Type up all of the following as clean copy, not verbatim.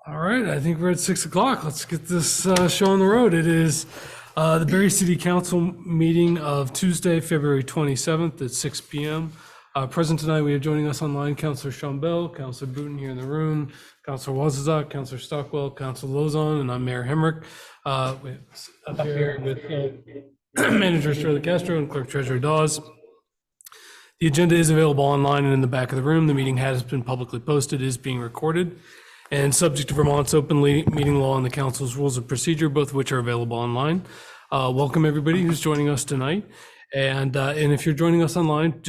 All right, I think we're at 6 o'clock. Let's get this show on the road. It is the Barre City Council meeting of Tuesday, February 27th at 6 p.m. Present tonight, we have joining us online Councilor Sean Bell, Councilor Booten here in the room, Councilor Wazazak, Councilor Stockwell, Councilor Lozon, and I'm Mayor Hemrick. Up here with Manager Shirley Castro and Clerk Treasurer Dawes. The agenda is available online and in the back of the room. The meeting has been publicly posted, is being recorded, and subject to Vermont's open meeting law and the council's rules of procedure, both of which are available online. Welcome everybody who's joining us tonight. And if you're joining us online,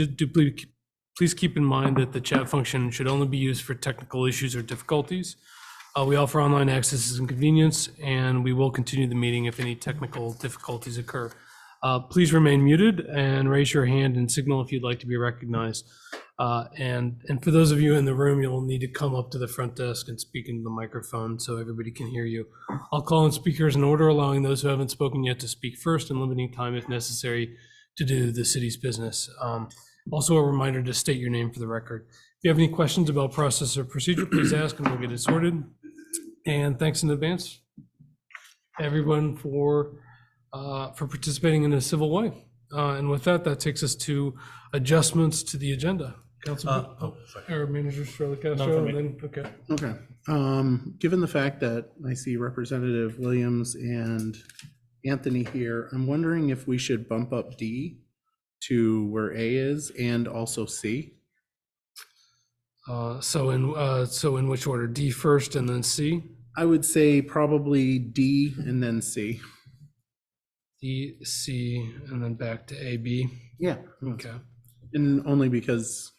please keep in mind that the chat function should only be used for technical issues or difficulties. We offer online access and convenience, and we will continue the meeting if any technical difficulties occur. Please remain muted and raise your hand and signal if you'd like to be recognized. And for those of you in the room, you'll need to come up to the front desk and speak into the microphone so everybody can hear you. I'll call on speakers in order, allowing those who haven't spoken yet to speak first and limiting time if necessary to do the city's business. Also a reminder to state your name for the record. If you have any questions about process or procedure, please ask and we'll get it sorted. And thanks in advance, everyone, for participating in a civil way. And with that, that takes us to adjustments to the agenda. Council or Manager Shirley Castro, and then Okay. Given the fact that I see Representative Williams and Anthony here, I'm wondering if we should bump up D to where A is and also C. So in which order? D first and then C? I would say probably D and then C. D, C, and then back to A, B? Yeah. Okay. And only because,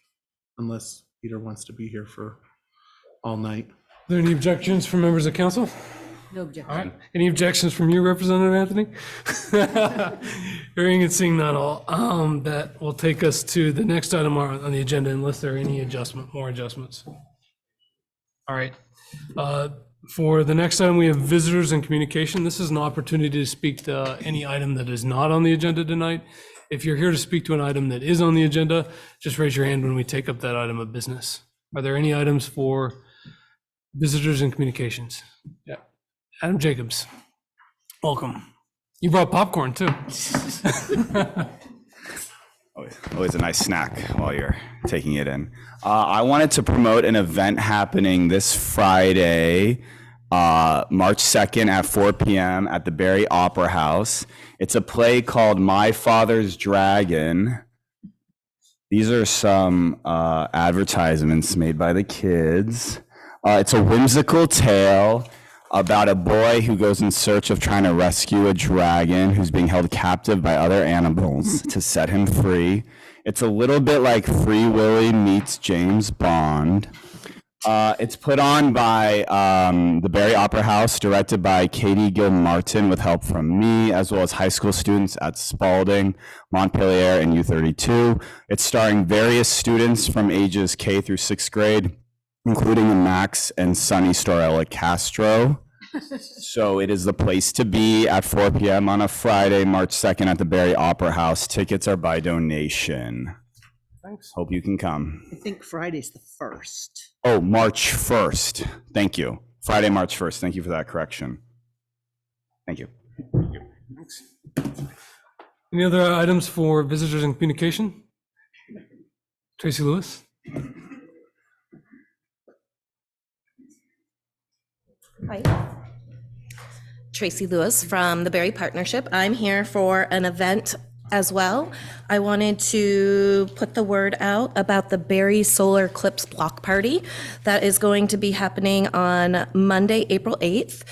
unless Peter wants to be here for all night. Are there any objections from members of council? No objection. All right. Any objections from you, Representative Anthony? Hearing and seeing none, all that will take us to the next item on the agenda, unless there are any more adjustments. All right. For the next item, we have visitors and communication. This is an opportunity to speak to any item that is not on the agenda tonight. If you're here to speak to an item that is on the agenda, just raise your hand when we take up that item of business. Are there any items for visitors and communications? Yeah. Adam Jacobs, welcome. You brought popcorn too. Always a nice snack while you're taking it in. I wanted to promote an event happening this Friday, March 2nd at 4 p.m. at the Barre Opera House. It's a play called My Father's Dragon. These are some advertisements made by the kids. It's a whimsical tale about a boy who goes in search of trying to rescue a dragon who's being held captive by other animals to set him free. It's a little bit like Free Willy meets James Bond. It's put on by the Barre Opera House, directed by Katie Gilmartin with help from me, as well as high school students at Spalding, Montpelier, and U32. It's starring various students from ages K through 6th grade, including Max and Sunny Storella Castro. So it is the place to be at 4 p.m. on a Friday, March 2nd at the Barre Opera House. Tickets are by donation. Thanks. Hope you can come. I think Friday's the 1st. Oh, March 1st. Thank you. Friday, March 1st. Thank you for that correction. Thank you. Thanks. Any other items for visitors and communication? Tracy Lewis. Hi. Tracy Lewis from the Barre Partnership. I'm here for an event as well. I wanted to put the word out about the Barre Solar Eclipse Block Party that is going to be happening on Monday, April 8th.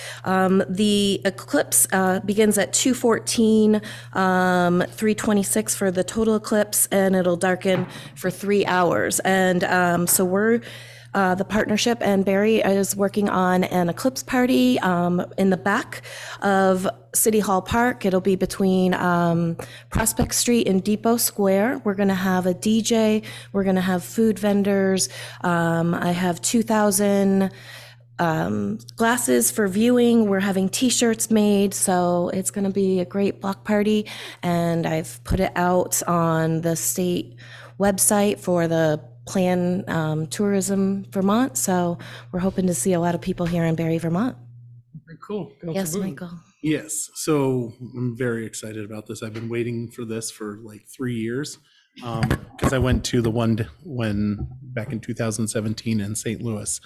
The eclipse begins at 2:14, 3:26 for the total eclipse, and it'll darken for 3 hours. And so we're the partnership and Barre is working on an eclipse party in the back of City Hall Park. It'll be between Prospect Street and Depot Square. We're going to have a DJ. We're going to have food vendors. I have 2,000 glasses for viewing. We're having t-shirts made, so it's going to be a great block party. And I've put it out on the state website for the plan Tourism Vermont. So we're hoping to see a lot of people here in Barre, Vermont. Very cool. Councilor Yes, Boone. Michael. Yes, so I'm very excited about this. I've been waiting for this for like 3 years. Because I went to the one when back in 2017 in St. Louis.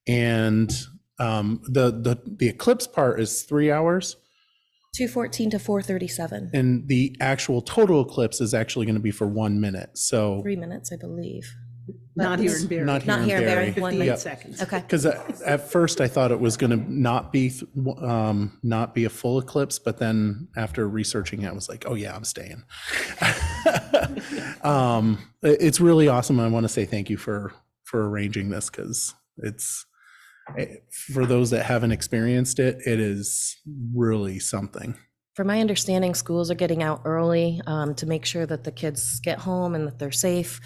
And the eclipse part is 3 hours. 2:14 to 4:37. And the actual total eclipse is actually going to be for 1 minute. So 3 minutes, I believe. Not here in Barre. not Not here in Barre. 1 58 minute. seconds. Okay. because at first I thought it was going to not be a full eclipse, but then after researching it, I was like, oh yeah, I'm staying. It's really awesome. I want to say thank you for arranging this, because it's, for those that haven't experienced it, it is really something. From my understanding, schools are getting out early to make sure that the kids get home and that they're safe.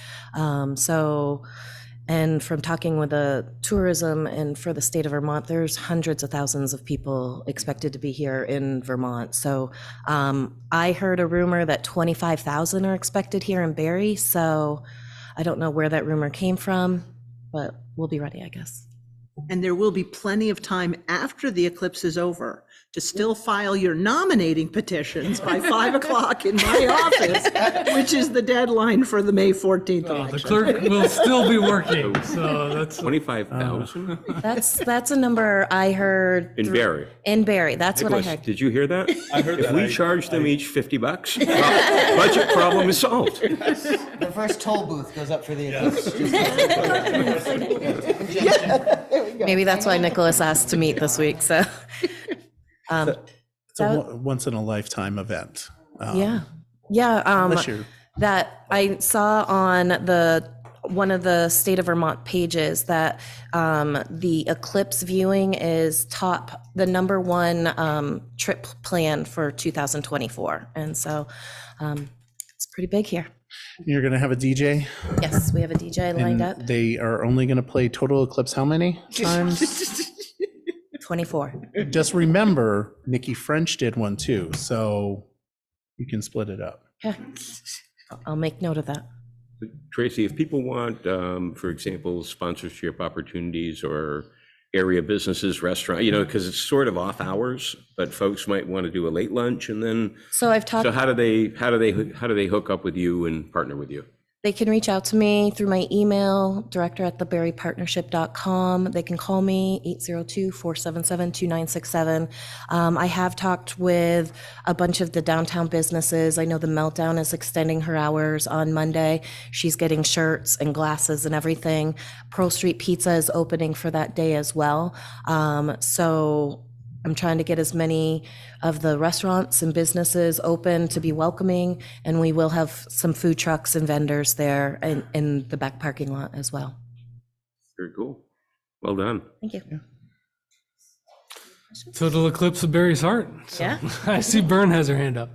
And from talking with the tourism and for the state of Vermont, there's hundreds of thousands of people expected to be here in Vermont. So I heard a rumor that 25,000 are expected here in Barre. So I don't know where that rumor came from, but we'll be ready, I guess. And there will be plenty of time after the eclipse is over to still file your nominating petitions by 5 o'clock in my office, which is the deadline for the May 14th The election. clerk will still be working, so that's 25,000 That's a number I heard. in Barre. In Barre, that's what I Nicholas, heard. did you hear that? I heard If that. we charge them each $50, budget problem is solved. The first toll booth goes up for the eclipse. Maybe that's why Nicholas asked to meet this week, so. It's a once in a lifetime event. Yeah, yeah. Unless you're That I saw on one of the state of Vermont pages that the eclipse viewing is the number one trip plan for 2024, and so it's pretty big here. You're going to have a DJ. Yes, we have a DJ lined up. And they are only going to play Total Eclipse how many times? 24. Just remember, Nikki French did one too, so you can split it up. Okay, I'll make note of that. Tracy, if people want, for example, sponsorship opportunities or area businesses, restaurant, because it's sort of off hours, but folks might want to do a late lunch, and then, So I've talked. so how do they hook up with you and partner with you? They can reach out to me through my email, director@thebarrepartnership.com. They can call me 802-477-2967. I have talked with a bunch of the downtown businesses. I know the Meltdown is extending her hours on Monday. She's getting shirts and glasses and everything. Pearl Street Pizza is opening for that day as well. So I'm trying to get as many of the restaurants and businesses open to be welcoming, and we will have some food trucks and vendors there in the back parking lot as well. Very cool. Well done. Thank you. total eclipse of Barry's heart. So, Yeah. I see Byrne has her hand up.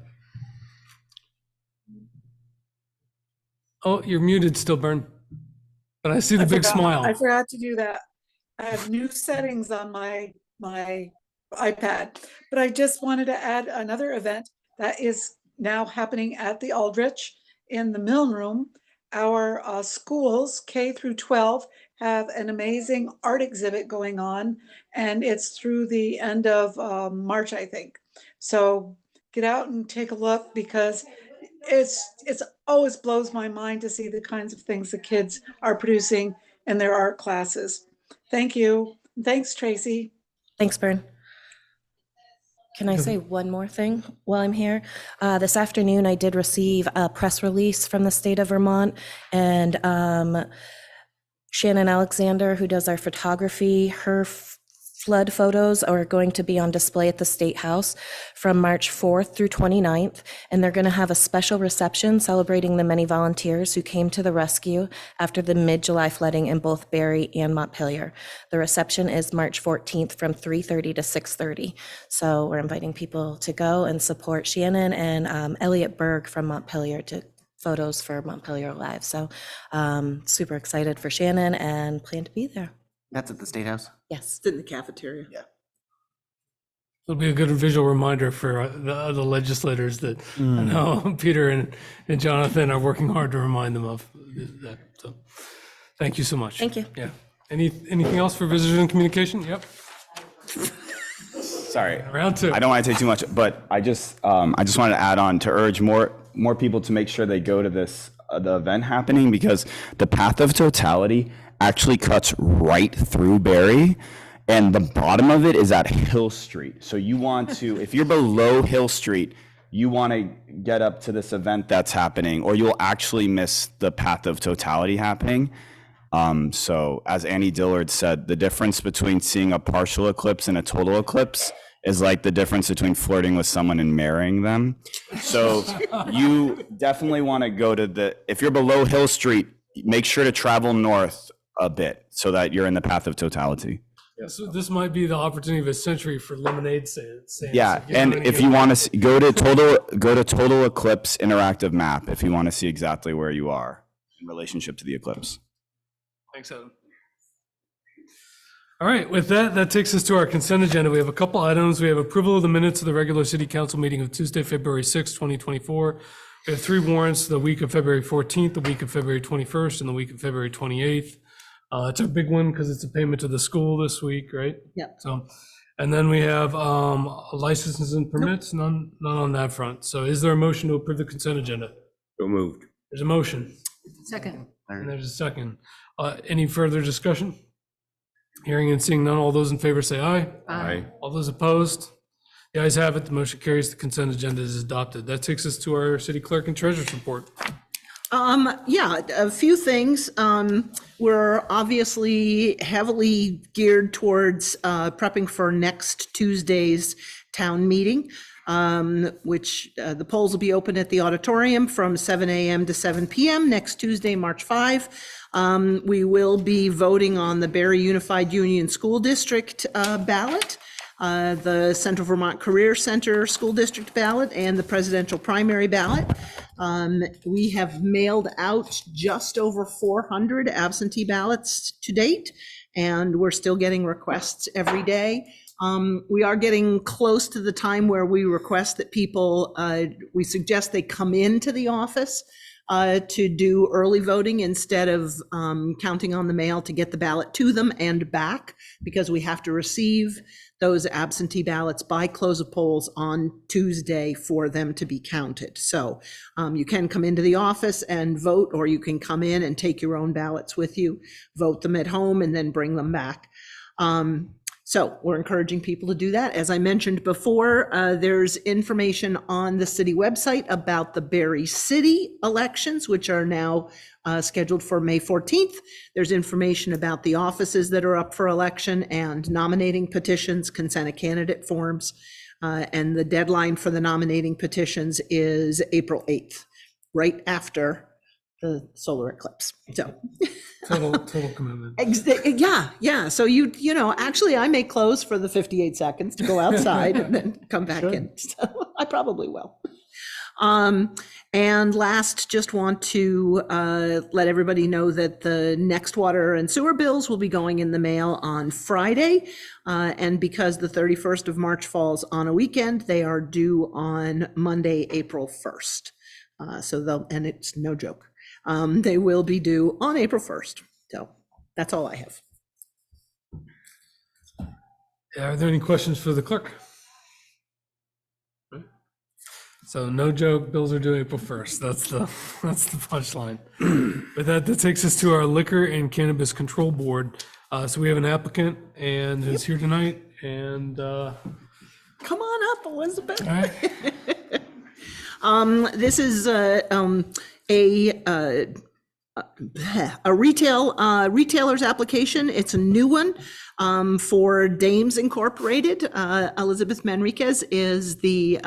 Oh, you're muted still, Byrne. But I see the big I smile. forgot to do that. I have new settings on my iPad, but I just wanted to add another event that is now happening at the Aldrich in the Milne Room. Our schools, K through 12, have an amazing art exhibit going on, and it's through the end of March, I think. So get out and take a look, because it's always blows my mind to see the kinds of things the kids are producing in their art classes. Thank you. Thanks, Tracy. Thanks, Byrne. Can I say one more thing while I'm here? This afternoon, I did receive a press release from the state of Vermont, and Shannon Alexander, who does our photography, her flood photos are going to be on display at the State House from March 4th through 29th, and they're going to have a special reception celebrating the many volunteers who came to the rescue after the mid-July flooding in both Barre and Montpelier. The reception is March 14th from 3:30 to 6:30. So we're inviting people to go and support Shannon and Elliot Berg from Montpelier to photos for Montpelier Live. So super excited for Shannon and plan to be there. That's at the State House. Yes. It's in the cafeteria. It'll be a good visual reminder for the other legislators that I know Peter and Jonathan are working hard to remind them of that. So, Thank you so much. Thank you. Yeah. Anything else for visitors and communication? Yep. Sorry. Round two. I don't want to take too much, but I just wanted to add on to urge more people to make sure they go to this the event happening, because the path of totality actually cuts right through Barre, and the bottom of it is at Hill Street. So you want to, if you're below Hill Street, you want to get up to this event that's happening, or you'll actually miss the path of totality happening. So as Annie Dillard said, the difference between seeing a partial eclipse and a total eclipse is like the difference between flirting with someone and marrying them. So you definitely want to go to if you're below Hill Street, make sure to travel north a bit so that you're in the path of totality. Yeah, so this might be the opportunity of a century for lemonade stands. Yeah, and if you want to go to total eclipse interactive map if you want to see exactly where you are in relationship to the eclipse. Thanks, Adam. All right, with that takes us to our consent agenda. We have a couple items. We have approval of the minutes of the regular city council meeting of Tuesday, February 6, 2024. We have 3 warrants, the week of February 14th, the week of February 21st, and the week of February 28th. It's a big one because it's a payment to the school this week, right? Yep. So, and then we have licenses and permits, none on that front. So is there a motion to approve the consent agenda? So moved. There's a motion, Second. and there's a second. Any further discussion? Hearing and seeing none, all those in favor say aye. Aye. All those opposed? The ayes have it, the motion carries, the consent agenda is adopted. That takes us to our city clerk and treasurer's report. Yeah, a few things. We're obviously heavily geared towards prepping for next Tuesday's town meeting, which the polls will be open at the auditorium from 7 a.m. to 7 p.m. next Tuesday, March 5. We will be voting on the Barre Unified Union School District ballot, the Central Vermont Career Center School District ballot, and the presidential primary ballot. We have mailed out just over 400 absentee ballots to date, and we're still getting requests every day. We are getting close to the time where we request that people, we suggest they come into the office to do early voting instead of counting on the mail to get the ballot to them and back, because we have to receive those absentee ballots by close of polls on Tuesday for them to be counted. So you can come into the office and vote, or you can come in and take your own ballots with you, vote them at home, and then bring them back. So we're encouraging people to do that. As I mentioned before, there's information on the city website about the Barre City elections, which are now scheduled for May 14th. There's information about the offices that are up for election and nominating petitions, consent of candidate forms. And the deadline for the nominating petitions is April 8th, right after the solar eclipse. So Total commitment. yeah. So you know, actually I may close for the 58 seconds to go outside and then come back in. So I probably will. And last, just want to let everybody know that the next water and sewer bills will be going in the mail on Friday. And because the 31st of March falls on a weekend, they are due on Monday, April 1st. And it's no joke. They will be due on April 1st. So that's all I have. Are there any questions for the clerk? So no joke, bills are due April 1st. That's the punchline. With that takes us to our Liquor and Cannabis Control Board. So we have an applicant and who's here tonight, and Come on up, Elizabeth. all right. This is a retailer's application. It's a new one for Dames Incorporated. Elizabeth Manriquez is the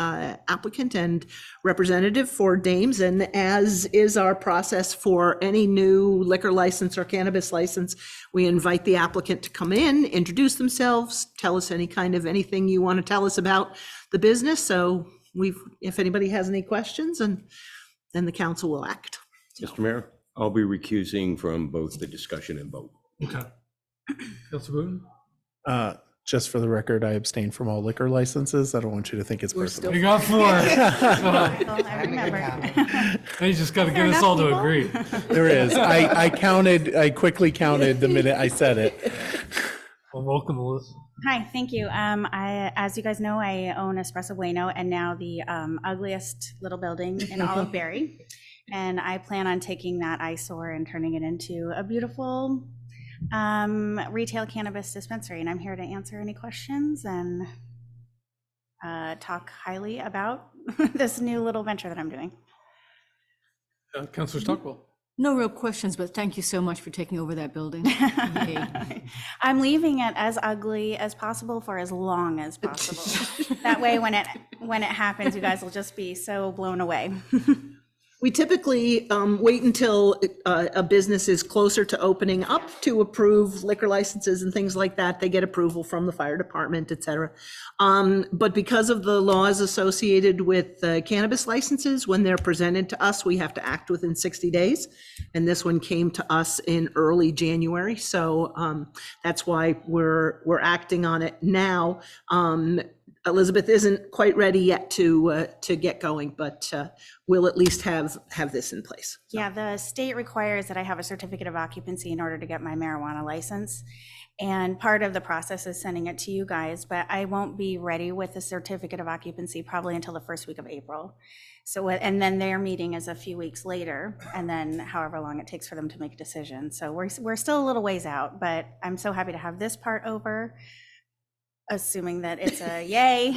applicant and representative for Dames, and as is our process for any new liquor license or cannabis license, we invite the applicant to come in, introduce themselves, tell us anything you want to tell us about the business. So if anybody has any questions, and then the council will act. Mr. Mayor, I'll be recusing from both the discussion and vote. Okay. Councilor Booten? Just for the record, I abstain from all liquor licenses. I don't want you to think it's personal. You got 4. I remember. You just got to get us all to agree. There is. I quickly counted the minute I said it. Well, welcome, Melissa. Hi, thank you. As you guys know, I own Espresso Bueno and now the ugliest little building in all of Barre. And I plan on taking that eyesore and turning it into a beautiful retail cannabis dispensary. And I'm here to answer any questions and talk highly about this new little venture that I'm doing. Councilor Stockwell. No real questions, but thank you so much for taking over that building. Yay. I'm leaving it as ugly as possible for as long as possible. That way, when it happens, you guys will just be so blown away. We typically wait until a business is closer to opening up to approve liquor licenses and things like that. They get approval from the fire department, et cetera. But because of the laws associated with cannabis licenses, when they're presented to us, we have to act within 60 days. And this one came to us in early January. So that's why we're acting on it now. Elizabeth isn't quite ready yet to get going, but we'll at least have this in place. Yeah, the state requires that I have a certificate of occupancy in order to get my marijuana license. And part of the process is sending it to you guys, but I won't be ready with the certificate of occupancy probably until the first week of April. So, and then their meeting is a few weeks later, and then however long it takes for them to make a decision. So we're still a little ways out, but I'm so happy to have this part over, assuming that it's a yay.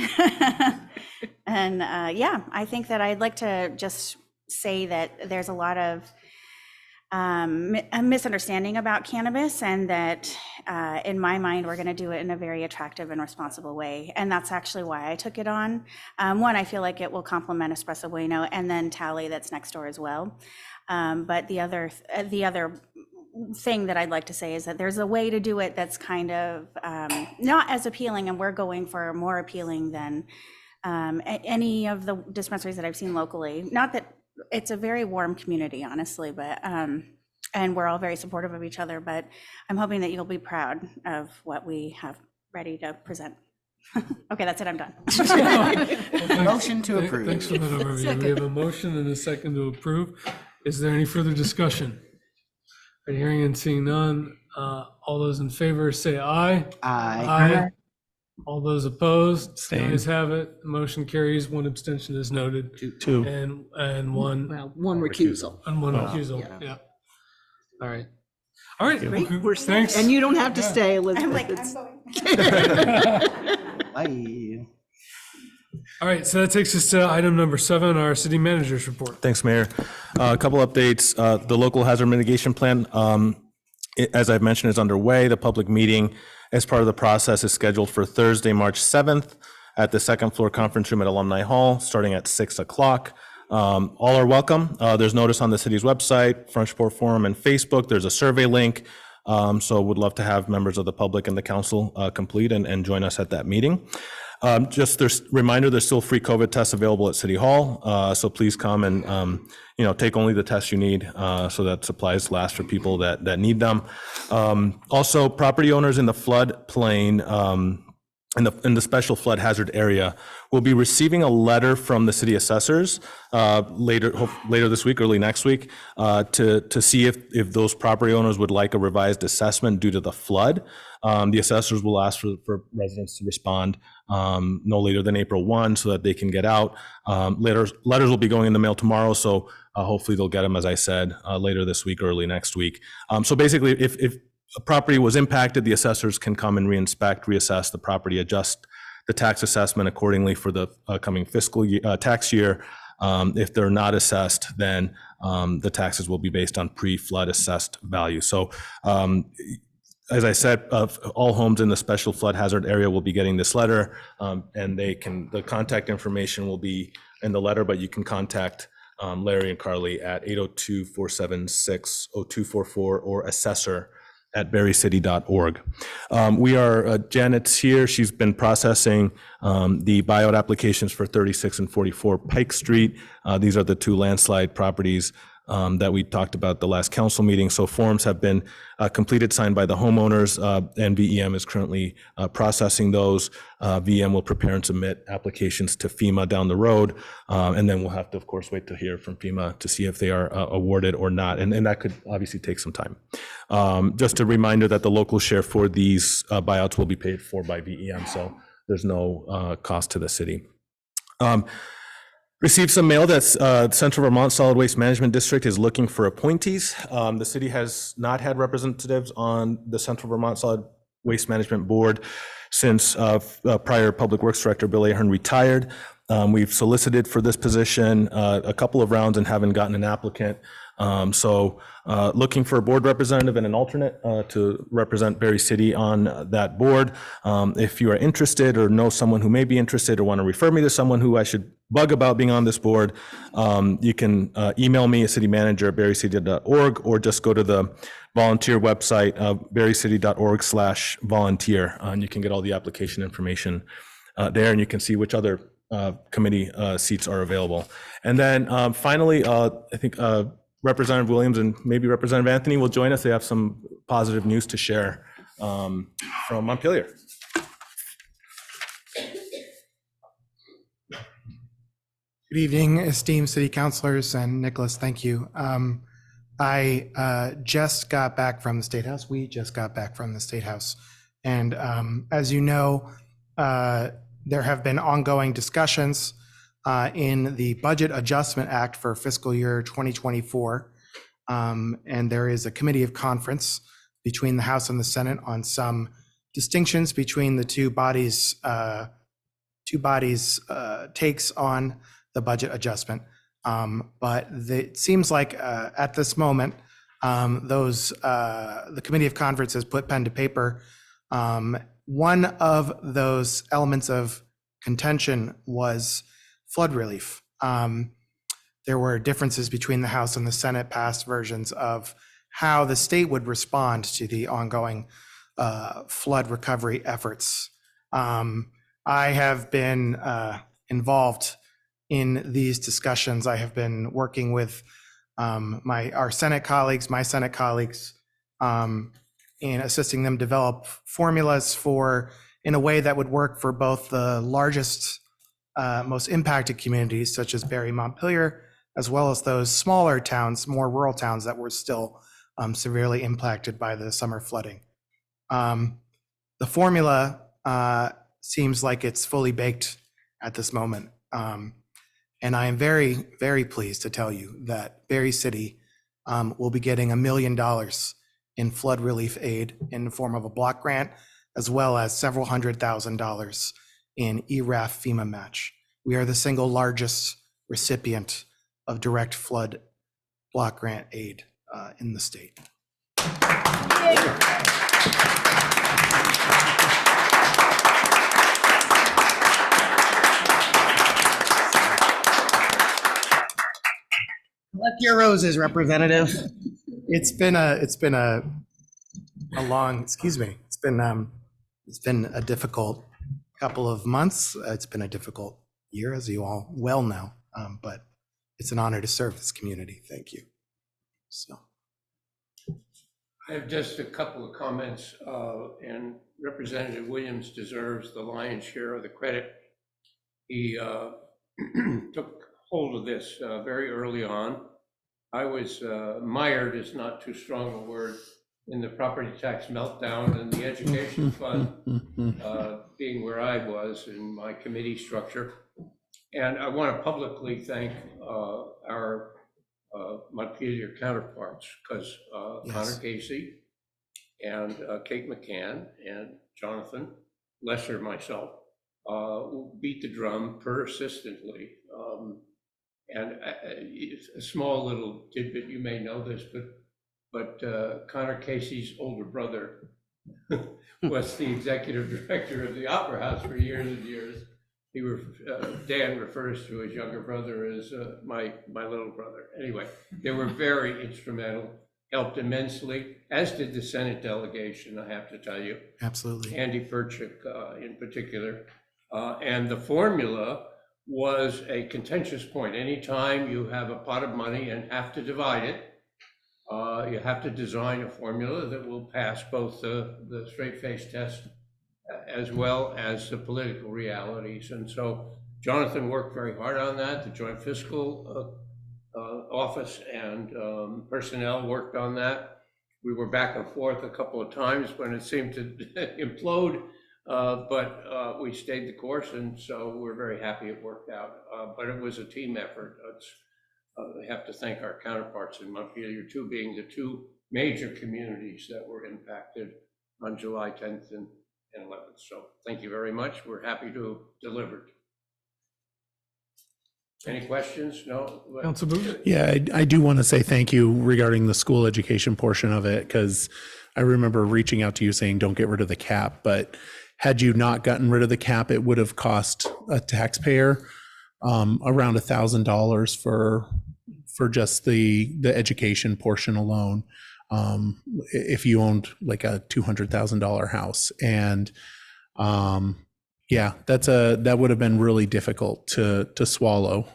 And yeah, I think that I'd like to just say that there's a lot of a misunderstanding about cannabis, and that in my mind, we're going to do it in a very attractive and responsible way. And that's actually why I took it on. One, I feel like it will complement Espresso Bueno and then Tally that's next door as well. But the other thing that I'd like to say is that there's a way to do it that's kind of not as appealing, and we're going for more appealing than any of the dispensaries that I've seen locally. Not that it's a very warm community, honestly, but and we're all very supportive of each other, but I'm hoping that you'll be proud of what we have ready to present. Okay, that's it, I'm done. Motion to approve. Thanks for that overview. We have a motion and a second to approve. Is there any further discussion? Hearing and seeing none, all those in favor say aye. Aye. All those opposed, Abstain. ayes have it. Motion carries. One abstention is noted. Two. And one Well, one recusal. recusal. Yeah. All right. All right. Great, well, we're thanks. And you don't have to stay, I'm Elizabeth. like, It's- I'm going. Bye. All right. So that takes us to item number 7, our city manager's report. Thanks, Mayor. A couple updates. The local hazard mitigation plan, as I've mentioned, is underway. The public meeting as part of the process is scheduled for Thursday, March 7th at the second floor conference room at Alumni Hall, starting at 6 o'clock. All are welcome. There's notice on the city's website, Frenchport Forum, and Facebook. There's a survey link. So would love to have members of the public and the council complete and join us at that meeting. Just there's reminder, there's still free COVID tests available at City Hall. So please come and, take only the tests you need so that supplies last for people that need them. Also, property owners in the floodplain, in the special flood hazard area will be receiving a letter from the city assessors later this week, early next week, to see if those property owners would like a revised assessment due to the flood. The assessors will ask for residents to respond no later than April 1 so that they can get out. Letters will be going in the mail tomorrow, so hopefully they'll get them, as I said, later this week, early next week. So basically, if a property was impacted, the assessors can come and reinspect, reassess the property, adjust the tax assessment accordingly for the coming fiscal year, tax year. If they're not assessed, then the taxes will be based on pre-flood assessed value. So as I said, all homes in the special flood hazard area will be getting this letter, and the contact information will be in the letter, but you can contact Larry and Carly at 802-476-0244 or assessor@barrycity.org. Janet's here. She's been processing the buyout applications for 36 and 44 Pike Street. These are the two landslide properties that we talked about the last council meeting. So forms have been completed, signed by the homeowners, and VEM is currently processing those. VEM will prepare and submit applications to FEMA down the road, and then we'll have to, of course, wait to hear from FEMA to see if they are awarded or not, and that could obviously take some time. Just a reminder that the local share for these buyouts will be paid for by VEM, so there's no cost to the city. Received some mail that Central Vermont Solid Waste Management District is looking for appointees. The city has not had representatives on the Central Vermont Solid Waste Management Board since prior Public Works Director Bill Ahern retired. We've solicited for this position a couple of rounds and haven't gotten an applicant. So looking for a board representative and an alternate to represent Barre City on that board. If you are interested or know someone who may be interested or want to refer me to someone who I should bug about being on this board, you can email me, citymanager@barrecity.org, or just go to the volunteer website of barrecity.org/volunteer, and you can get all the application information there, and you can see which other committee seats are available. And then finally, I think Representative Williams and maybe Representative Anthony will join us. They have some positive news to share from Montpelier. Good evening, esteemed city councilors, and Nicholas, thank you. I just got back from the State House. We just got back from the State House. And as you know, there have been ongoing discussions in the Budget Adjustment Act for fiscal year 2024. And there is a committee of conference between the House and the Senate on some distinctions between the two bodies' takes on the budget adjustment. But it seems like at this moment, the committee of conference has put pen to paper. One of those elements of contention was flood relief. There were differences between the House and the Senate past versions of how the state would respond to the ongoing flood recovery efforts. I have been involved in these discussions. I have been working with my Senate colleagues, in assisting them develop formulas in a way that would work for both the largest, most impacted communities such as Barre, Montpelier, as well as those smaller towns, more rural towns that were still severely impacted by the summer flooding. The formula seems like it's fully baked at this moment. And I am very, very pleased to tell you that Barre City will be getting $1 million in flood relief aid in the form of a block grant, as well as several $100,000 in ERAF FEMA match. We are the single largest recipient of direct flood block grant aid in the state. Collect your roses, Representative. It's been a long, excuse me. It's been a difficult couple of months. It's been a difficult year, as you all well know. But it's an honor to serve this community. Thank you. So, I have just a couple of comments, and Representative Williams deserves the lion's share of the credit. He took hold of this very early on. I was mired, is not too strong a word, in the property tax meltdown and the education fund being where I was in my committee structure. And I want to publicly thank our Montpelier counterparts, because Connor Casey and Kate McCann and Jonathan Lesser, myself, beat the drum persistently. And a small little tidbit, you may know this, but Connor Casey's older brother was the executive director of the Opera House for years and years. Dan refers to his younger brother as my little brother. Anyway, they were very instrumental, helped immensely, as did the Senate delegation, I have to tell you. absolutely. Andy Perchik in particular. And the formula was a contentious point. Anytime you have a pot of money and have to divide it, you have to design a formula that will pass both the straight face test as well as the political realities. And so Jonathan worked very hard on that. The Joint Fiscal Office and personnel worked on that. We were back and forth a couple of times when it seemed to implode, but we stayed the course, and so we're very happy it worked out. But it was a team effort. We have to thank our counterparts in Montpelier too, being the two major communities that were impacted on July 10th and 11th. So thank you very much. We're happy to have delivered. Any questions? No? Council Booth? Yeah, I do want to say thank you regarding the school education portion of it, because I remember reaching out to you saying, don't get rid of the cap. But had you not gotten rid of the cap, it would have cost a taxpayer around $1,000 for just the education portion alone. If you owned like a $200,000 house. And yeah, that would have been really difficult to swallow.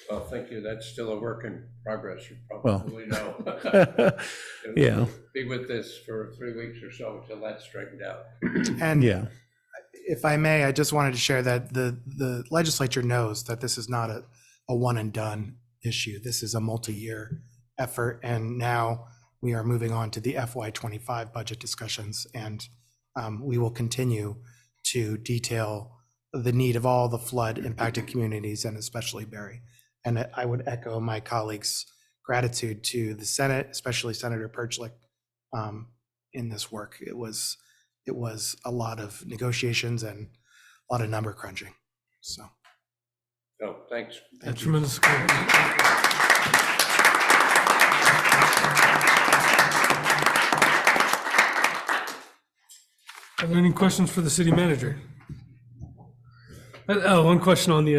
Well, thank you. That's still a work in progress. You probably know. Yeah. Be with this for 3 weeks or so until that's straightened out. And Yeah. if I may, I just wanted to share that the legislature knows that this is not a one and done issue. This is a multi-year effort. And now we are moving on to the FY25 budget discussions. And we will continue to detail the need of all the flood impacted communities and especially Barre. And I would echo my colleagues' gratitude to the Senate, especially Senator Perchlik, in this work. It was a lot of negotiations and a lot of number crunching. So. No, thanks. That's tremendous. Are there any questions for the city manager? One question on the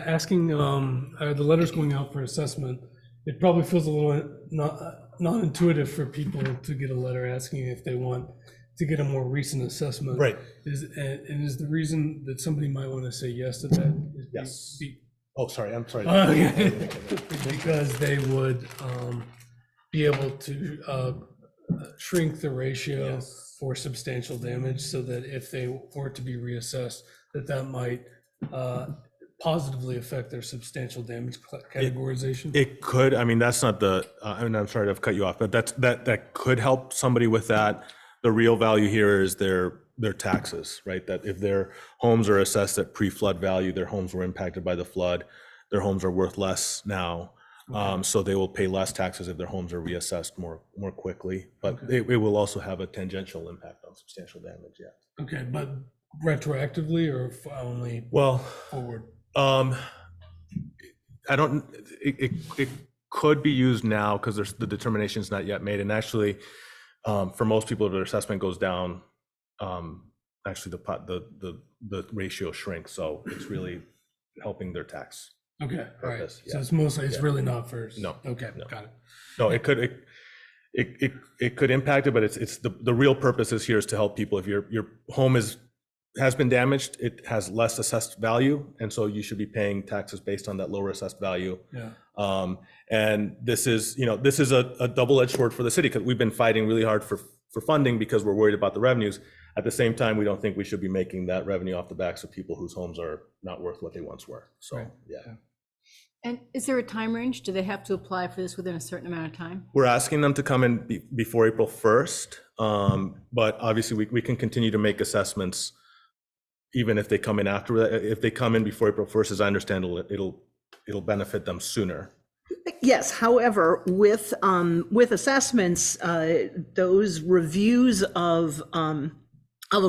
asking, are the letters going out for assessment? It probably feels a little non-intuitive for people to get a letter asking if they want to get a more recent assessment. Right. And is the reason that somebody might want to say yes to that? Yes. Oh, sorry, I'm sorry. Okay. Because they would be able to shrink the ratio for substantial damage, so that if they were to be reassessed, that might positively affect their substantial damage categorization. It could. I mean, that's not the. And I'm sorry to have cut you off, but that could help somebody with that. The real value here is their taxes, right? That if their homes are assessed at pre-flood value, their homes were impacted by the flood, their homes are worth less now. So they will pay less taxes if their homes are reassessed more quickly, but it will also have a tangential impact on substantial damage. Yeah. Okay, but retroactively or only forward? I don't. It could be used now because the determination is not yet made, and actually, for most people, if their assessment goes down, actually the ratio shrinks. So it's really helping their tax. Okay, all right. Purpose, So it's mostly, it's really not first. No. Okay, No. got it. No, it could impact it, but it's the real purpose is here is to help people. If your home has been damaged, it has less assessed value, and so you should be paying taxes based on that lower assessed value. Yeah. And this is a double-edged sword for the city, because we've been fighting really hard for funding because we're worried about the revenues. At the same time, we don't think we should be making that revenue off the backs of people whose homes are not worth what they once were. So, Right. Yeah. And is there a time range? Do they have to apply for this within a certain amount of time? We're asking them to come in before April 1st, but obviously we can continue to make assessments even if they come in after that. If they come in before April 1st, as I understand, it'll benefit them sooner. Yes, however, with assessments, those reviews of a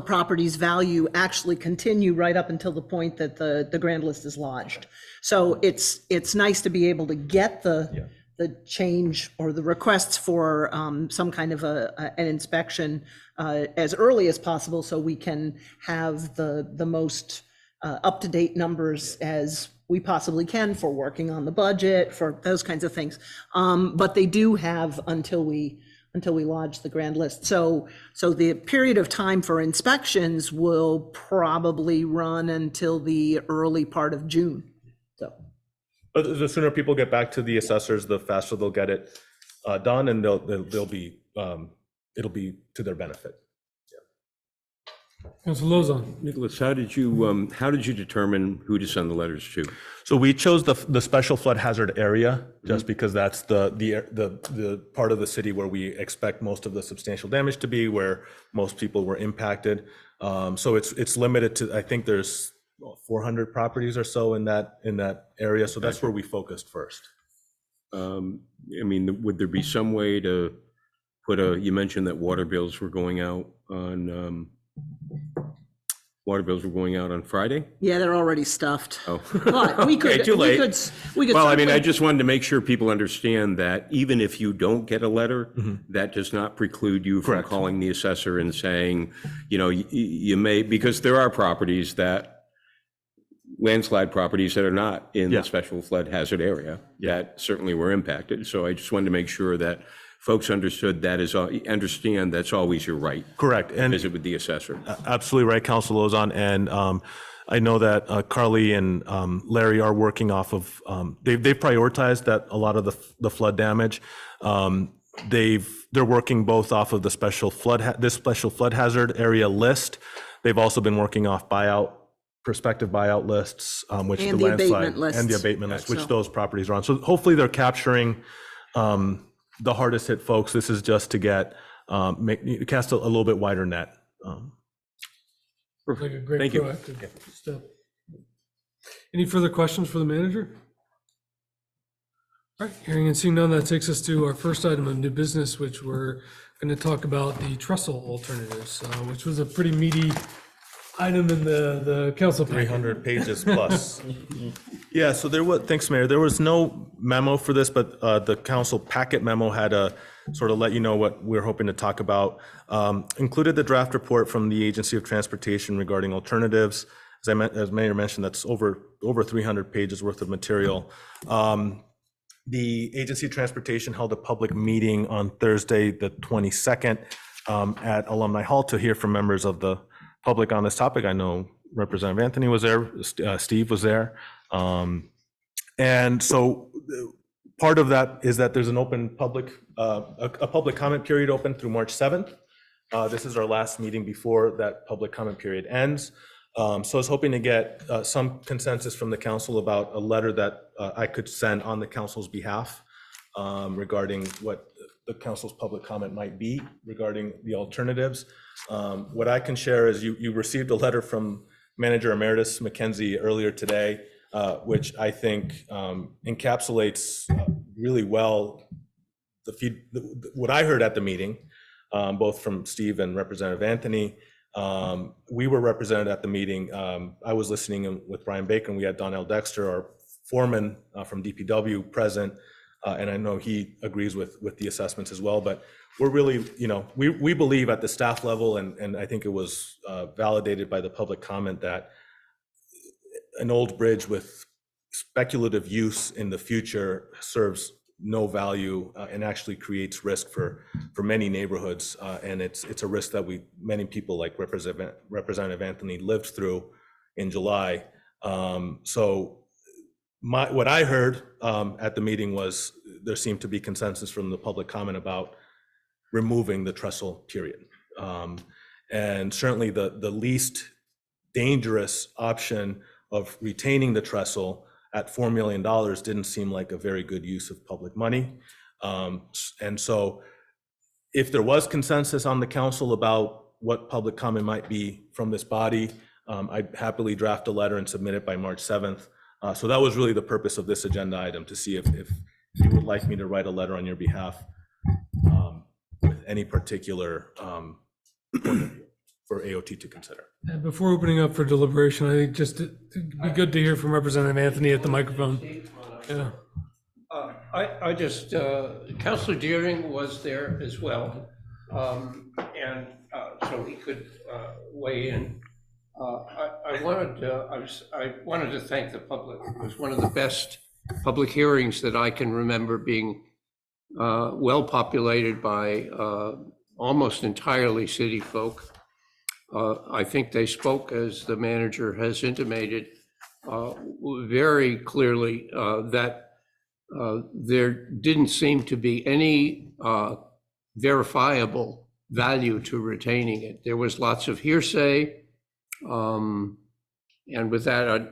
property's value actually continue right up until the point that the grand list is lodged. So it's nice to be able to get the change or the requests for some kind of an inspection as early as possible, so we can have the most up-to-date numbers as we possibly can for working on the budget, for those kinds of things. But they do have until we until we lodge the grand list. So the period of time for inspections will probably run until the early part of June. So, But the sooner people get back to the assessors, the faster they'll get it done, and they'll be it'll be to their benefit. Council Lozon. Nicholas, how did you determine who to send the letters to? So we chose the special flood hazard area just because that's the part of the city where we expect most of the substantial damage to be, where most people were impacted. So it's limited to, I think there's 400 properties or so in that area. So that's where we focused first. I mean, would there be some way to put you mentioned that water bills were going out on Friday? yeah, they're already stuffed. Oh. But we could, Okay, too late. we could. Well, I mean, I certainly- just wanted to make sure people understand that even if you don't get a letter, that does not preclude you from Correct. calling the assessor and saying, you know, you may, because there are properties landslide properties that are not in the special flood hazard area that certainly were impacted. So I just wanted to make sure that folks understand that's always your right. Correct. And Visit with the assessor. absolutely right, Council Lozon. And I know that Carly and Larry are working off of, they've prioritized that a lot of the flood damage. They're working both off of the special flood hazard area list. They've also been working off prospective buyout lists, which And the the landslide abatement lists. and the abatement list, which So- those properties are on. So hopefully they're capturing the hardest hit folks. This is just to get cast a little bit wider net. Like a great Thank you. proactive step. Any further questions for the manager? All right, hearing and seeing none, that takes us to our first item of new business, which we're going to talk about the trestle alternatives, which was a pretty meaty item in the council packet. 300 pages plus. Yeah, so thanks, Mayor. There was no memo for this, but the council packet memo had a sort of let you know what we're hoping to talk about. Included the draft report from the Agency of Transportation regarding alternatives. As Mayor mentioned, that's over 300 pages worth of material. The Agency of Transportation held a public meeting on Thursday, the 22nd, at Alumni Hall to hear from members of the public on this topic. I know Representative Anthony was there, Steve was there. And so part of that is that there's an open public, a public comment period open through March 7th. This is our last meeting before that public comment period ends. So I was hoping to get some consensus from the council about a letter that I could send on the council's behalf regarding what the council's public comment might be regarding the alternatives. What I can share is you received a letter from Manager Emeritus McKenzie earlier today, which I think encapsulates really well what I heard at the meeting, both from Steve and Representative Anthony. We were represented at the meeting. I was listening with Brian Baker, and we had Donnell Dexter, our foreman from DPW, present. And I know he agrees with the assessments as well, but we're really, we believe at the staff level, and I think it was validated by the public comment, that an old bridge with speculative use in the future serves no value and actually creates risk for many neighborhoods. And it's a risk that many people like Representative Anthony lived through in July. So what I heard at the meeting was there seemed to be consensus from the public comment about removing the trestle period. And certainly the least dangerous option of retaining the trestle at $4 million didn't seem like a very good use of public money. And so if there was consensus on the council about what public comment might be from this body, I'd happily draft a letter and submit it by March 7th. So that was really the purpose of this agenda item, to see if you would like me to write a letter on your behalf with any particular for AOT to consider. And before opening up for deliberation, I think just it'd be good to hear from Representative Anthony at the microphone. Yeah. I just, Councilor Deering was there as well, and so he could weigh in. I wanted to thank the public. It was one of the best public hearings that I can remember being well populated by almost entirely city folk. I think they spoke, as the manager has intimated, very clearly that there didn't seem to be any verifiable value to retaining it. There was lots of hearsay. And with that, I'd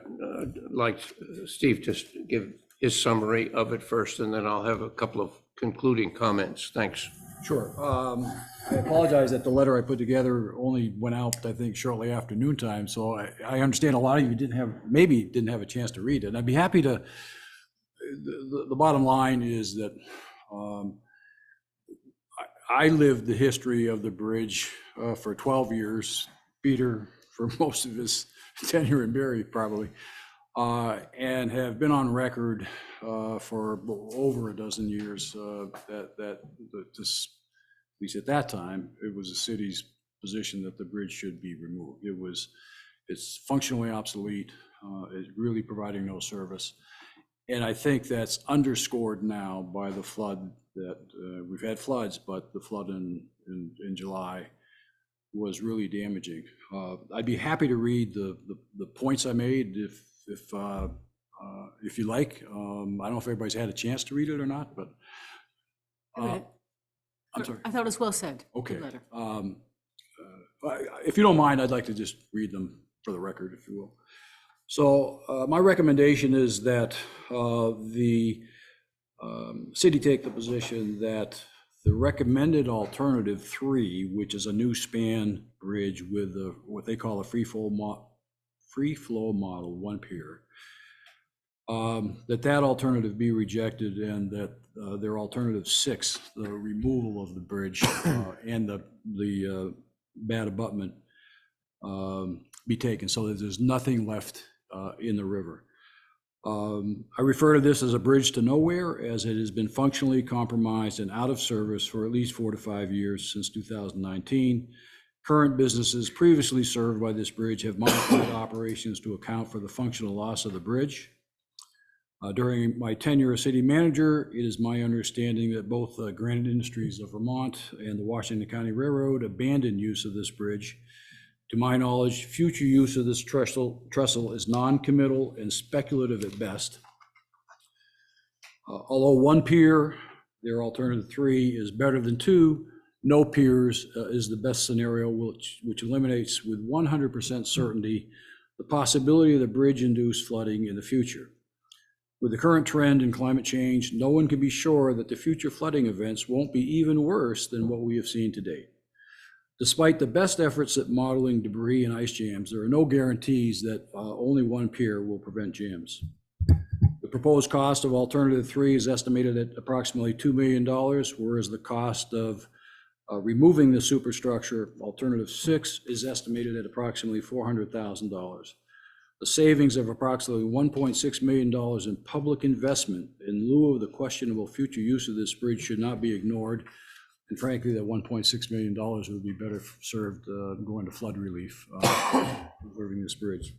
like Steve to give his summary of it first, and then I'll have a couple of concluding comments. Thanks. Sure. I apologize that the letter I put together only went out, I think, shortly after noontime. So I understand a lot of you maybe didn't have a chance to read it. And I'd be happy to, the bottom line is that I lived the history of the bridge for 12 years, Peter for most of his tenure in Barre probably, and have been on record for over a dozen years that this, at least at that time, it was the city's position that the bridge should be removed. It's functionally obsolete. It's really providing no service. And I think that's underscored now by the flood that we've had floods, but the flood in July was really damaging. I'd be happy to read the points I made if you like. I don't know if everybody's had a chance to read it or not, but I'm sorry. I thought it was well said. Okay. Good letter. If you don't mind, I'd like to just read them for the record, if you will. So my recommendation is that the city take the position that the recommended alternative 3, which is a new span bridge with what they call a free flow model, 1 pier, that alternative be rejected, and that their alternative 6, the removal of the bridge and the bad abutment, be taken, so that there's nothing left in the river. I refer to this as a bridge to nowhere, as it has been functionally compromised and out of service for at least 4 to 5 years since 2019. Current businesses previously served by this bridge have modified operations to account for the functional loss of the bridge. During my tenure as city manager, it is my understanding that both Granite Industries of Vermont and the Washington County Railroad abandoned use of this bridge. To my knowledge, future use of this trestle is non-committal and speculative at best. Although 1 pier, their alternative 3, is better than 2, no piers is the best scenario, which eliminates with 100% certainty the possibility of the bridge-induced flooding in the future. With the current trend in climate change, no one can be sure that the future flooding events won't be even worse than what we have seen to date. Despite the best efforts at modeling debris and ice jams, there are no guarantees that only 1 pier will prevent jams. The proposed cost of alternative 3 is estimated at approximately $2 million, whereas the cost of removing the superstructure, alternative 6, is estimated at approximately $400,000. The savings of approximately $1.6 million in public investment in lieu of the questionable future use of this bridge should not be ignored. And frankly, that $1.6 million would be better served going to flood relief, preserving this bridge.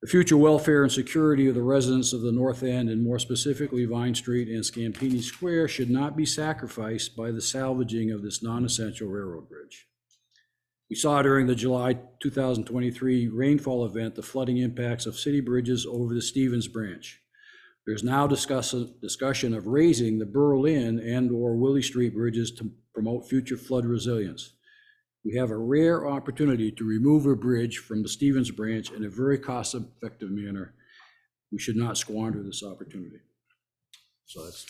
The future welfare and security of the residents of the North End, and more specifically Vine Street and Scampini Square, should not be sacrificed by the salvaging of this non-essential railroad bridge. We saw during the July 2023 rainfall event the flooding impacts of city bridges over the Stevens Branch. There's now discussion of raising the Berlin and/or Willie Street bridges to promote future flood resilience. We have a rare opportunity to remove a bridge from the Stevens Branch in a very cost-effective manner. We should not squander this opportunity. So that's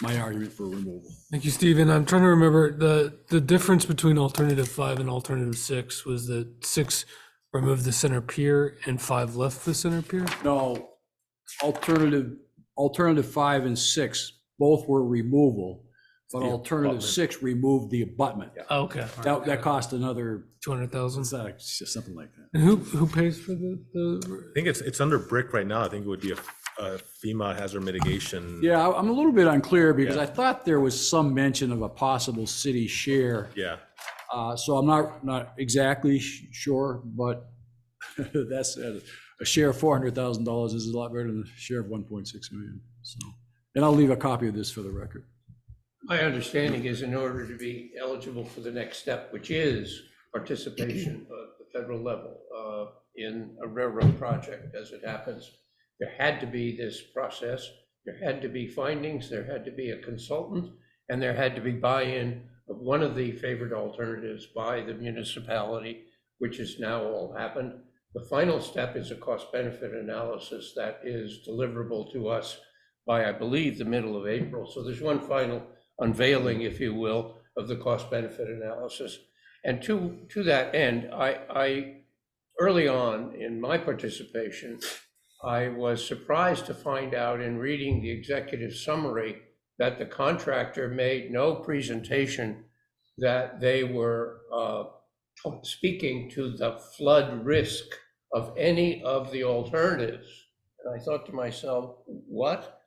my argument for removal. Thank you, Stephen. I'm trying to remember the difference between alternative 5 and alternative 6 was that 6 removed the center pier and 5 left the center pier? No, alternative 5 and 6 both were removal, but alternative 6 removed the abutment. Oh, okay. That cost another 200,000. something like that. And who pays for the? I think it's under brick right now. I think it would be a FEMA hazard mitigation. Yeah, I'm a little bit unclear because I thought there was some mention of a possible city share. Yeah. So I'm not exactly sure, but that's a share of $400,000 is a lot better than a share of 1.6 million. So, And I'll leave a copy of this for the record. My understanding is in order to be eligible for the next step, which is participation at the federal level in a railroad project, as it happens, there had to be this process, there had to be findings, there had to be a consultant, and there had to be buy-in of one of the favored alternatives by the municipality, which has now all happened. The final step is a cost-benefit analysis that is deliverable to us by, I believe, the middle of April. So there's one final unveiling, if you will, of the cost-benefit analysis. And to that end, I early on in my participation, I was surprised to find out in reading the executive summary that the contractor made no presentation that they were speaking to the flood risk of any of the alternatives. And I thought to myself, what?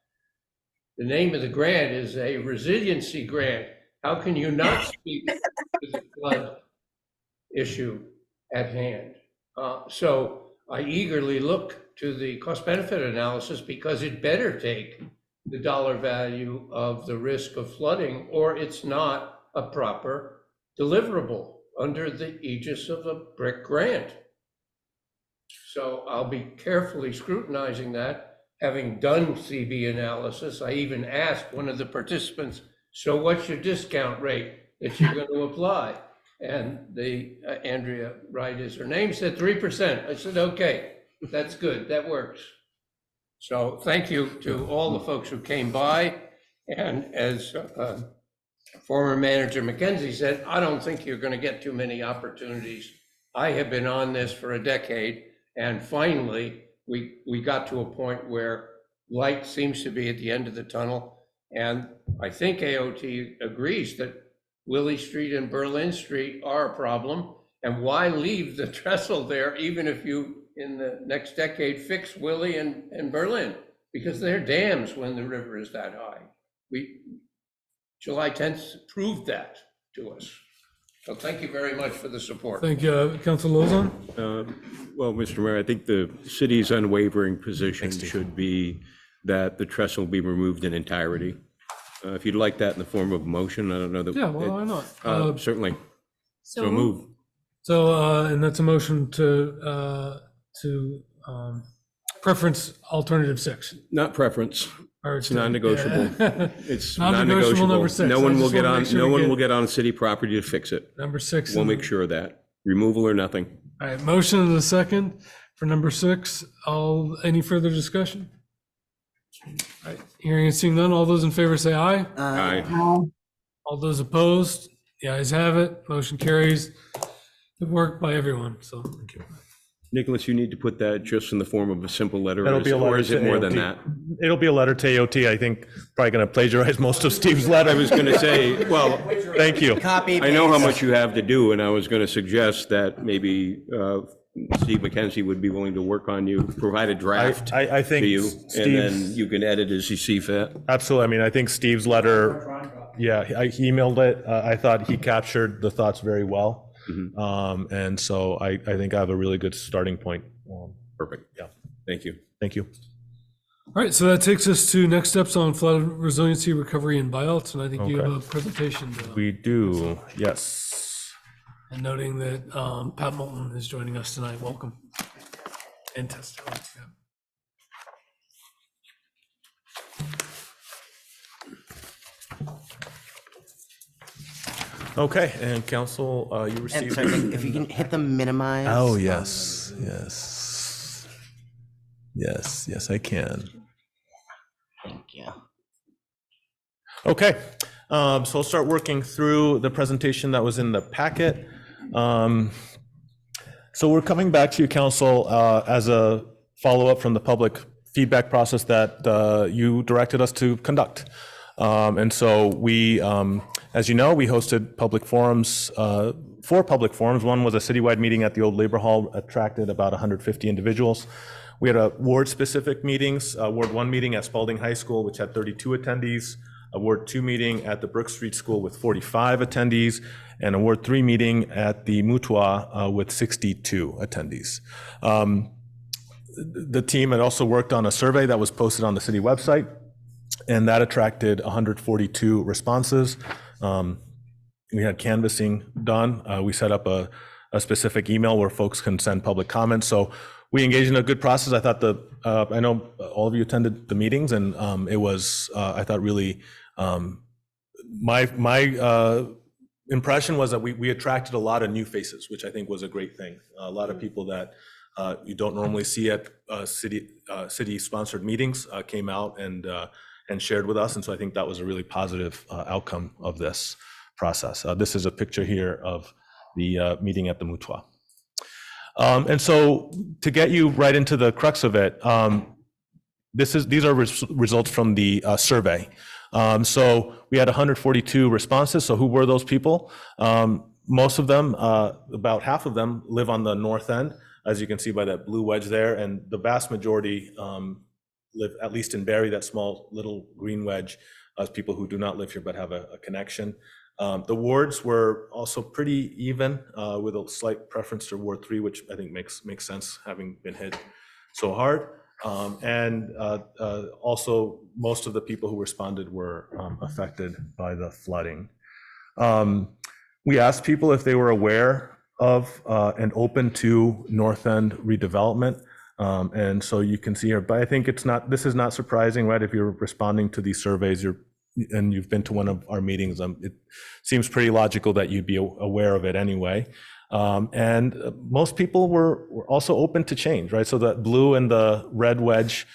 The name of the grant is a resiliency grant. How can you not speak to the flood issue at hand? So I eagerly look to the cost-benefit analysis because it better take the dollar value of the risk of flooding, or it's not a proper deliverable under the aegis of a BRIC grant. So I'll be carefully scrutinizing that. Having done CB analysis, I even asked one of the participants, so what's your discount rate that you're going to apply? And the Andrea Wright is her name, said 3%. I said, okay, that's good, that works. So thank you to all the folks who came by. And as former manager McKenzie said, I don't think you're going to get too many opportunities. I have been on this for a decade, and finally, we got to a point where light seems to be at the end of the tunnel. And I think AOT agrees that Willie Street and Berlin Street are a problem. And why leave the trestle there, even if you, in the next decade, fix Willie and Berlin? Because they're dams when the river is that high. July 10th proved that to us. So thank you very much for the support. Thank you. Councilor Lozon? Well, Mr. Mayor, I think the city's unwavering position should be that the trestle be removed in entirety. If you'd like that in the form of a motion, I don't know that. Yeah, well, why not? Certainly. So move. So, and that's a motion to preference alternative 6. Not preference. It's non-negotiable. It's Non-negotiable number 6. No one will get on, no one will get on city property to fix it. Number 6. We'll make sure of that. Removal or nothing. All right, motion and a second for number 6. Any further discussion? All right, hearing and seeing none, all those in favor say aye. Aye. All those opposed, the ayes have it. Motion carries. Good work by everyone, so thank you. Nicholas, you need to put that just in the form of a simple letter, That'll be a letter or is it to more than AOT. that? It'll be a letter to AOT. I think probably going to plagiarize most of Steve's letter. I was going to say, well, Thank you. Copy. I know how paste. much you have to do, and I was going to suggest that maybe Steve McKenzie would be willing to work on you, provide a draft I think to you, and then Steve's- you can edit as you see fit. Absolutely. I mean, I think Steve's letter, yeah, he emailed it. I thought he captured the thoughts very well. And so I think I have a really good starting point. Perfect. Yeah. Thank you. Thank you. All right, so that takes us to next steps on flood resiliency, recovery, and buyouts, and I think you have a presentation. We do, yes. And noting that Pat Moulton is joining us tonight, welcome. And testimony. Okay, and council, you And received. sorry, if you can hit the minimize. Oh, yes, yes. Yes, I can. Thank you. Okay, so I'll start working through the presentation that was in the packet. So we're coming back to you, council, as a follow-up from the public feedback process that you directed us to conduct. And so we, as you know, we hosted public forums, 4 public forums. One was a citywide meeting at the old Labor Hall, attracted about 150 individuals. We had a ward-specific meetings, Ward 1 meeting at Spalding High School, which had 32 attendees, a Ward 2 meeting at the Brook Street School with 45 attendees, and a Ward 3 meeting at the Mutua with 62 attendees. The team had also worked on a survey that was posted on the city website. And that attracted 142 responses. We had canvassing done. We set up a specific email where folks can send public comments. So we engaged in a good process. I thought I know all of you attended the meetings, and it was, I thought, really, my impression was that we attracted a lot of new faces, which I think was a great thing. A lot of people that you don't normally see at city-sponsored meetings came out and shared with us, and so I think that was a really positive outcome of this process. This is a picture here of the meeting at the Mutua. And so to get you right into the crux of it, these are results from the survey. So we had 142 responses. So who were those people? Most of them, about half of them, live on the north end, as you can see by that blue wedge there, and the vast majority live at least in Barre, that small little green wedge, as people who do not live here but have a connection. The wards were also pretty even, with a slight preference to Ward 3, which I think makes sense, having been hit so hard. And also, most of the people who responded were affected by the flooding. We asked people if they were aware of and open to North End redevelopment. And so you can see here, but I think this is not surprising, right? If you're responding to these surveys, and you've been to one of our meetings, it seems pretty logical that you'd be aware of it anyway. And most people were also open to change, right? So that blue and the red wedge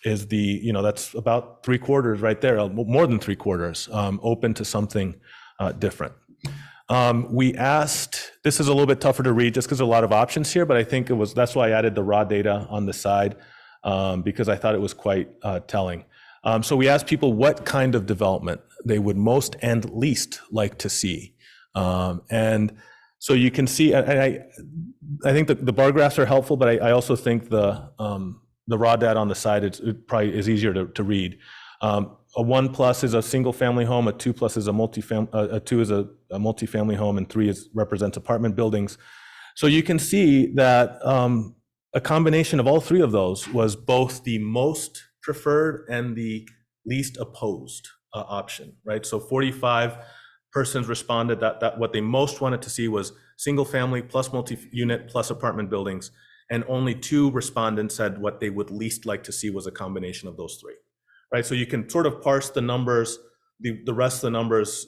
is that's about 3/4 right there, more than 3/4, open to something different. We asked, this is a little bit tougher to read just because there's a lot of options here, but I think that's why I added the raw data on the side, because I thought it was quite telling. So we asked people what kind of development they would most and least like to see. And so you can see, and I think the bar graphs are helpful, but I also think the raw data on the side, it probably is easier to read. A 1+ is a single family home, a 2+ is a 2 is a multifamily home, and 3 represents apartment buildings. So you can see that a combination of all three of those was both the most preferred and the least opposed option, right? So 45 persons responded that what they most wanted to see was single family plus multi-unit plus apartment buildings, and only 2 respondents said what they would least like to see was a combination of those three, right? So you can sort of parse the numbers, the rest of the numbers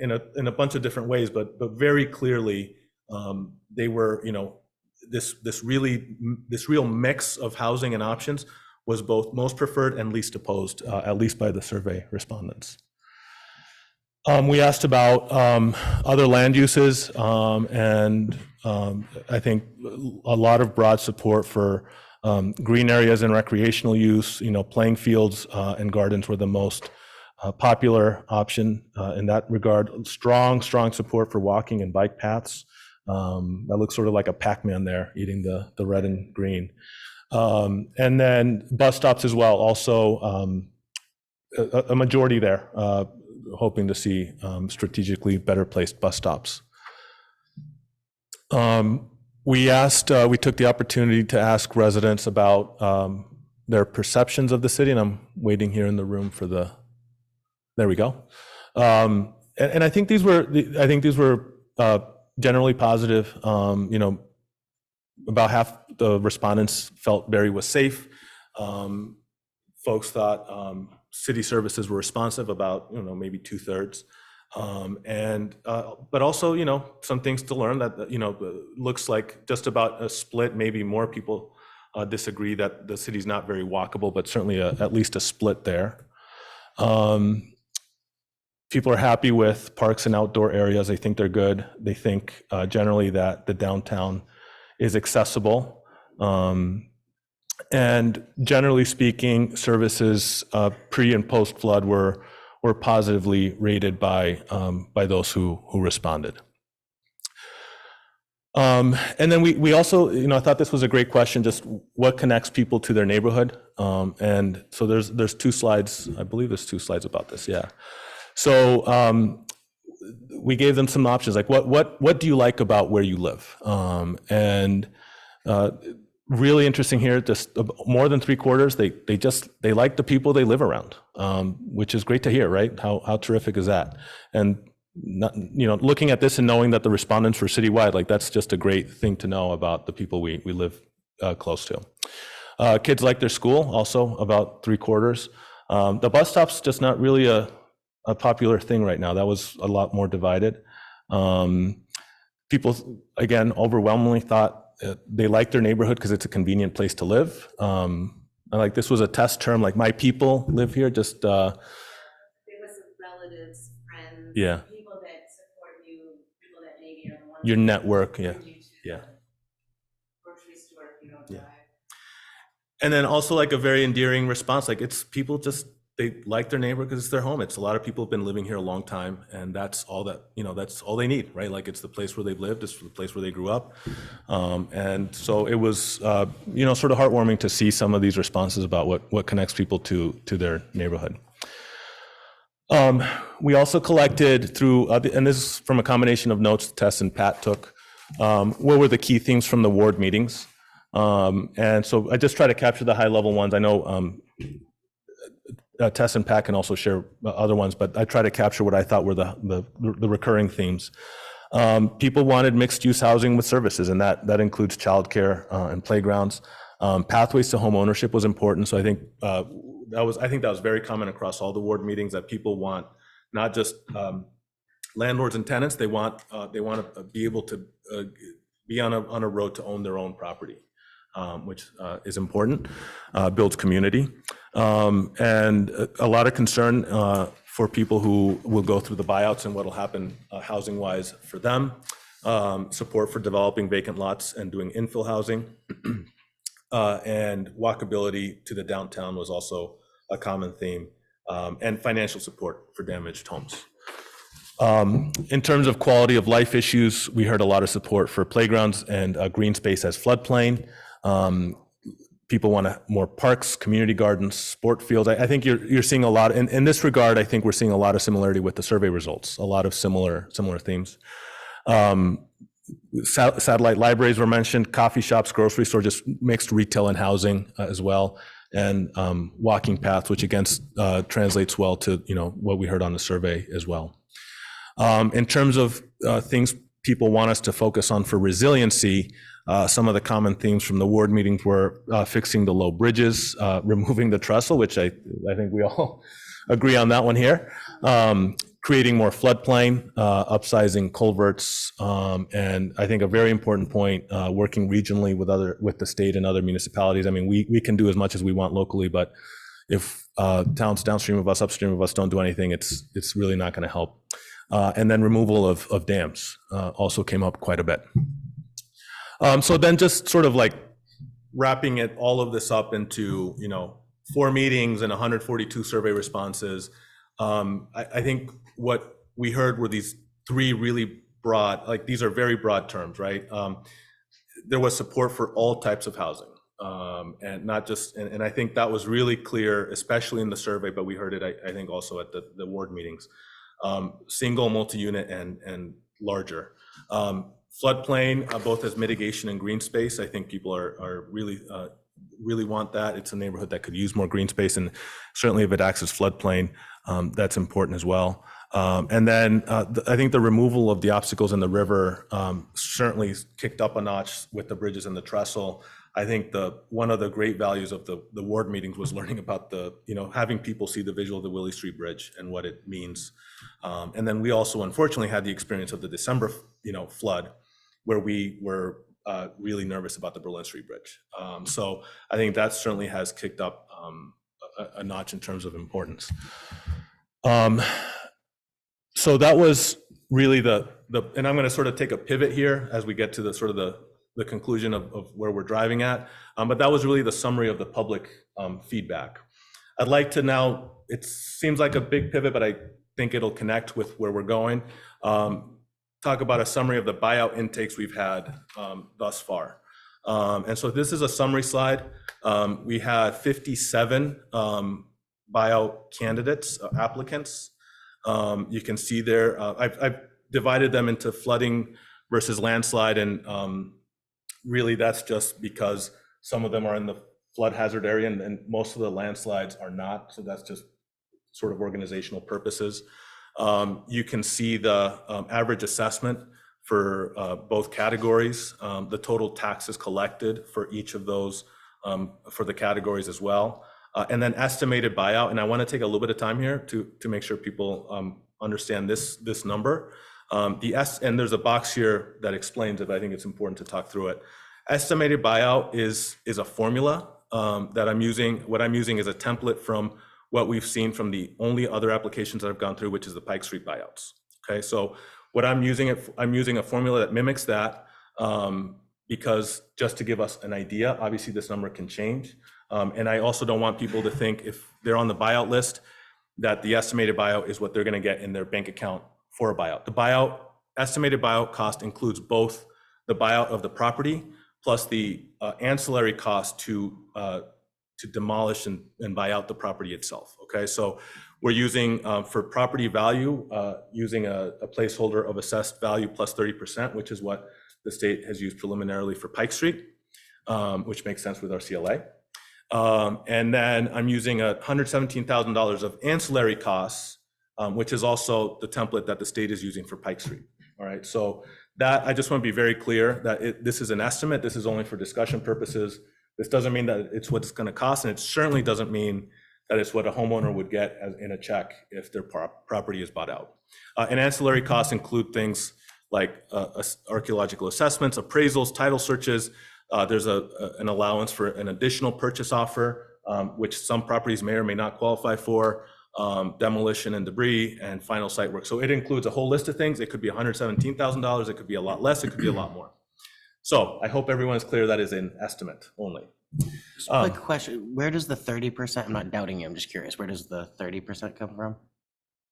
in a bunch of different ways, but very clearly they were, this real mix of housing and options was both most preferred and least opposed, at least by the survey respondents. We asked about other land uses, and I think a lot of broad support for green areas and recreational use. Playing fields and gardens were the most popular option in that regard. Strong support for walking and bike paths. That looks sort of like a Pac-Man there, eating the red and green. And then bus stops as well, also a majority there, hoping to see strategically better placed bus stops. We took the opportunity to ask residents about their perceptions of the city, and I'm waiting here in the room for there we go. And I think these were generally positive. About half the respondents felt Barre was safe. Folks thought city services were responsive, about maybe 2/3. But also some things to learn, that looks like just about a split, maybe more people disagree that the city's not very walkable, but certainly at least a split there. People are happy with parks and outdoor areas. They think they're good. They think generally that the downtown is accessible. And generally speaking, services pre and post flood were positively rated by those who responded. And then we also, I thought this was a great question, just what connects people to their neighborhood. And so there's 2 slides, I believe there's 2 slides about this, yeah. So we gave them some options, like what do you like about where you live? And really interesting here, just more than 3/4, they like the people they live around, which is great to hear, right? How terrific is that? And not, looking at this and knowing that the respondents were citywide, like that's just a great thing to know about the people we live close to. Kids like their school, also about 3/4. The bus stop's just not really a popular thing right now. That was a lot more divided. People, again, overwhelmingly thought they liked their neighborhood because it's a convenient place to live. Like this was a test term, like my people live here, just. There was some relatives, friends, yeah. People that support you, people that maybe are the ones. Your network, yeah, yeah. Grocery store if you don't drive. And then also like a very endearing response, like it's people just, they like their neighborhood because it's their home. It's a lot of people have been living here a long time, and that's all that, that's all they need, right? Like it's the place where they've lived, it's the place where they grew up. And so it was, sort of heartwarming to see some of these responses about what connects people to their neighborhood. We also collected through, and this is from a combination of notes Tess and Pat took, what were the key themes from the ward meetings. And so I just try to capture the high level ones. I know Tess and Pat can also share other ones, but I try to capture what I thought were the recurring themes. People wanted mixed use housing with services, and that includes childcare and playgrounds. Pathways to home ownership was important. So I think that was very common across all the ward meetings, that people want not just landlords and tenants, they want to be able to be on a road to own their own property. Which is important, builds community, and a lot of concern for people who will go through the buyouts and what will happen housing-wise for them. Support for developing vacant lots and doing infill housing, and walkability to the downtown was also a common theme, and financial support for damaged homes. In terms of quality of life issues, we heard a lot of support for playgrounds and green space as floodplain. People want more parks, community gardens, sport fields. I think you're seeing a lot in this regard. I think we're seeing a lot of similarity with the survey results. A lot of similar themes. Satellite libraries were mentioned. Coffee shops, grocery store, just mixed retail and housing as well, and walking paths, which again translates well to what we heard on the survey as well. In terms of things people want us to focus on for resiliency. Some of the common themes from the ward meetings were fixing the low bridges, removing the trestle, which I think we all agree on that one here, creating more floodplain, upsizing culverts, and I think a very important point, working regionally with the state and other municipalities. I mean, we can do as much as we want locally, but if towns downstream of us, upstream of us don't do anything, it's really not going to help. And then removal of dams also came up quite a bit. So then just sort of like wrapping all of this up into, 4 meetings and 142 survey responses. I think what we heard were these 3 really broad, like these are very broad terms, right? There was support for all types of housing, and not just, and I think that was really clear, especially in the survey, but we heard it, I think also at the ward meetings, single, multi-unit and larger. Floodplain, both as mitigation and green space. I think people are really want that. It's a neighborhood that could use more green space, and certainly if it acts as floodplain, that's important as well. And then I think the removal of the obstacles in the river certainly kicked up a notch with the bridges and the trestle. I think one of the great values of the ward meetings was learning about having people see the visual of the Willie Street Bridge and what it means. And then we also unfortunately had the experience of the December flood, where we were really nervous about the Berlin Street Bridge. So I think that certainly has kicked up a notch in terms of importance. So that was really and I'm going to sort of take a pivot here as we get to the conclusion of where we're driving at. But that was really the summary of the public feedback. I'd like to now, it seems like a big pivot, but I think it'll connect with where we're going. Talk about a summary of the buyout intakes we've had thus far. And so this is a summary slide. We had 57 buyout candidates, applicants. You can see there, I've divided them into flooding versus landslide, and really that's just because Some of them are in the flood hazard area, and most of the landslides are not. So that's just sort of organizational purposes. You can see the average assessment for both categories, the total taxes collected for each of those for the categories as well. And then estimated buyout, and I want to take a little bit of time here to make sure people understand this number. And there's a box here that explains it, but I think it's important to talk through it. Estimated buyout is a formula that I'm using. What I'm using is a template from what we've seen from the only other applications that I've gone through, which is the Pike Street buyouts. Okay, so what I'm using a formula that mimics that because just to give us an idea, obviously this number can change. And I also don't want people to think if they're on the buyout list that the estimated buyout is what they're going to get in their bank account for a buyout. The estimated buyout cost includes both the buyout of the property plus the ancillary cost to demolish and buy out the property itself. Okay, so we're using for property value, using a placeholder of assessed value plus 30%, which is what the state has used preliminarily for Pike Street, which makes sense with our CLA. And then I'm using $117,000 of ancillary costs, which is also the template that the state is using for Pike Street. All right, so that I just want to be very clear that this is an estimate. This is only for discussion purposes. This doesn't mean that it's what it's going to cost, and it certainly doesn't mean that it's what a homeowner would get in a check if their property is bought out. And ancillary costs include things like archaeological assessments, appraisals, title searches. There's an allowance for an additional purchase offer, which some properties may or may not qualify for, demolition and debris, and final site work. So it includes a whole list of things. It could be $117,000. It could be a lot less. It could be a lot more. So I hope everyone is clear that is an estimate only. Quick question, where does the 30%, I'm not doubting you, I'm just curious, where does the 30% come from?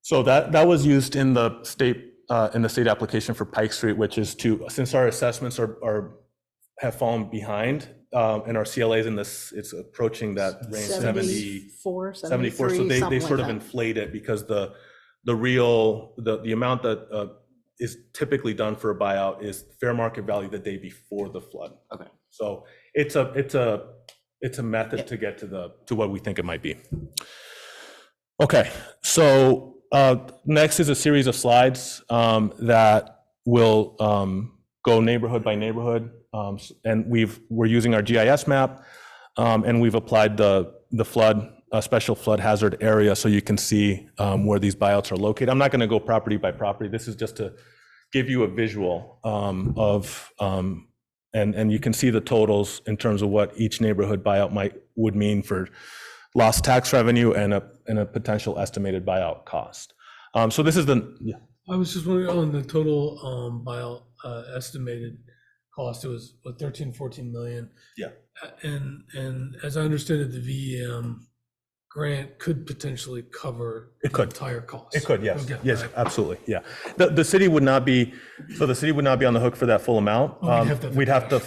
So that was used in the state application for Pike Street, which is since our assessments have fallen behind, and our CLAs in this, it's approaching that range 74, 74. So they sort of inflate it because the amount that is typically done for a buyout is fair market value the day before the flood. Okay. So it's a method to get to what we think it might be. Okay, so next is a series of slides that will go neighborhood by neighborhood, and we're using our GIS map, and we've applied the flood special flood hazard area so you can see where these buyouts are located. I'm not going to go property by property. This is just to give you a visual of and you can see the totals in terms of what each neighborhood buyout would mean for lost tax revenue and a potential estimated buyout cost. So this is I was just wondering on the total buyout estimated cost. It was 14 million. Yeah. And as I understood it, the VEM grant could potentially cover the entire cost. It could, yes. Okay. Yes, absolutely. Yeah. The city would not be on the hook for that full amount. We'd have to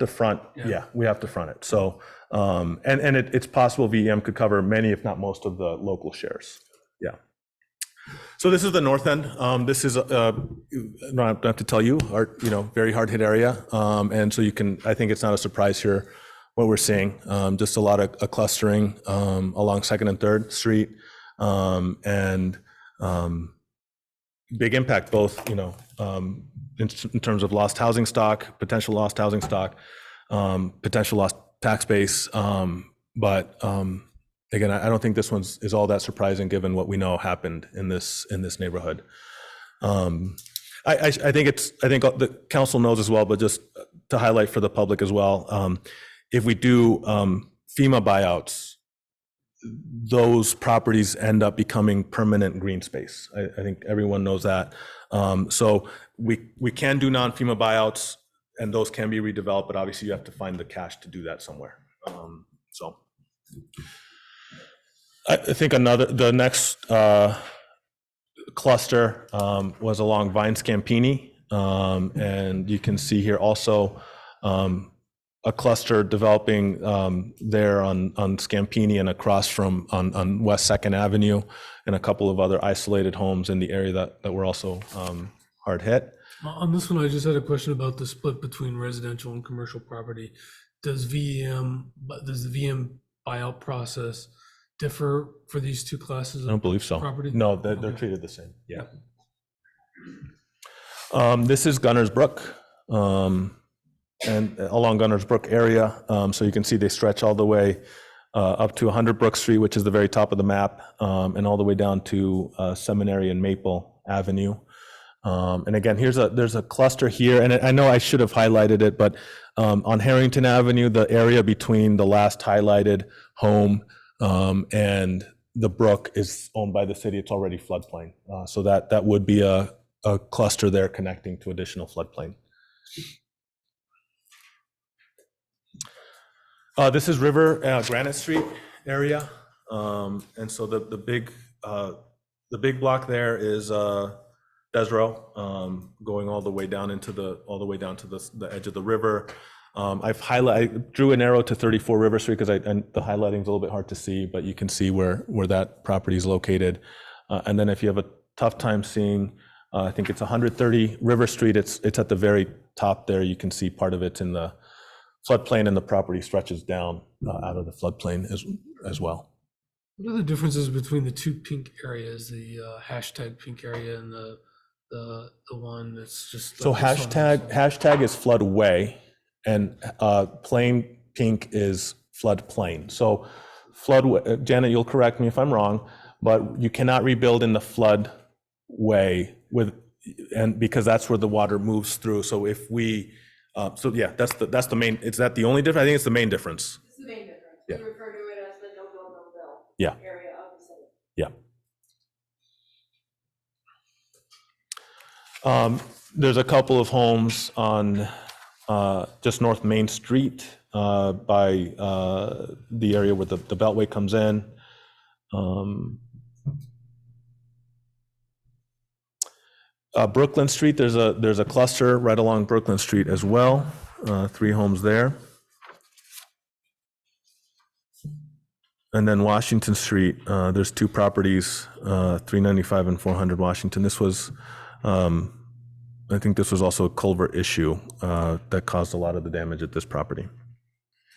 front. Yeah, we have to front it. So, and it's possible VEM could cover many, if not most, of the local shares. Yeah. So this is the north end. This is, I don't have to tell you, our, very hard hit area. And so I think it's not a surprise here what we're seeing, just a lot of clustering along 2nd and 3rd Street, and big impact both, in terms of lost housing stock, potential lost housing stock, potential lost tax base. But again, I don't think this one is all that surprising given what we know happened in this neighborhood. I think the council knows as well, but just to highlight for the public as well, if we do FEMA buyouts, those properties end up becoming permanent green space. I think everyone knows that. So we can do non-FEMA buyouts, and those can be redeveloped, but obviously you have to find the cash to do that somewhere. So I think the next cluster was along Vine Scampini, and you can see here also a cluster developing there on Scampini and across from on West 2nd Avenue, and a couple of other isolated homes in the area that were also hard hit. On this one, I just had a question about the split between residential and commercial property. does does the VM buyout process differ for these two classes? I don't believe so. Property? No, they're Okay. treated the same. Yeah. This is Gunners Brook, and along Gunners Brook area. So you can see they stretch all the way up to 100 Brook Street, which is the very top of the map, and all the way down to Seminary and Maple Avenue. And again, there's a cluster here, and I know I should have highlighted it, but on Harrington Avenue, the area between the last highlighted home and the brook is owned by the city. It's already floodplain, so that would be a cluster there connecting to additional floodplain. This is River Granite Street area, and so the big block there is Desro, going all the way down to the edge of the river. I drew an arrow to 34 River Street because the highlighting is a little bit hard to see, but you can see where that property is located. And then if you have a tough time seeing, I think it's 130 River Street. It's at the very top there. You can see part of it's in the floodplain, and the property stretches down out of the floodplain as well. What are the differences between the two pink areas, the hashtag pink area and the one that's just? So hashtag is floodway, and plain pink is floodplain. So floodway, Janet, you'll correct me if I'm wrong, but you cannot rebuild in the floodway because that's where the water moves through. So if we so yeah, that's the main. Is that the only difference? I think it's the main difference. It's the main difference. Yeah. We refer to it as the no build, no bill Yeah. area of the city. Yeah. There's a couple of homes on just North Main Street by the area where the Beltway comes in. Brooklyn Street, there's a cluster right along Brooklyn Street as well. 3 homes there. And then Washington Street, there's 2 properties, 395 and 400 Washington. This was, I think this was also a culvert issue that caused a lot of the damage at this property.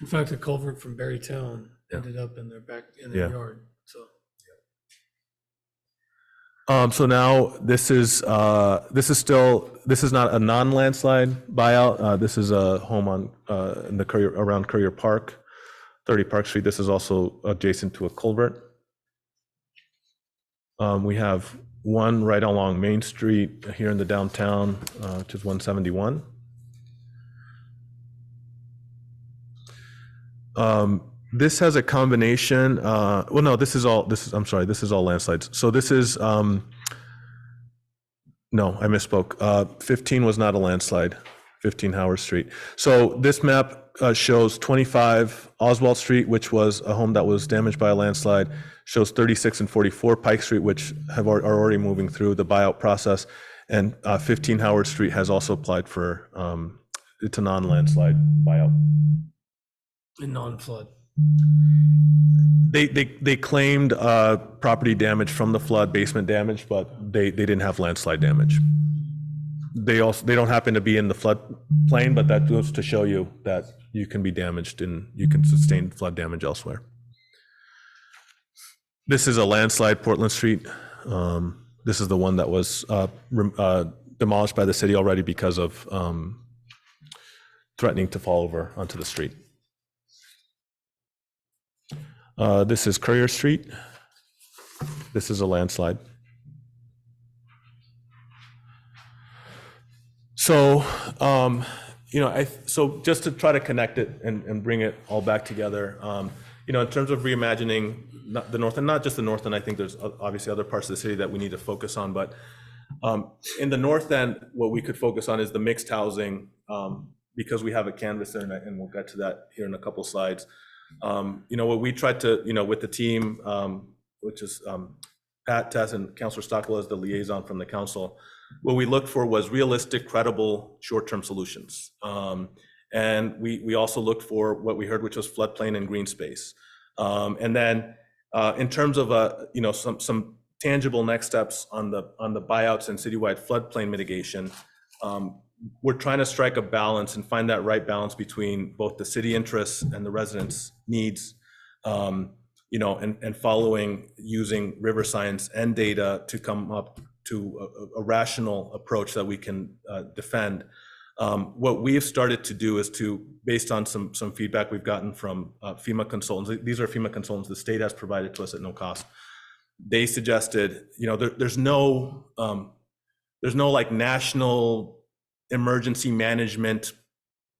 In fact, a culvert from Berrytown ended up in their yard. So now this is not a non-landslide buyout. This is a home on in the around Courier Park, 30 Park Street. This is also adjacent to a culvert. We have one right along Main Street here in the downtown, which is 171. This has a combination, well, no, this is all landslides. So this is, no, I misspoke. 15 was not a landslide, 15 Howard Street. So this map shows 25 Oswald Street, which was a home that was damaged by a landslide, shows 36 and 44 Pike Street, which are already moving through the buyout process. And 15 Howard Street has also applied for, it's a non-landslide buyout. And non-flood. They claimed property damage from the flood, basement damage, but they didn't have landslide damage. They don't happen to be in the flood plain, but that goes to show you that you can be damaged and you can sustain flood damage elsewhere. This is a landslide, Portland Street. This is the one that was demolished by the city already because of threatening to fall over onto the street. This is Courier Street. This is a landslide. So, so just to try to connect it and bring it all back together, in terms of reimagining the North, and not just the North End, I think there's obviously other parts of the city that we need to focus on, but in the North End, what we could focus on is the mixed housing, because we have a canvas there, and we'll get to that here in a couple slides. What we tried to, with the team, which is Pat, Tess, and Councilor Stockwell as the liaison from the council, what we looked for was realistic, credible, short-term solutions. And we also looked for what we heard, which was floodplain and green space. And then in terms of, some tangible next steps on the buyouts and citywide floodplain mitigation, we're trying to strike a balance and find that right balance between both the city interests and the residents' needs, you know, and following using river science and data to come up to a rational approach that we can defend. What we have started to do is to, based on some feedback we've gotten from FEMA consultants, these are FEMA consultants the state has provided to us at no cost. They suggested, you know, there's no like national emergency management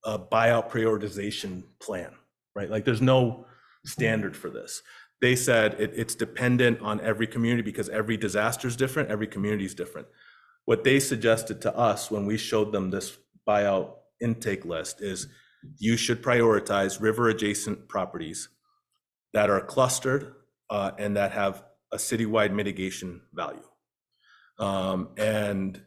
buyout prioritization plan, right? Like there's no standard for this. They said it's dependent on every community because every disaster is different, every community is different. What they suggested to us when we showed them this buyout intake list is you should prioritize river adjacent properties that are clustered and that have a citywide mitigation value. And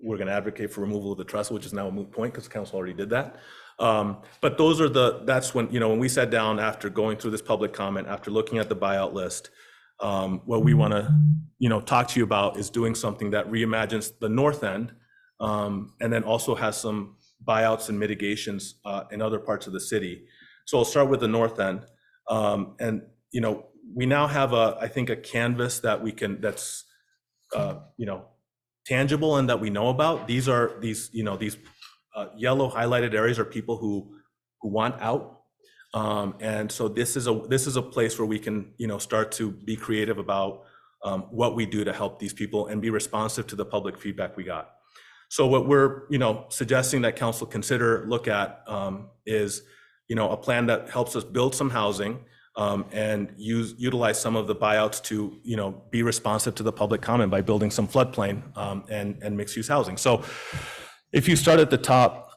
we're going to advocate for removal of the trestle, which is now a moot point because the council already did that. But those are that's when, you know, when we sat down after going through this public comment, after looking at the buyout list, what we want to, you know, talk to you about is doing something that reimagines the north end and then also has some buyouts and mitigations in other parts of the city. So I'll start with the north end. And, you know, we now have I think a canvas that we can, that's, you know, tangible and that we know about. These yellow highlighted areas are people who want out. And so this is a place where we can, you know, start to be creative about what we do to help these people and be responsive to the public feedback we got. So what we're, you know, suggesting that council look at is, you know, a plan that helps us build some housing and utilize some of the buyouts to, you know, be responsive to the public comment by building some floodplain and mixed use housing. So if you start at the top,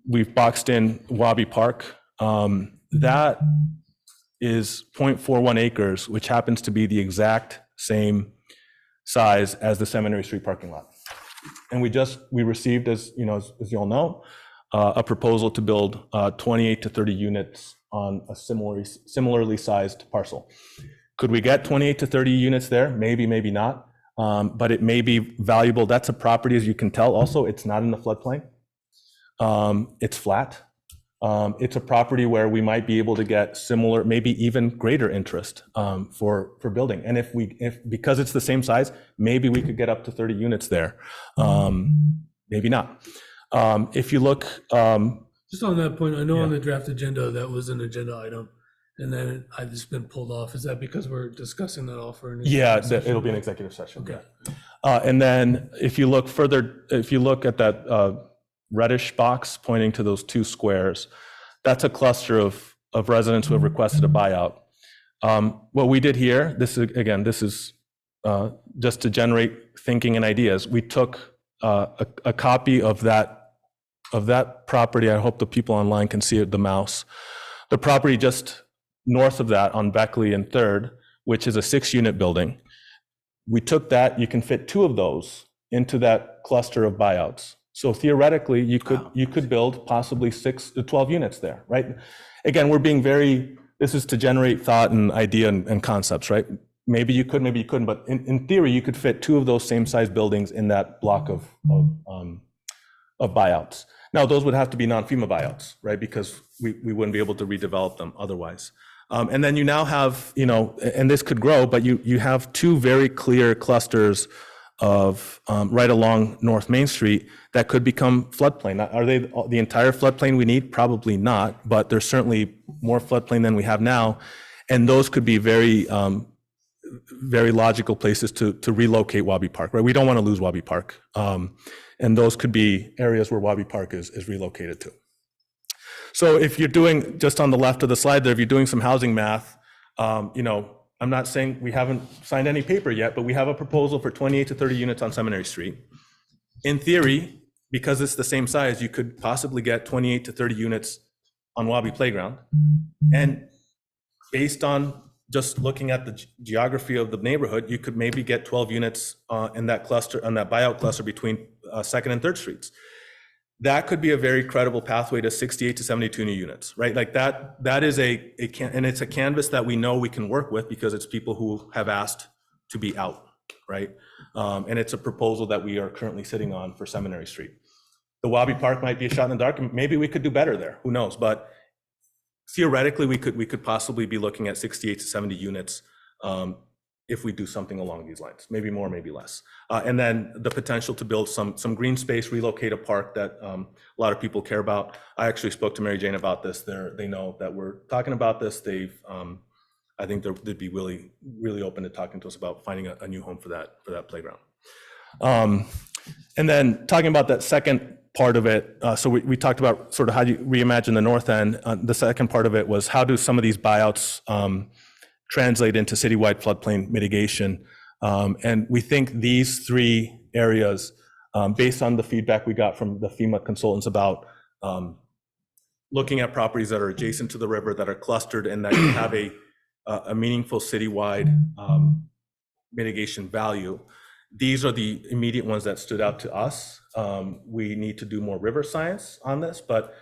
we've boxed in Wabi Park. That is 0.41 acres, which happens to be the exact same size as the Seminary Street parking lot. And we received, as you know, as you all know, a proposal to build 28 to 30 units on a similarly sized parcel. Could we get 28 to 30 units there? Maybe, maybe not. But it may be valuable. That's a property, as you can tell. Also, it's not in the floodplain. It's flat. It's a property where we might be able to get similar, maybe even greater interest for building. And if because it's the same size, maybe we could get up to 30 units there. Maybe not. If you look, just on that point, I know on the draft agenda that was an agenda item, and then I've just been pulled off. Is that because we're discussing that all for an executive session? It'll be an executive session. Okay. And then if you look further, if you look at that reddish box pointing to those two squares, that's a cluster of residents who have requested a buyout. What we did here, this is just to generate thinking and ideas. We took a copy of that property. I hope the people online can see it, the mouse. The property just north of that on Beckley and 3rd, which is a 6-unit building. We took that, you can fit 2 of those into that cluster of buyouts. So theoretically, you could build possibly 6 to 12 units there, right? Again, we're being this is to generate thought and idea and concepts, right? Maybe you could, maybe you couldn't, but in theory, you could fit 2 of those same size buildings in that block of buyouts. Now, those would have to be non-FEMA buyouts, right? Because we wouldn't be able to redevelop them otherwise. And then you now have, you know, and this could grow, but you have 2 very clear clusters of right along North Main Street that could become floodplain. Are they the entire floodplain we need? Probably not, but there's certainly more floodplain than we have now. And those could be very, very logical places to relocate Wabi Park, right? We don't want to lose Wabi Park. And those could be areas where Wabi Park is relocated to. So if you're doing, just on the left of the slide there, if you're doing some housing math, you know, I'm not saying we haven't signed any paper yet, but we have a proposal for 28 to 30 units on Seminary Street. In theory, because it's the same size, you could possibly get 28 to 30 units on Wabi Playground. And based on just looking at the geography of the neighborhood, you could maybe get 12 units in that cluster, on that buyout cluster between 2nd and 3rd Streets. That could be a very credible pathway to 68 to 72 new units, right? Like that is and it's a canvas that we know we can work with because it's people who have asked to be out, right? And it's a proposal that we are currently sitting on for Seminary Street. The Wabi Park might be a shot in the dark, and maybe we could do better there, who knows? But theoretically, we could possibly be looking at 68 to 70 units if we do something along these lines, maybe more, maybe less. And then the potential to build some green space, relocate a park that a lot of people care about. I actually spoke to Mary Jane about this. They know that we're talking about this. I think they'd be really, really open to talking to us about finding a new home for that playground. And then talking about that second part of it, so we talked about sort of how you reimagine the north end. The second part of it was how do some of these buyouts translate into citywide floodplain mitigation. And we think these three areas, based on the feedback we got from the FEMA consultants about looking at properties that are adjacent to the river, that are clustered, and that have a meaningful citywide mitigation value. These are the immediate ones that stood out to us. We need to do more river science on this, but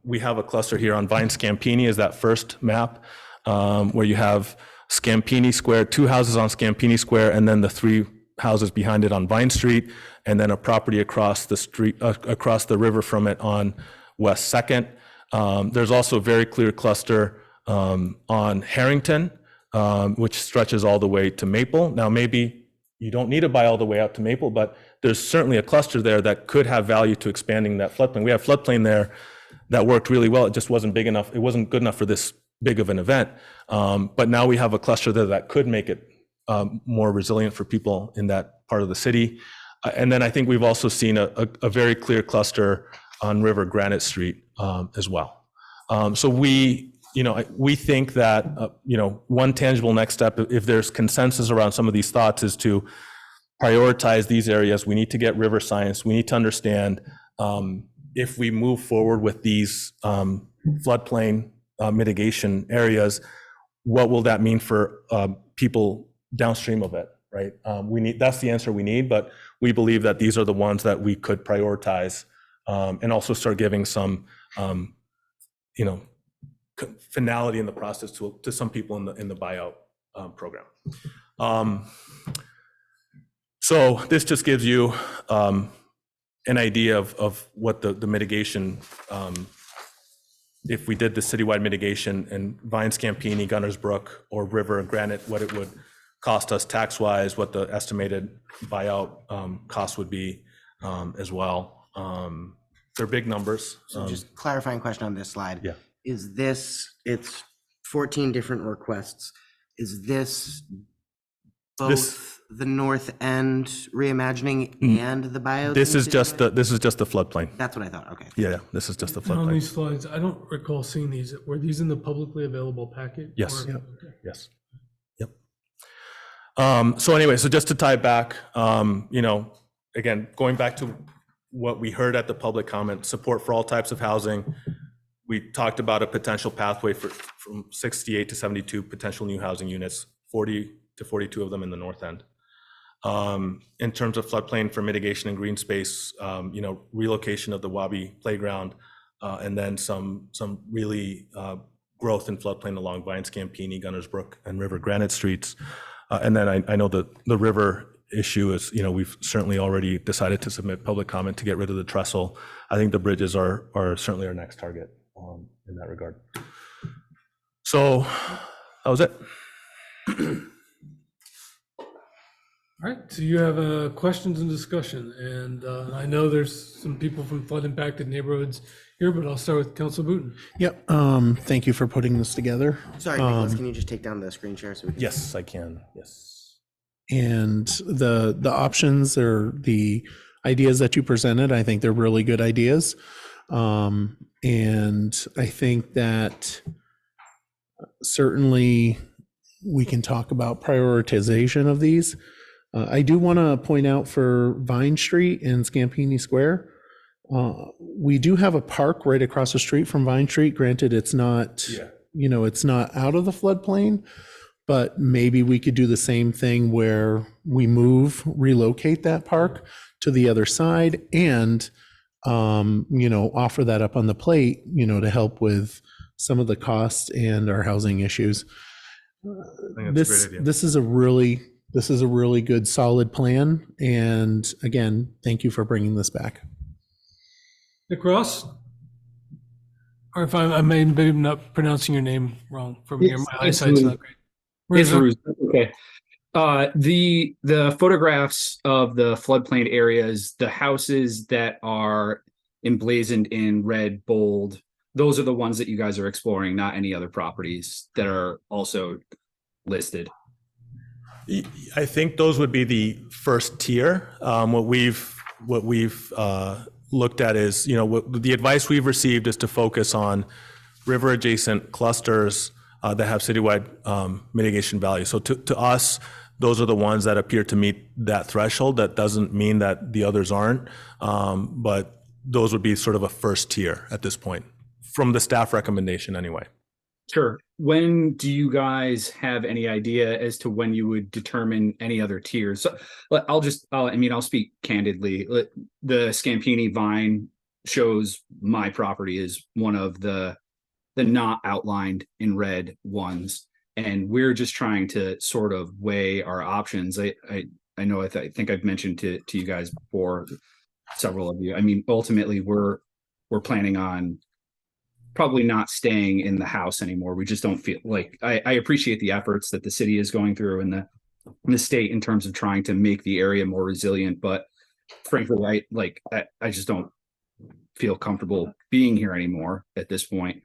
we have a cluster here on Vine Scampini is that first map, where you have Scampini Square, 2 houses on Scampini Square, and then the 3 houses behind it on Vine Street, and then a property across the street, across the river from it on West 2nd. There's also a very clear cluster on Harrington, which stretches all the way to Maple. Now, maybe you don't need to buy all the way out to Maple, but there's certainly a cluster there that could have value to expanding that floodplain. We have floodplain there that worked really well. It just wasn't big enough. It wasn't good enough for this big of an event. But now we have a cluster there that could make it more resilient for people in that part of the city. And then I think we've also seen a very clear cluster on River Granite Street as well. So we think that, one tangible next step, if there's consensus around some of these thoughts, is to prioritize these areas. We need to get river science. We need to understand if we move forward with these floodplain mitigation areas, what will that mean for people downstream of it, right? That's the answer we need, but we believe that these are the ones that we could prioritize and also start giving some, finality in the process to some people in the buyout program. So this just gives you an idea of what the mitigation, if we did the citywide mitigation in Vine Scampini, Gunners Brook, or River Granite, what it would cost us tax-wise, what the estimated buyout cost would be as well. They're big numbers. So just clarifying question on this slide. Yeah. Is this, it's 14 different requests. Is this both the north end reimagining and the buyout? This is just the floodplain. That's what I thought. Okay. Yeah, this is just the And on floodplain. these slides, I don't recall seeing these. Were these in the publicly available packet? Yes. Or- Yep. okay. Yes. Yep. So anyway, so just to tie it back, again, going back to what we heard at the public comment, support for all types of housing. We talked about a potential pathway from 68 to 72 potential new housing units, 40 to 42 of them in the north end. In terms of floodplain for mitigation and green space, relocation of the Wabi playground, and then some really growth in floodplain along Vine Scampini, Gunners Brook, and River Granite Streets. And then I know that the river issue is, we've certainly already decided to submit public comment to get rid of the trestle. I think the bridges are certainly our next target in that regard. So that was it. All right, so you have questions and discussion, and I know there's some people from flood impacted neighborhoods here, but I'll start with Council Booton. Yep. Thank you for putting this together. Sorry, Nicholas, can you just take down the screen share so we can? Yes, I can. Yes. And the options or the ideas that you presented, I think they're really good ideas. And I think that certainly we can talk about prioritization of these. I do want to point out for Vine Street and Scampini Square, we do have a park right across the street from Vine Street. Granted, it's not, it's not out of the floodplain, but maybe we could do the same thing where we relocate that park to the other side and, offer that up on the plate, to help with some of the costs and our housing issues. I think that's a great idea. This is a really this is a really good, solid plan. And again, thank you for bringing this back. Nick Ross? Or if I may be not pronouncing your name wrong from here, my eyesight's not great. It's Reza? Ruse. Okay. The photographs of the floodplain areas, the houses that are emblazoned in red, bold, those are the ones that you guys are exploring, not any other properties that are also listed. I think those would be the first tier. What we've looked at is, the advice we've received is to focus on river adjacent clusters that have citywide mitigation value. So to us, those are the ones that appear to meet that threshold. That doesn't mean that the others aren't, but those would be sort of a first tier at this point, from the staff recommendation anyway. Sure. When do you guys have any idea as to when you would determine any other tiers? So I'll speak candidly. The Scampini Vine shows my property is one of the not outlined in red ones. And we're just trying to sort of weigh our options. I know, I think I've mentioned to you guys before, several of you. I mean, ultimately we're planning on probably not staying in the house anymore. We just don't feel like, I appreciate the efforts that the city is going through and the state in terms of trying to make the area more resilient. But frankly, I just don't feel comfortable being here anymore at this point.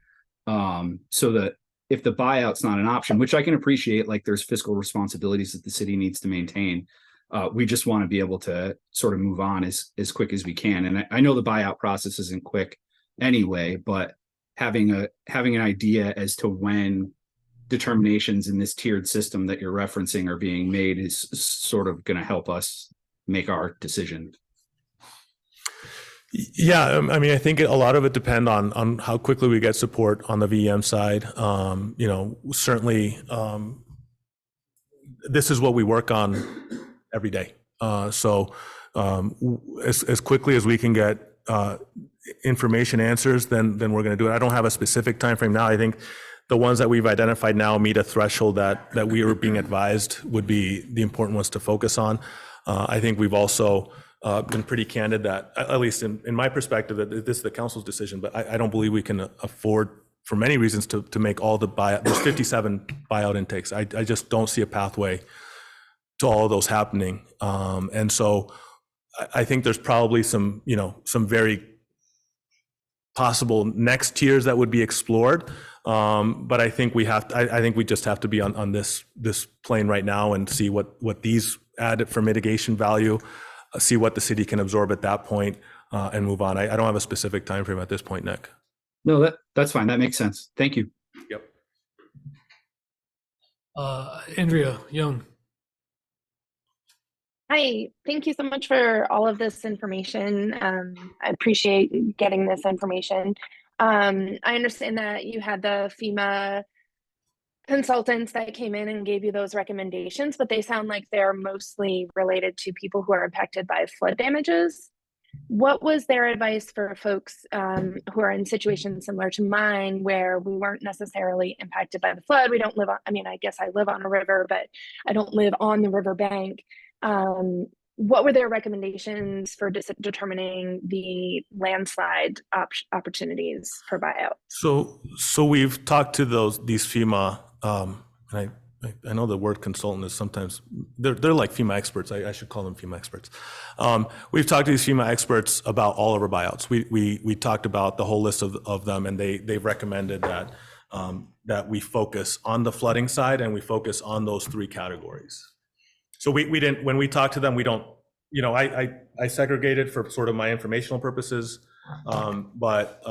So that if the buyout's not an option, which I can appreciate, like there's fiscal responsibilities that the city needs to maintain. We just want to be able to sort of move on as quick as we can. And I know the buyout process isn't quick anyway, but having an idea as to when determinations in this tiered system that you're referencing are being made is sort of going to help us make our decision. Yeah, I mean, I think a lot of it depends on how quickly we get support on the VEM side. Certainly, this is what we work on every day. So as quickly as we can get information answers, then we're going to do it. I don't have a specific time frame now. I think the ones that we've identified now meet a threshold that we are being advised would be the important ones to focus on. I think we've also been pretty candid that, at least in my perspective, that this is the council's decision, but I don't believe we can afford, for many reasons, to make all the buyout. There's 57 buyout intakes. I just don't see a pathway to all of those happening. And so I think there's probably some very possible next tiers that would be explored. But I think I think we just have to be on this plane right now and see what these add for mitigation value, see what the city can absorb at that point, and move on. I don't have a specific time frame at this point, Nick. No, that's fine. That makes sense. Thank you. Yep. Andrea Young. Hi, thank you so much for all of this information. I appreciate getting this information. I understand that you had the FEMA consultants that came in and gave you those recommendations, but they sound like they're mostly related to people who are impacted by flood damages. What was their advice for folks who are in situations similar to mine, where we weren't necessarily impacted by the flood? We don't live on, I guess I live on a river, but I don't live on the riverbank. What were their recommendations for determining the landslide opportunities for buyout? So we've talked to these FEMA, and I know the word consultant is sometimes, they're like FEMA experts. I should call them FEMA experts. We've talked to these FEMA experts about all of our buyouts. We talked about the whole list of them, and they've recommended that we focus on the flooding side and we focus on those three categories. So we didn't, when we talk to them, we don't, I segregated for sort of my informational purposes. But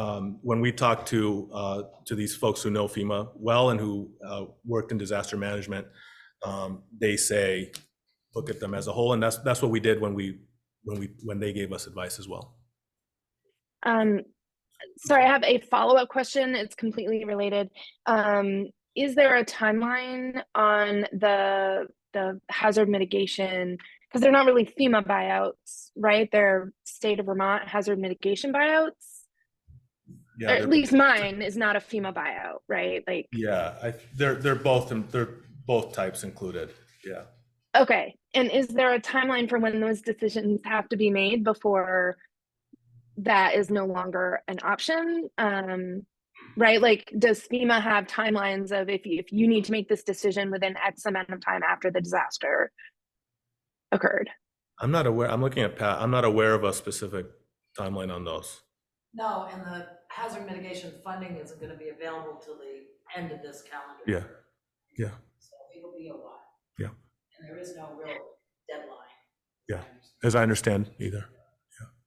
when we talk to these folks who know FEMA well and who worked in disaster management, they say, look at them as a whole. And that's what we did when they gave us advice as well. Sorry, I have a follow-up question. It's completely related. Is there a timeline on the hazard mitigation? Because they're not really FEMA buyouts, right? They're state of Vermont hazard mitigation buyouts. Yeah, or at least mine is not a FEMA buyout, right? Like, yeah, they're both types included. Yeah. Okay, and is there a timeline for when those decisions have to be made before that is no longer an option? Right, like, does FEMA have timelines of if you need to make this decision within X amount of time after the disaster occurred? I'm not aware, I'm looking at Pat, I'm not aware of a specific timeline on those. No, and the hazard mitigation funding isn't gonna be available till the end of this calendar Yeah, year. yeah, So it'll be a while. yeah, And there is no real deadline. yeah, as I understand either.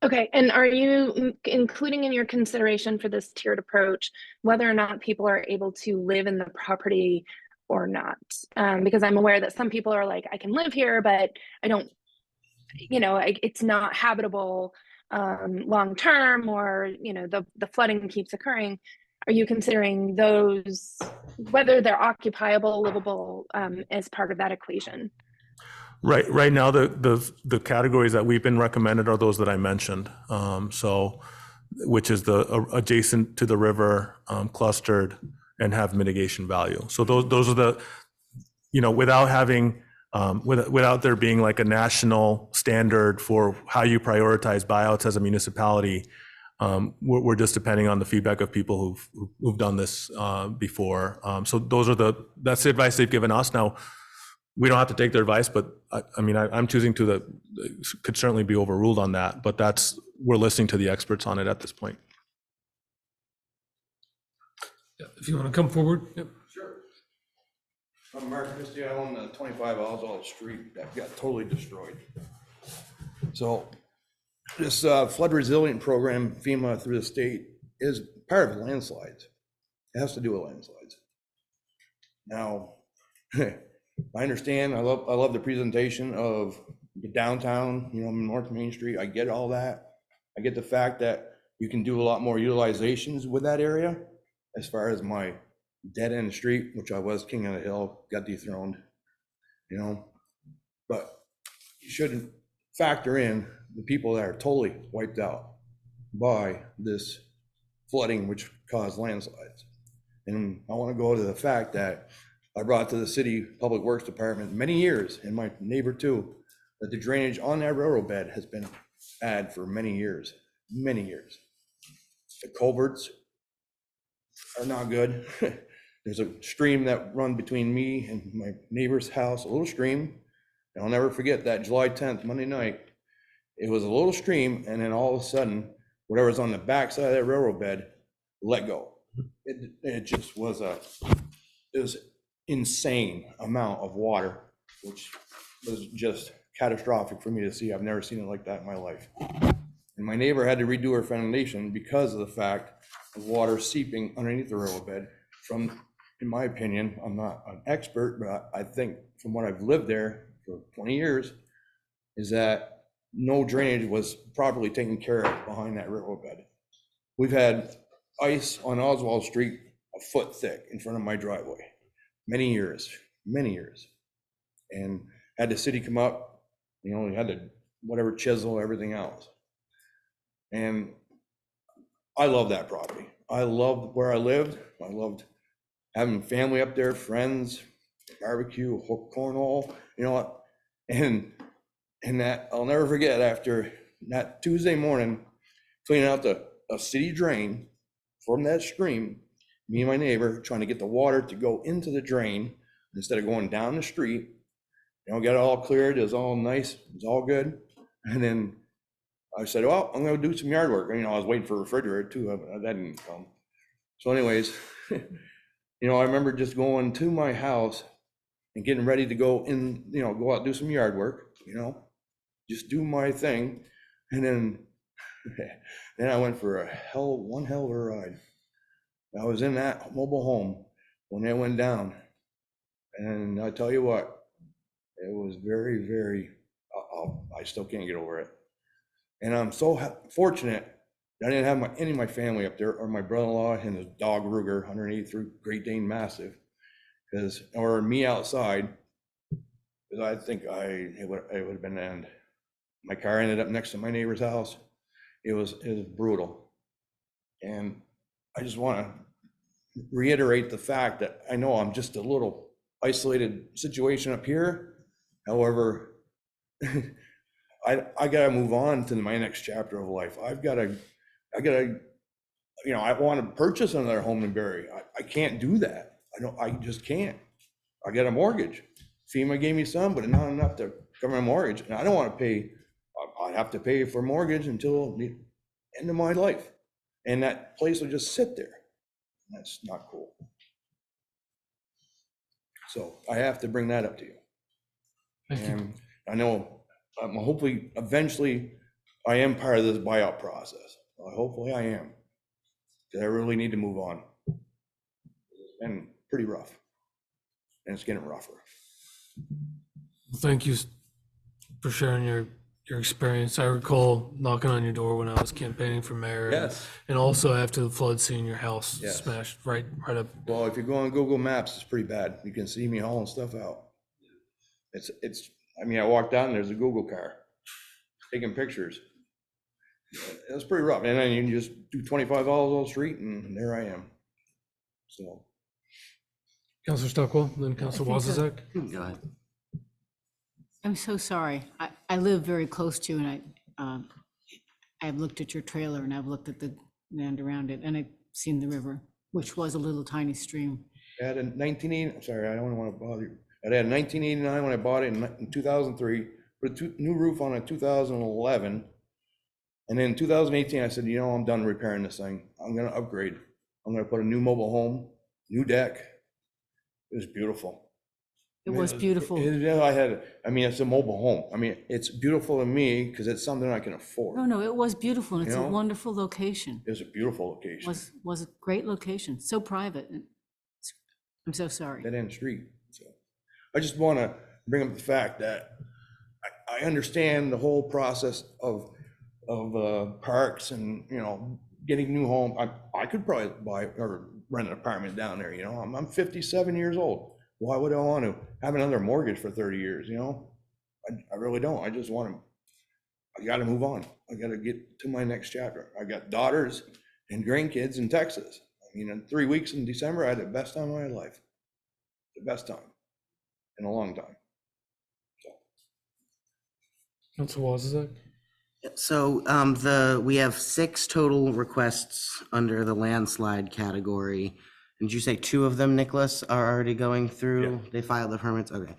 Okay, and are you including in your consideration for this tiered approach whether or not people are able to live in the property or not? Because I'm aware that some people are like, I can live here, but I don't, it's not habitable long term, or the flooding keeps occurring. Are you considering those, whether they're occupiable, livable, as part of that equation? Right now, the categories that we've been recommended are those that I mentioned. So, which is the adjacent to the river, clustered, and have mitigation value. So those are the, without having, without there being like a national standard for how you prioritize buyouts as a municipality, we're just depending on the feedback of people who've done this before. So that's the advice they've given us. Now, we don't have to take their advice, but I'm choosing to could certainly be overruled on that, but we're listening to the experts on it at this point. Yeah, if you want to come forward. Yep. Sure. I'm Mark Christie. I own the 25 Oswald Street that got totally destroyed. So this flood resilient program, FEMA through the state, is part of landslides. It has to do with landslides. Now, I understand. I love the presentation of the downtown, North Main Street. I get all that. I get the fact that you can do a lot more utilizations with that area. As far as my dead end street, which I was king of the hill, got dethroned, but you shouldn't factor in the people that are totally wiped out by this flooding, which caused landslides. And I want to go to the fact that I brought to the city public works department many years, and my neighbor too, that the drainage on that railroad bed has been bad for many years. The culverts are not good. There's a stream that runs between me and my neighbor's house, a little stream. And I'll never forget that July 10th, Monday night. It was a little stream, and then all of a sudden, whatever's on the backside of that railroad bed let go. It just was it was insane amount of water, which was just catastrophic for me to see. I've never seen it like that in my life. And my neighbor had to redo her foundation because of the fact of water seeping underneath the railroad bed from, in my opinion, I'm not an expert, but I think from what I've lived there for 20 years, is that no drainage was properly taken care of behind that railroad bed. We've had ice on Oswald Street a foot thick in front of my driveway. Many years, and had the city come up, had to whatever chisel everything else. And I love that property. I loved where I lived. I loved having family up there, friends, barbecue, cornhole, and that I'll never forget. After that Tuesday morning, cleaning out a city drain from that stream, me and my neighbor trying to get the water to go into the drain instead of going down the street. Got it all cleared. It was all nice. It was all good. And then I said, well, I'm going to do some yard work. I was waiting for a refrigerator too. That didn't come. So anyways, I remember just going to my house and getting ready to go in, go out and do some yard work, just do my thing. And then I went for one hell of a ride. I was in that mobile home when it went down, and I tell you what, it was very, very, I still can't get over it. And I'm so fortunate that I didn't have any of my family up there, or my brother-in-law and his dog Ruger, 183 Great Dane Mastiff, or me outside, because I think it would have been the end. My car ended up next to my neighbor's house. It was brutal. And I just want to reiterate the fact that I know I'm just a little isolated situation up here. However, I gotta move on to my next chapter of life. I gotta, I want to purchase another home in Barre. I can't do that. I just can't. I got a mortgage. FEMA gave me some, but not enough to cover my mortgage. And I don't want to pay, I have to pay for mortgage until the end of my life. And that place will just sit there. That's not cool. So I have to bring that up to you. And I know, hopefully, eventually, I am part of this buyout process. Hopefully I am. Because I really need to move on. It's been pretty rough. And it's getting rougher. Thank you for sharing your experience. I recall knocking on your door when I was campaigning for mayor. Yes. And also after the flood, seeing your house Yes. smashed right up. Well, if you go on Google Maps, it's pretty bad. You can see me hauling stuff out. I mean, I walked down, there's a Google car taking pictures. It was pretty rough. And then you can just do 25 hours on the street and there I am. So. Councilor Stockwell, then Councilor I think so. Wozniak. Go ahead. I'm so sorry. I live very close to you, and I've looked at your trailer and I've looked at the land around it, and I've seen the river, which was a little tiny stream. I had a 1980, I'm sorry, I don't want to bother you. I had a 1989 when I bought it in 2003, put a new roof on it in 2011. And then in 2018, I said, I'm done repairing this thing. I'm going to upgrade. I'm going to put a new mobile home, new deck. It was beautiful. It was beautiful. It's a mobile home. I mean, it's beautiful to me because it's something I can afford. No, it was beautiful, and it's You a know? wonderful location. It's a beautiful location. Was a great location, so private. I'm so sorry. Dead end street. So I just want to bring up the fact that I understand the whole process of parks and, getting new home. I could probably buy or rent an apartment down there, I'm 57 years old. Why would I want to have another mortgage for 30 years, I really don't. I just I got to move on. I got to get to my next chapter. I got daughters and grandkids in Texas. I mean, in 3 weeks in December, I had the best time of my life. The best time in a long time. Councilor Wozniak. So we have 6 total requests under the landslide category. Did you say 2 of them, Nicholas, are already going through? Yeah. They filed the permits. Okay.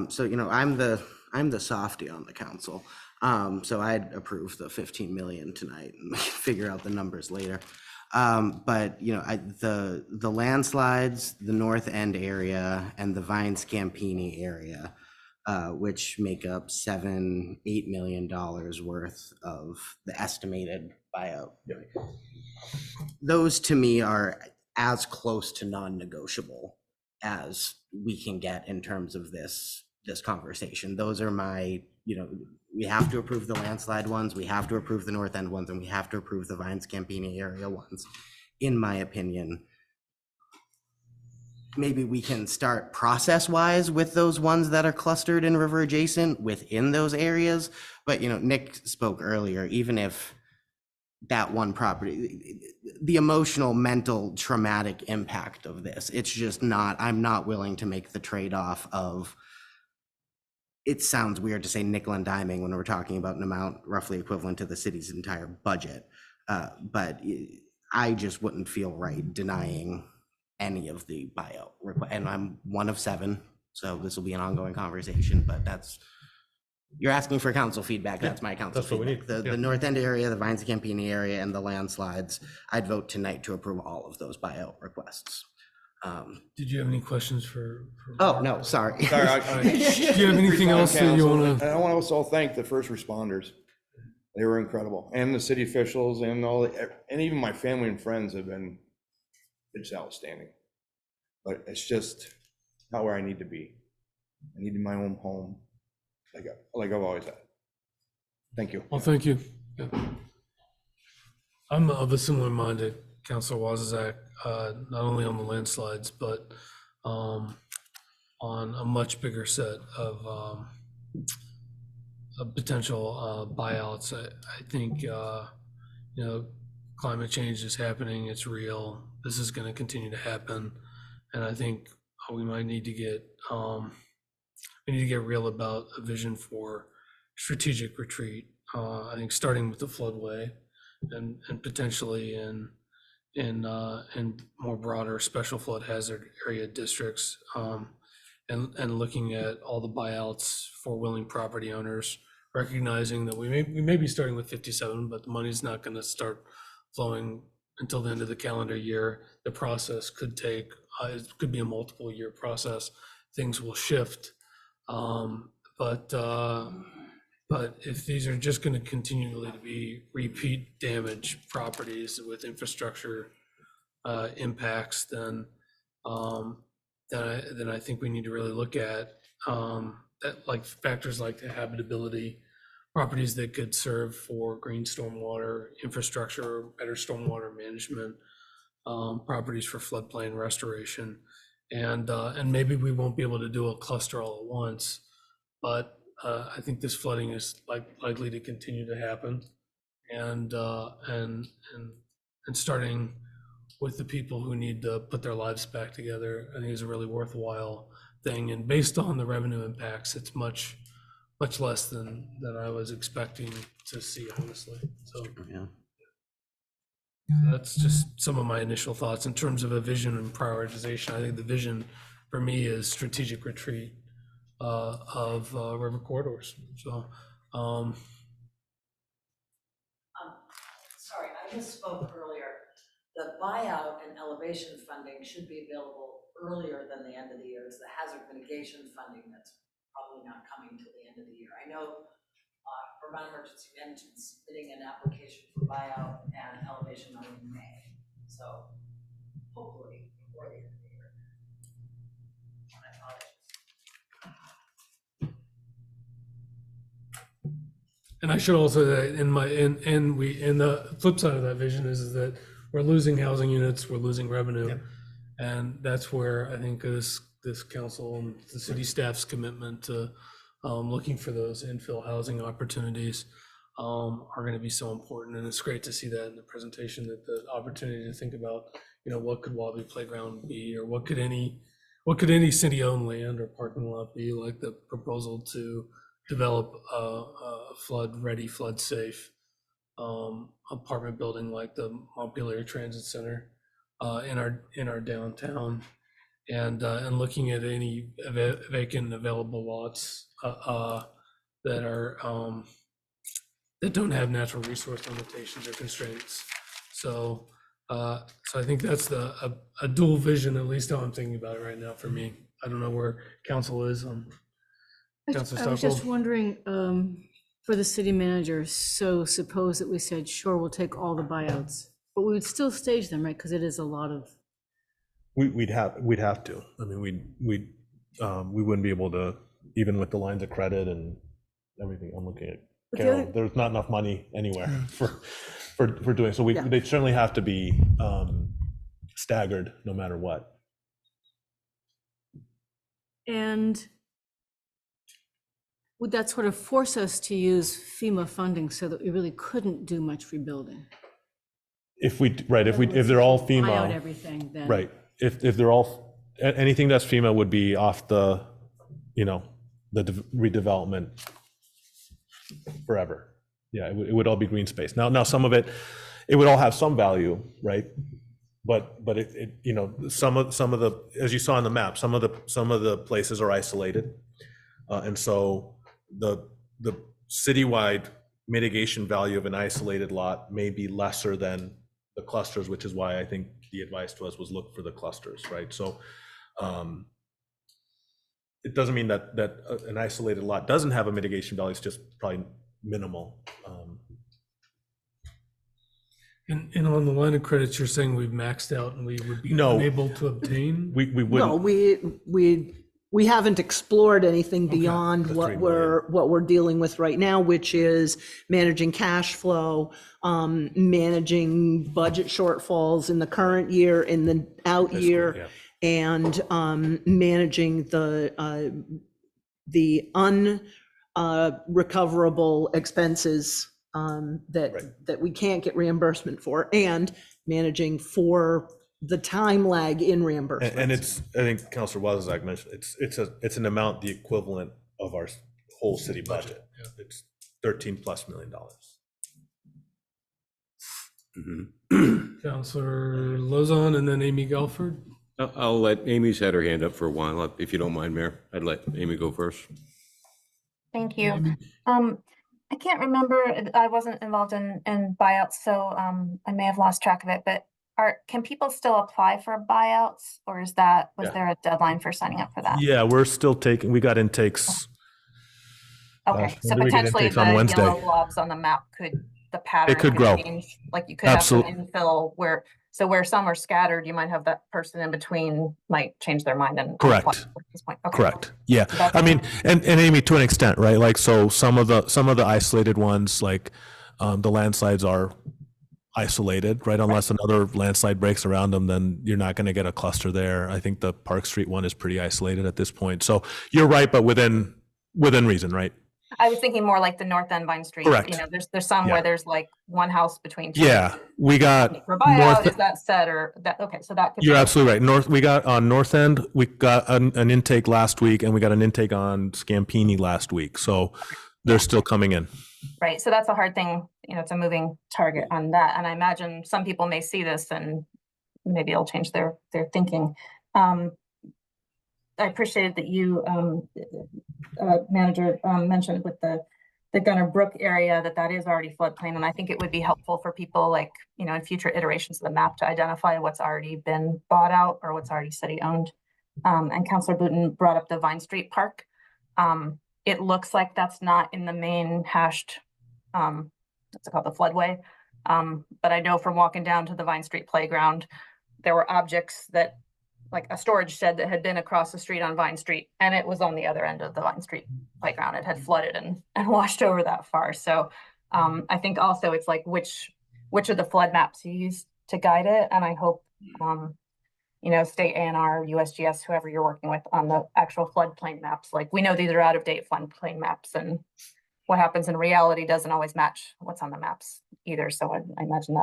So I'm the softie on the council. So I'd approve the 15 million tonight and figure out the numbers later. But the landslides, the North End area, and the Vine Scampini area, which make up $7-8 million worth of the estimated buyout. Those to me are as close to non-negotiable as we can get in terms of this conversation. Those are my, we have to approve the landslide ones, we have to approve the North End ones, and we have to approve the Vine Scampini area ones. In my opinion, maybe we can start process-wise with those ones that are clustered in river adjacent within those areas. But, Nick spoke earlier, even if that one property, the emotional, mental, traumatic impact of this, it's just not, I'm not willing to make the trade-off of, it sounds weird to say nickel and diming when we're talking about an amount roughly equivalent to the city's entire budget. But I just wouldn't feel right denying any of the buyout request. And I'm one of 7, so this will be an ongoing conversation, but you're asking for council feedback. That's my council feedback. The North End area, the Vines Campini area, and the landslides, I'd vote tonight to approve all of those buyout requests. Did you have any questions for? Oh, no, sorry. Do you have anything else that you want to? I want to also thank the first responders. They were incredible. And the city officials and and even my family and friends have been just outstanding. But it's just not where I need to be. I need my own home. Like I've always had. Thank you. Well, thank you. Yeah. I'm of a similar mind to Councilor Wozniak, not only on the landslides, but on a much bigger set of potential buyouts. I think, climate change is happening. It's real. This is going to continue to happen. And I think we might need to get we need to get real about a vision for strategic retreat. I think starting with the floodway and potentially in more broader special flood hazard area districts, and looking at all the buyouts for willing property owners, recognizing that we may be starting with 57, but the money's not going to start flowing until the end of the calendar year. The process could take, it could be a multiple year process. Things will shift. But if these are just going to continually to be repeat damage properties with infrastructure impacts, then I think we need to really look at that, like factors like the habitability, properties that could serve for green stormwater infrastructure, better stormwater management, properties for floodplain restoration, and maybe we won't be able to do a cluster all at once, but I think this flooding is likely to continue to happen, and starting with the people who need to put their lives back together, I think is a really worthwhile thing. And based on the revenue impacts, it's much less than I was expecting to see, honestly. So Yeah. that's just some of my initial thoughts in terms of a vision and prioritization. I think the vision for me is strategic retreat of river corridors. So Sorry, I misspoke earlier. The buyout and elevation funding should be available earlier than the end of the year. It's the hazard mitigation funding that's probably not coming till the end of the year. I know Vermont Emergency Management is submitting an application for buyout and elevation money in May. So hopefully before the end of the year. I apologize. And I should also that in the flip side of that vision is that we're losing housing units, we're losing revenue, and that's where I think this council and the city staff's commitment to looking for those infill housing opportunities are going to be so important. And it's great to see that in the presentation, that the opportunity to think about, what could Wabi Playground be, or what could any city-owned land or parking lot be, like the proposal to develop a flood-ready, flood-safe apartment building like the Montpelier Transit Center in our downtown, and looking at any vacant available lots that are that don't have natural resource limitations or constraints. So I think that's a dual vision, at least how I'm thinking about it right now for me. I don't know where council is on. I was just wondering, for the city manager, so suppose that we said, sure, we'll take all the buyouts, but we would still stage them, right? Because it is a lot of. We'd have to. I mean, we wouldn't be able to, even with the lines of credit and everything. I'm looking at Carol. There's not enough money anywhere for doing so. They certainly have to be staggered, no matter what. And would that sort of force us to use FEMA funding so that we really couldn't do much rebuilding? If they're all Buy FEMA, out everything, then. right? If they're all, anything that's FEMA would be off the redevelopment forever. Yeah, it would all be green space. Now some of it would all have some value, right? But some of the, as you saw on the map, some of the places are isolated, and so the citywide mitigation value of an isolated lot may be lesser than the clusters, which is why I think the advice to us was look for the clusters, right? So it doesn't mean that an isolated lot doesn't have a mitigation value. It's just probably minimal. And on the line of credits, you're saying we've maxed out and we would be unable to obtain? We wouldn't. No, we haven't explored anything beyond what we're dealing with right now, which is managing cash flow, managing budget shortfalls in the current year, in the out year, and managing the unrecoverable expenses that we can't get reimbursement for, and managing 4 the time lag in reimbursement. And it's, I think Councilor Wozniak mentioned, it's an amount the equivalent of our whole city budget. It's $13+ million. Counselor Lozon and then Amy Gelford. I'll let Amy's had her hand up for a while. If you don't mind, Mayor, I'd let Amy go first. Thank you. I can't remember, I wasn't involved in buyouts, so I may have lost track of it, but can people still apply for buyouts, or was there a deadline for signing up for that? Yeah, we're still taking, we got intakes. Okay, so when do we get potentially intakes the on Wednesday? yellow blobs on the map the pattern could grow. change. Like you could have some Absolutely. infill where some are scattered, you might have that person in between might change their mind and Correct. apply at this point. Okay. Correct. Yeah. So that's I mean, and Amy, to an extent, right? Like, so some of the isolated ones, like the landslides are isolated, right? Unless another landslide breaks around them, then you're not going to get a cluster there. I think the Park Street one is pretty isolated at this point. So you're right, but within reason, right? I was thinking more like the North End Vine Street. Correct. You know, there's some Yeah. where there's like one house between two. Yeah, we got For buyout, North. is that set or that? Okay, so that could You're be- absolutely right. We got on North End, we got an intake last week, and we got an intake on Scampini last week. So they're still coming in. Right, so that's a hard thing, you know, it's a moving target on that. And I imagine some people may see this and maybe it'll change their thinking. I appreciated that you, Manager, mentioned with the Gunner Brook area that is already floodplain. And I think it would be helpful for people like, you know, in future iterations of the map to identify what's already been bought out or what's already city owned. And Councilor Booten brought up the Vine Street Park. It looks like that's not in the main hashed, what's it called, the floodway. But I know from walking down to the Vine Street playground, there were objects that, like a storage shed that had been across the street on Vine Street, and it was on the other end of the Vine Street playground. It had flooded and washed over that far. So I think also it's like which of the flood maps you use to guide it. And I hope, you know, state ANR, USGS, whoever you're working with on the actual floodplain maps. Like we know these are out of date floodplain maps, and what happens in reality doesn't always match what's on the maps either. So I imagine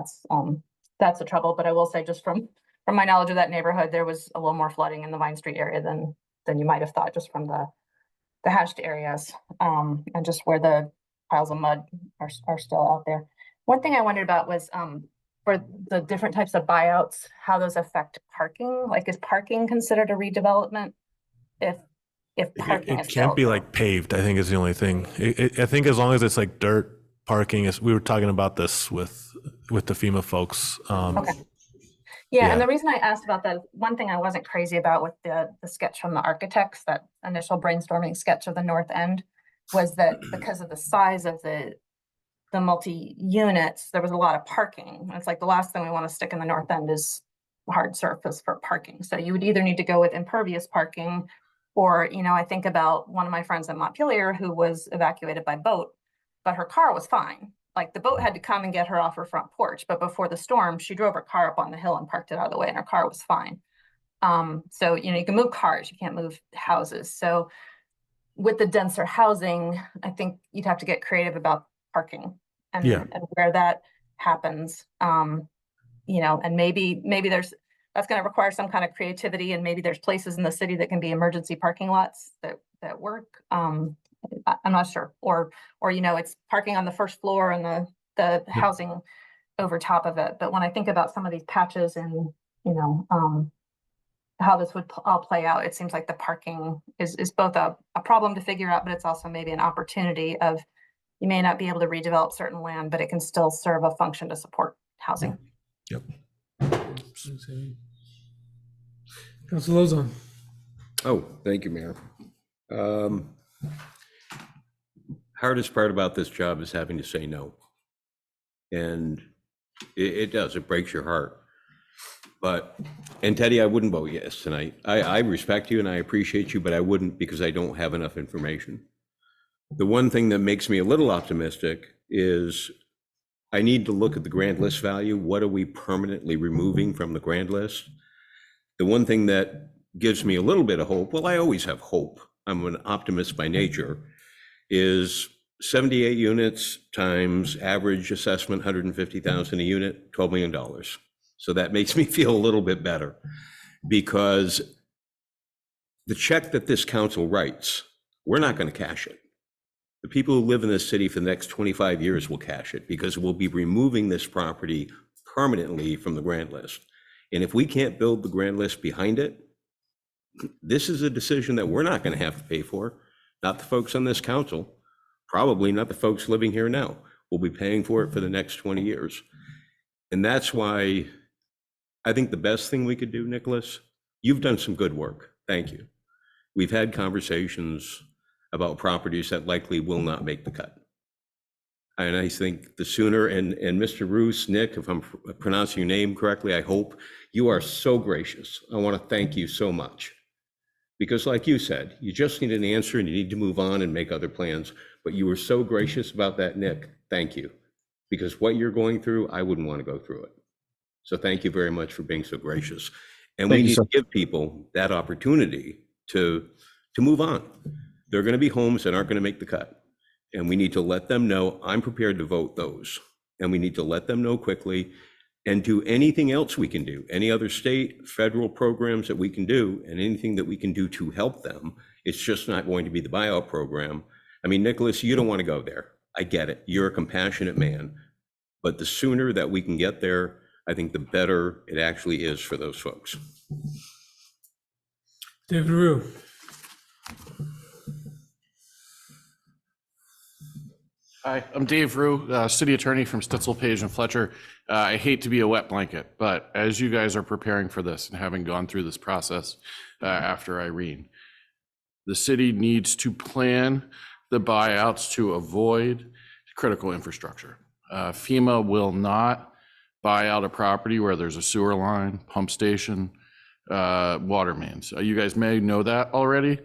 that's the trouble. But I will say, just from my knowledge of that neighborhood, there was a little more flooding in the Vine Street area than you might have thought, just from the hashed areas, and just where the piles of mud are still out there. One thing I wondered about was for the different types of buyouts, how those affect parking. Like, is parking considered a redevelopment if parking It is can't be built? like paved, I think is the only thing. I think as long as it's like dirt parking, we were talking about this with the FEMA folks. Okay. Yeah, Yeah. and the reason I asked about that, one thing I wasn't crazy about with the sketch from the architects, that initial brainstorming sketch of the North End, was that because of the size of the multi-units, there was a lot of parking. It's like the last thing we want to stick in the North End is hard surface for parking. So you would either need to go with impervious parking, or, you know, I think about one of my friends in Montpelier who was evacuated by boat, but her car was fine. Like the boat had to come and get her off her front porch, but before the storm, she drove her car up on the hill and parked it out of the way, and her car was fine. So, you know, you can move cars, you can't move houses. So with the denser housing, I think you'd have to get creative about parking and, Yeah. and where that happens. You know, and maybe that's going to require some kind of creativity, and maybe there's places in the city that can be emergency parking lots that work. I'm not sure, or you know, it's parking on the first floor and the housing over top of it. But when I think about some of these patches and, you know, how this would all play out, it seems like the parking is both a problem to figure out, but it's also maybe an opportunity of, you may not be able to redevelop certain land, but it can still serve a function to support housing. Yep. Councilor Lozon. Oh, thank you, Mayor. Hardest part about this job is having to say no. And it does, it breaks your heart. But, and Teddy, I wouldn't vote yes tonight. I respect you and I appreciate you, but I wouldn't, because I don't have enough information. The one thing that makes me a little optimistic is I need to look at the grand list value. What are we permanently removing from the grand list? The one thing that gives me a little bit of hope, well, I always have hope, I'm an optimist by nature, is 78 units times average assessment, 150,000 a unit, $12 million. So that makes me feel a little bit better, because the check that this council writes, we're not going to cash it. The people who live in this city for the next 25 years will cash it, because we'll be removing this property permanently from the grand list. And if we can't build the grand list behind it, this is a decision that we're not going to have to pay for. Not the folks on this council, probably not the folks living here now. We'll be paying for it for the next 20 years. And that's why I think the best thing we could do, Nicholas, you've done some good work. Thank you. We've had conversations about properties that likely will not make the cut. And I think the sooner, and Mr. Roos, Nick, if I'm pronouncing your name correctly, I hope, you are so gracious. I want to thank you so much. Because like you said, you just need an answer and you need to move on and make other plans. But you were so gracious about that, Nick. Thank you. Because what you're going through, I wouldn't want to go through it. So thank you very much for being so gracious. And we need to give people that opportunity to move on. There are going to be homes that aren't going to make the cut. And we need to let them know, I'm prepared to vote those. And we need to let them know quickly, and do anything else we can do, any other state, federal programs that we can do, and anything that we can do to help them. It's just not going to be the buyout program. I mean, Nicholas, you don't want to go there. I get it. You're a compassionate man. But the sooner that we can get there, I think the better it actually is for those folks. David Rue. Hi, I'm Dave Rue, city attorney from Stitzel, Page and Fletcher. I hate to be a wet blanket, but as you guys are preparing for this and having gone through this process after Irene, the city needs to plan the buyouts to avoid critical infrastructure. FEMA will not buy out a property where there's a sewer line, pump station, water mains. You guys may know that already,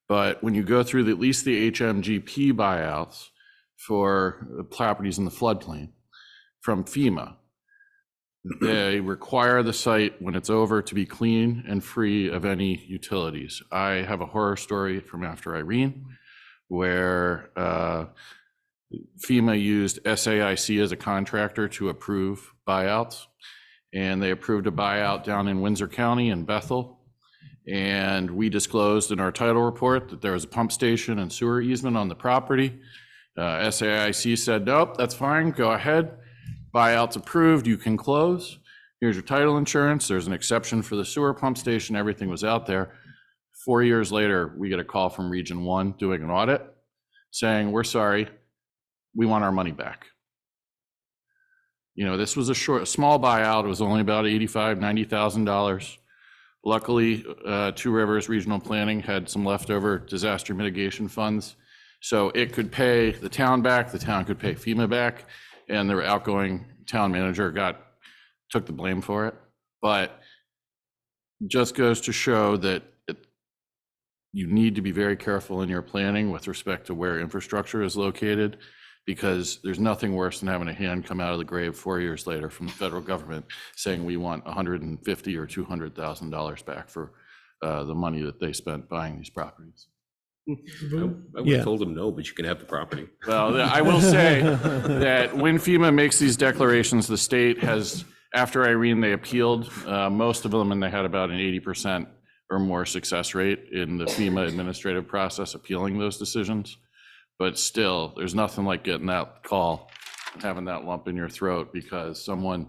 but when you go through at least the HMGP buyouts for properties in the floodplain from FEMA, they require the site when it's over to be clean and free of any utilities. I have a horror story from after Irene where FEMA used SAIC as a contractor to approve buyouts, and they approved a buyout down in Windsor County in Bethel. And we disclosed in our title report that there was a pump station and sewer easement on the property. SAIC said, nope, that's fine, go ahead. Buyout's approved, you can close. Here's your title insurance. There's an exception for the sewer pump station. Everything was out there. 4 years later, we get a call from Region 1 doing an audit saying, we're sorry, we want our money back. You know, this was a small buyout. It was only about $85,000, $90,000. Luckily, Two Rivers Regional Planning had some leftover disaster mitigation funds. So it could pay the town back, the town could pay FEMA back, and the outgoing town manager took the blame for it. But just goes to show that you need to be very careful in your planning with respect to where infrastructure is located, because there's nothing worse than having a hand come out of the grave 4 years later from the federal government saying we want $150,000 or $200,000 back for the money that they spent buying these properties. I would have told them no, but you can have the property. Well, I will say that when FEMA makes these declarations, the state has, after Irene, they appealed most of them, and they had about an 80% or more success rate in the FEMA administrative process appealing those decisions. But still, there's nothing like getting that call and having that lump in your throat because someone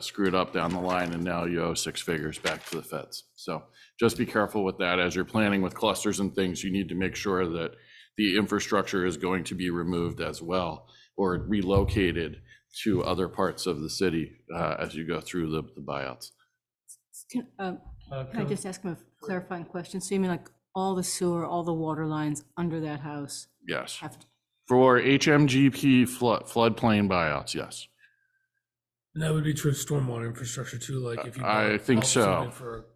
screwed up down the line and now you owe 6 figures back to the feds. So just be careful with that. As you're planning with clusters and things, you need to make sure that the infrastructure is going to be removed as well or relocated to other parts of the city as you go through the buyouts. Can I just ask him a clarifying question? So you mean like all the sewer, all the water lines under that house? Yes. For HMGP floodplain buyouts, yes. And that would be true of stormwater infrastructure too, like if you. I think so. For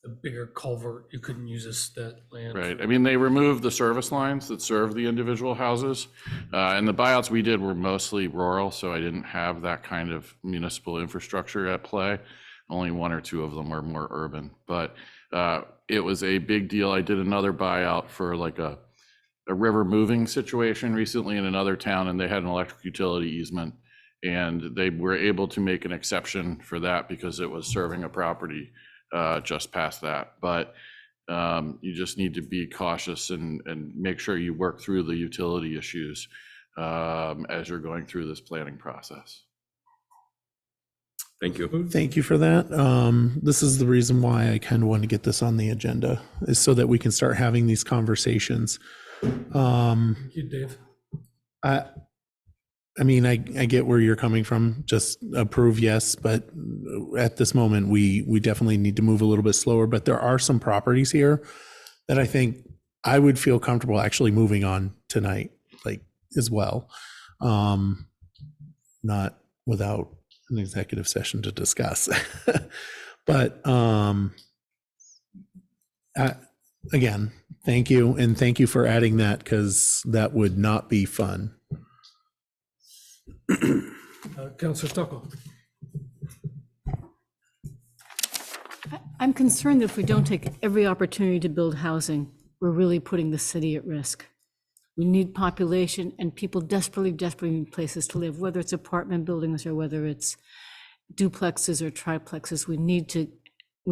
a bigger culvert, you couldn't use that land. Right. I mean, they removed the service lines that serve the individual houses. And the buyouts we did were mostly rural, so I didn't have that kind of municipal infrastructure at play. Only 1 or 2 of them were more urban, but it was a big deal. I did another buyout for like a river moving situation recently in another town, and they had an electric utility easement. And they were able to make an exception for that because it was serving a property just past that. But you just need to be cautious and make sure you work through the utility issues as you're going through this planning process. Thank you. Thank you for that. This is the reason why I kind of want to get this on the agenda, is so that we can start having these conversations. Thank you, Dave. I mean, I get where you're coming from, just approve, yes, but at this moment, we definitely need to move a little bit slower. But there are some properties here that I think I would feel comfortable actually moving on tonight, like, as well. Not without an executive session to discuss. But again, thank you, and thank you for adding that, because that would not be fun. Councilor Stockwell. I'm concerned that if we don't take every opportunity to build housing, we're really putting the city at risk. We need population, and people desperately need places to live, whether it's apartment buildings or whether it's duplexes or triplexes. We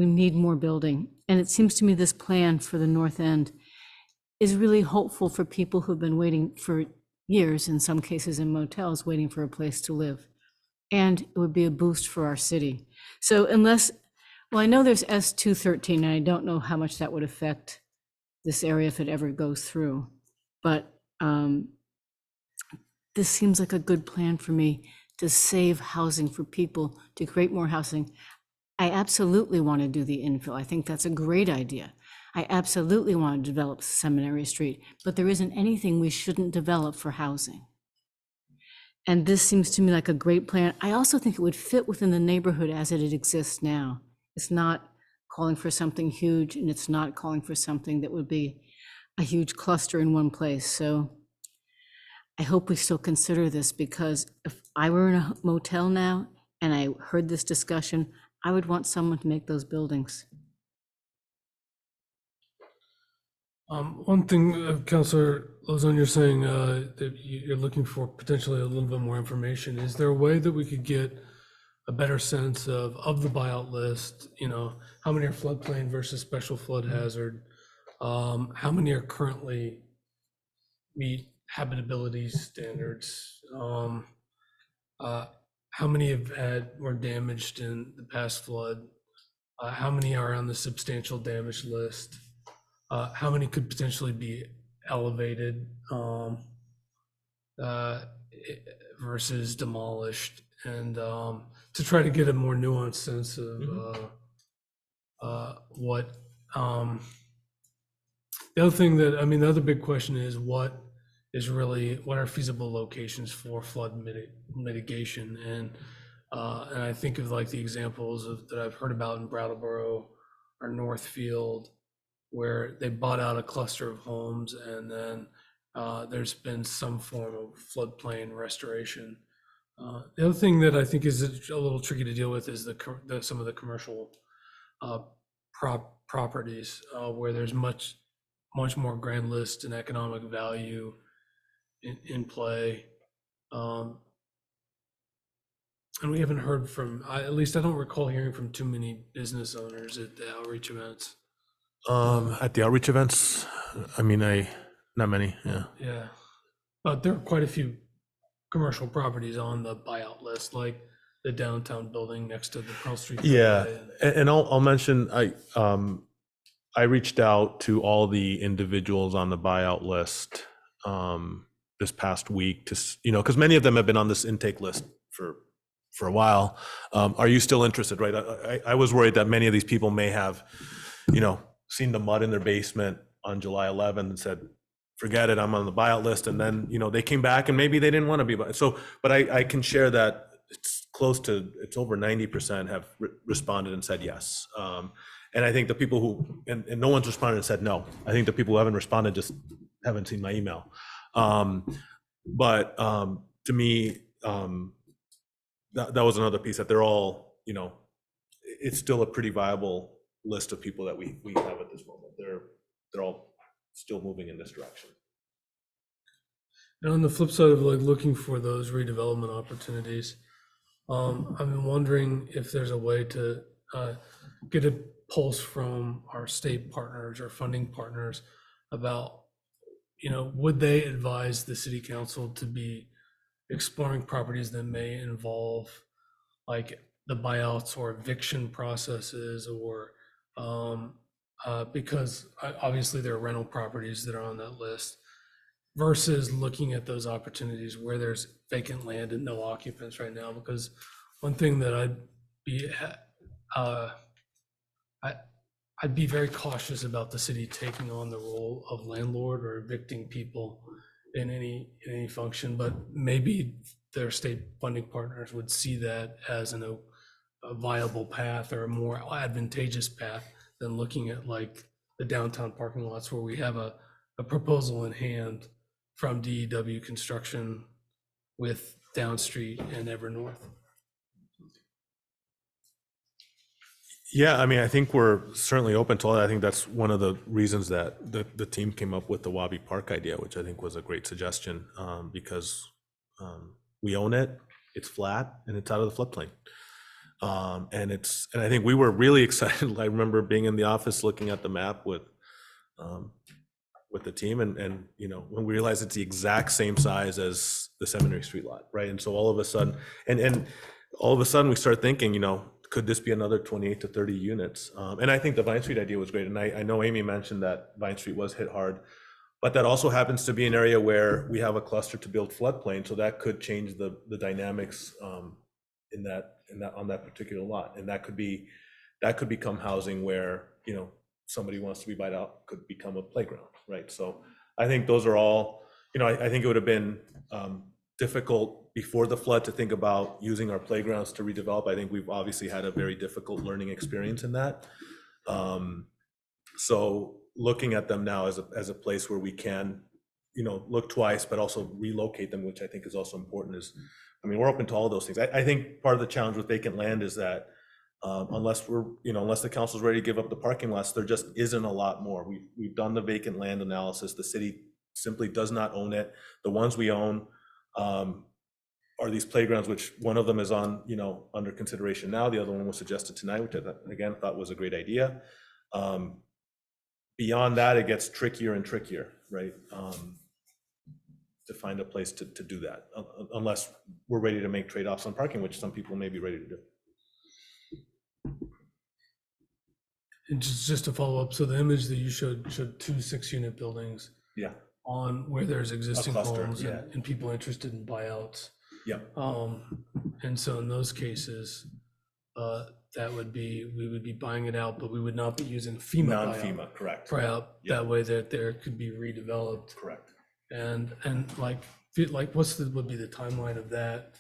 need more building. And it seems to me this plan for the North End is really hopeful for people who've been waiting for years, in some cases in motels, waiting for a place to live. And it would be a boost for our city. So well, I know there's S213, and I don't know how much that would affect this area if it ever goes through. But this seems like a good plan for me to save housing for people, to create more housing. I absolutely want to do the infill. I think that's a great idea. I absolutely want to develop Seminary Street, but there isn't anything we shouldn't develop for housing. And this seems to me like a great plan. I also think it would fit within the neighborhood as it exists now. It's not calling for something huge, and it's not calling for something that would be a huge cluster in one place. So I hope we still consider this, because if I were in a motel now and I heard this discussion, I would want someone to make those buildings. One thing, Councilor Lozon, you're saying that you're looking for potentially a little bit more information. Is there a way that we could get a better sense of the buyout list? You know, how many are floodplain versus special flood hazard? How many are currently meet habitability standards? How many were damaged in the past flood? How many are on the substantial damage list? How many could potentially be elevated versus demolished? And to try to get a more nuanced sense of what the other thing that, I mean, the other big question is what are feasible locations for flood mitigation? And I think of like the examples that I've heard about in Brattleboro or Northfield, where they bought out a cluster of homes, and then there's been some form of floodplain restoration. The other thing that I think is a little tricky to deal with is some of the commercial properties where there's much more grand list and economic value in play. And we haven't heard from, at least I don't recall hearing from too many business owners at the outreach events. At the outreach events, I mean, not many, yeah. Yeah, but there are quite a few commercial properties on the buyout list, like the downtown building next to the Pearl Street. Yeah, and I'll mention, I reached out to all the individuals on the buyout list this past week to, because many of them have been on this intake list for a while. Are you still interested, right? I was worried that many of these people may have, seen the mud in their basement on July 11th and said, forget it, I'm on the buyout list. And then, they came back and maybe they didn't want to be. So, but I can share that it's over 90% have responded and said yes. And I think the people who, and no one's responded and said no. I think the people who haven't responded just haven't seen my email. But to me, that was another piece, that they're all, it's still a pretty viable list of people that we have at this moment. They're all still moving in this direction. And on the flip side of like looking for those redevelopment opportunities, I've been wondering if there's a way to get a pulse from our state partners or funding partners about, would they advise the city council to be exploring properties that may involve like the buyouts or eviction processes, or because obviously there are rental properties that are on that list, versus looking at those opportunities where there's vacant land and no occupants right now. Because one thing that I'd be very cautious about the city taking on the role of landlord or evicting people in any function, but maybe their state funding partners would see that as a viable path or a more advantageous path than looking at like the downtown parking lots where we have a proposal in hand from DEW Construction with Downstreet and Evernorth. Yeah, I mean, I think we're certainly open to all that. I think that's one of the reasons that the team came up with the Wabi Park idea, which I think was a great suggestion, because we own it, it's flat, and it's out of the floodplain. And I think we were really excited. I remember being in the office looking at the map with the team, and when we realized it's the exact same size as the Seminary Street lot, right? And so all of a sudden, and all of a sudden we start thinking, could this be another 28 to 30 units? And I think the Vine Street idea was great. And I know Amy mentioned that Vine Street was hit hard, but that also happens to be an area where we have a cluster to build floodplain. So that could change the dynamics on that particular lot. And that could become housing where, somebody wants to be bought out, could become a playground, right? So I think those are all, I think it would have been difficult before the flood to think about using our playgrounds to redevelop. I think we've obviously had a very difficult learning experience in that. So looking at them now as a place where we can, look twice, but also relocate them, which I think is also important, we're open to all those things. I think part of the challenge with vacant land is that unless the council's ready to give up the parking lots, there just isn't a lot more. We've done the vacant land analysis. The city simply does not own it. The ones we own are these playgrounds, which one of them is on, under consideration now. The other one was suggested tonight, which I thought was a great idea. Beyond that, it gets trickier and trickier, right? To find a place to do that, unless we're ready to make trade-offs on parking, which some people may be ready to do. And just to follow up, so the image that you showed 2 6-unit buildings. Yeah. On where there's existing cluster, homes yeah. and people interested in buyouts. Yeah. And so in those cases, we would be buying it out, but we would not be using FEMA Non-FEMA, correct. buyout. Yeah. That way that there could be redeveloped. Correct. And like would be the timeline of that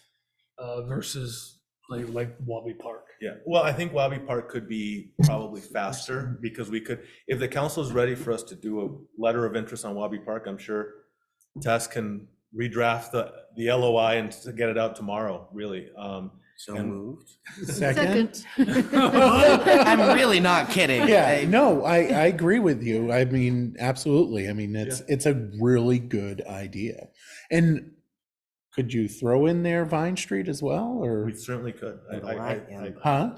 versus like Wabi Park? Yeah, well, I think Wabi Park could be probably faster, because we could, if the council is ready for us to do a letter of interest on Wabi Park, I'm sure Tess can redraft the LOI and to get it out tomorrow, really. Moved. Second. I'm really not kidding. Yeah, no, I agree with you. Absolutely. It's a really good idea. And could you throw in there Vine Street as well, or? We certainly could. Huh?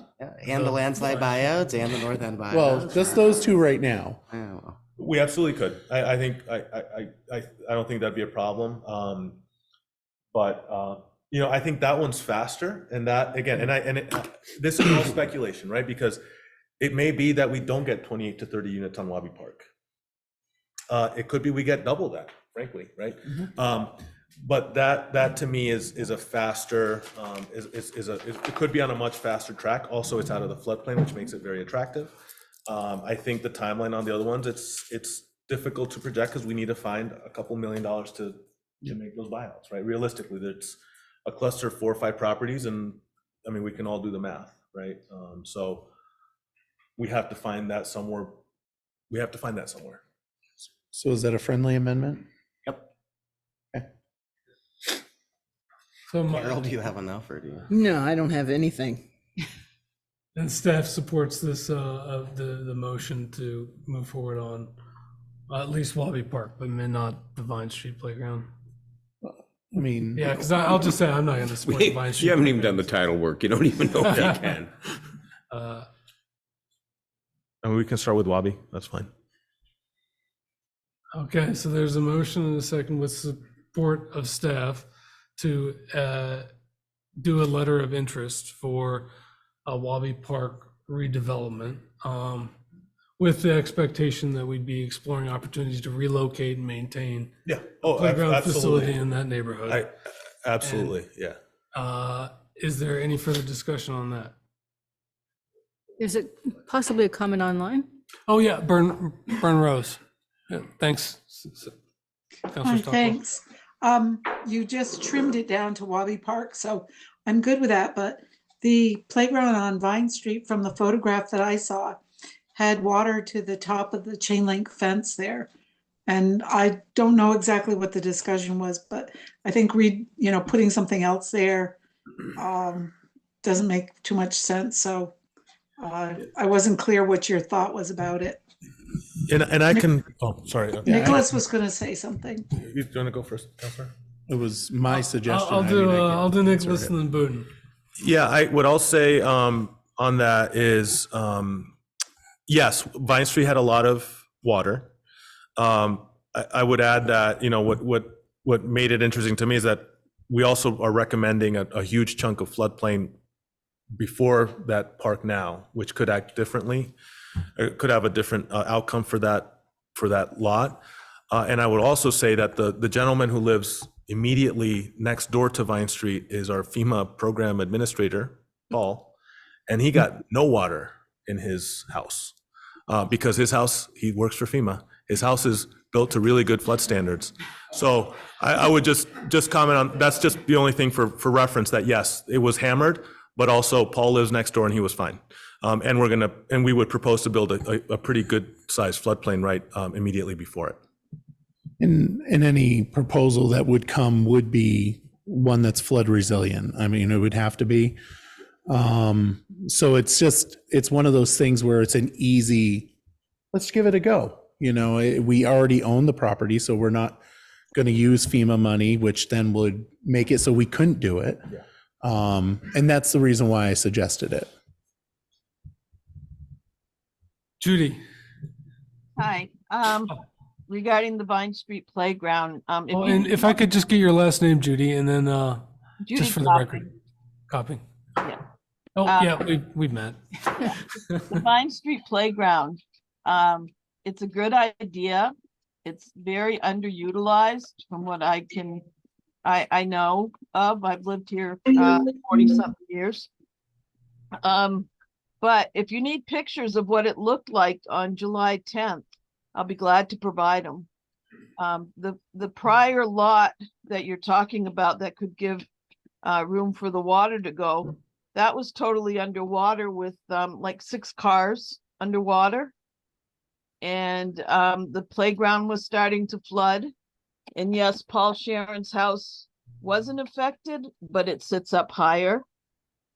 And the landslide buyouts and the north end buyouts. Well, just those two right now. We absolutely could. I think I don't think that'd be a problem. But I think that one's faster, and that again, this is all speculation, right? Because it may be that we don't get 28 to 30 units on Wabi Park. It could be we get double that, frankly, right? Mm-hmm. But that to me is a faster, it could be on a much faster track. Also, it's out of the floodplain, which makes it very attractive. I think the timeline on the other ones, it's difficult to project because we need to find a couple $1 million to make those buyouts, right? Realistically, it's a cluster of 4 or 5 properties, and we can all do the math, right? So we have to find that somewhere. So is that a friendly amendment? So Carol, do you have enough, or do you? No, I don't have anything. And staff supports this of the motion to move forward on at least Wabi Park, but not the Vine Street Playground. I mean. Yeah, because I'll just say I'm not going to support the Vine Street. You haven't even done the title work. You don't even know if you can. And we can start with Wabi. That's fine. Okay, so there's a motion and a second with support of staff to do a letter of interest for a Wabi Park redevelopment, with the expectation that we'd be exploring opportunities to relocate and maintain Yeah. a playground facility in that neighborhood. Absolutely, yeah. Is there any further discussion on that? Is it possibly a comment online? Oh, yeah, Burn Rose. Yeah, thanks. Councilor Hi, Stockwell. thanks. You just trimmed it down to Wabi Park, so I'm good with that, but the playground on Vine Street from the photograph that I saw had water to the top of the chain link fence there. And I don't know exactly what the discussion was, but I think putting something else there doesn't make too much sense. So I wasn't clear what your thought was about it. And I can, oh, sorry. Nicholas was going to say something. You want to go first, Councilor? It was my suggestion. I'll do Nicholas and then Booten. Yeah, what I'll say on that is, yes, Vine Street had a lot of water. I would add that, what made it interesting to me is that we also are recommending a huge chunk of floodplain before that park now, which could act differently. It could have a different outcome for that lot. And I would also say that the gentleman who lives immediately next door to Vine Street is our FEMA program administrator, Paul, and he got no water in his house because his house, he works for FEMA. His house is built to really good flood standards. So I would just comment on, that's just the only thing for reference, that yes, it was hammered, but also Paul lives next door and he was fine. And we would propose to build a pretty good sized floodplain right immediately before it. And any proposal that would come would be one that's flood resilient. I mean, it would have to be. So it's one of those things where it's an easy, let's give it a go. We already own the property, so we're not going to use FEMA money, which then would make it so we couldn't do it. And that's the reason why I suggested it. Judy. Hi. Regarding the Vine Street playground. And if I could just get your last name, Judy, and then Judy just for the Copping. record. Copy. Yeah. Oh, yeah, we've met. The Vine Street playground, it's a good idea. It's very underutilized from what I know of. I've lived here 40-something years. But if you need pictures of what it looked like on July 10th, I'll be glad to provide them. The prior lot that you're talking about that could give room for the water to go, that was totally underwater with like 6 cars underwater. And the playground was starting to flood. And yes, Paul Sharon's house wasn't affected, but it sits up higher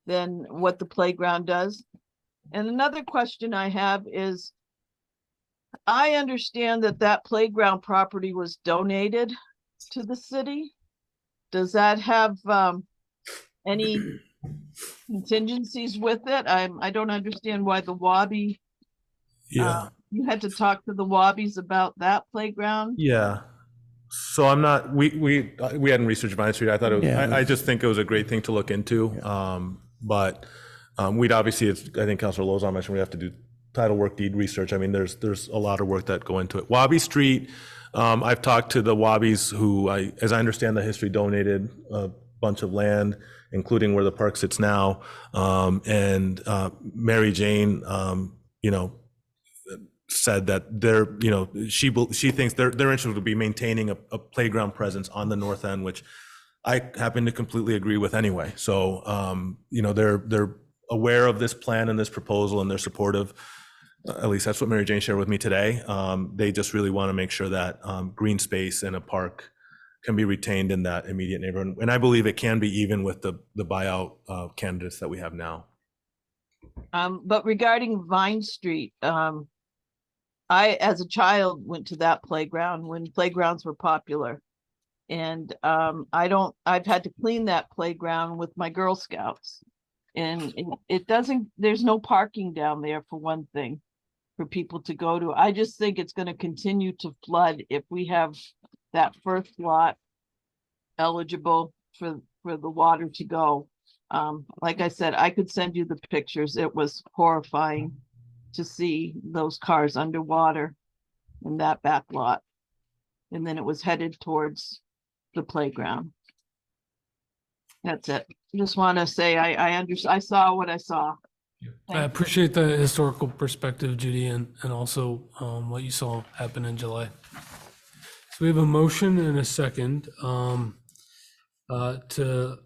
than what the playground does. And another question I have is, I understand that playground property was donated to the city. Does that have any contingencies with it? I don't understand why the Wabi, you had to talk to the Wabbies about that playground. Yeah. So I'm not, we hadn't researched Vine Street. I thought it was, I just think it was a great thing to look into. But we'd obviously, I think Councilor Lozon mentioned, we have to do title work, deed research. I mean, there's a lot of work that go into it. Wabi Street, I've talked to the Wabbies who, as I understand the history, donated a bunch of land, including where the park sits now. And Mary Jane, said that she thinks their interest would be maintaining a playground presence on the north end, which I happen to completely agree with anyway. So, they're aware of this plan and this proposal, and they're supportive. At least that's what Mary Jane shared with me today. They just really want to make sure that green space and a park can be retained in that immediate neighborhood. And I believe it can be even with the buyout candidates that we have now. But regarding Vine Street, I, as a child, went to that playground when playgrounds were popular. And I've had to clean that playground with my Girl Scouts. And it doesn't, there's no parking down there for one thing, for people to go to. I just think it's gonna continue to flood if we have that first lot eligible for the water to go. Like I said, I could send you the pictures. It was horrifying to see those cars underwater in that back lot. And then it was headed towards the playground. That's it. Just want to say I saw what I saw. I appreciate the historical perspective, Judy, and also what you saw happen in July. So we have a motion and a second to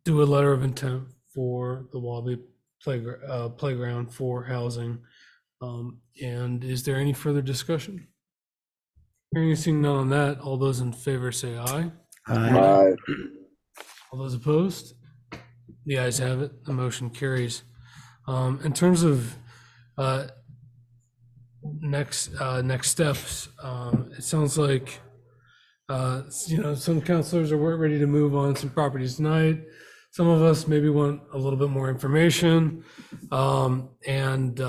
do a letter of intent for the Wallaby playground for housing. And is there any further discussion? Hearing and seeing none on that, all those in favor say aye. Aye. All those opposed? The ayes have it. The motion carries. In terms of next steps, it sounds like some counselors are ready to move on some properties tonight. Some of us maybe want a little bit more information, and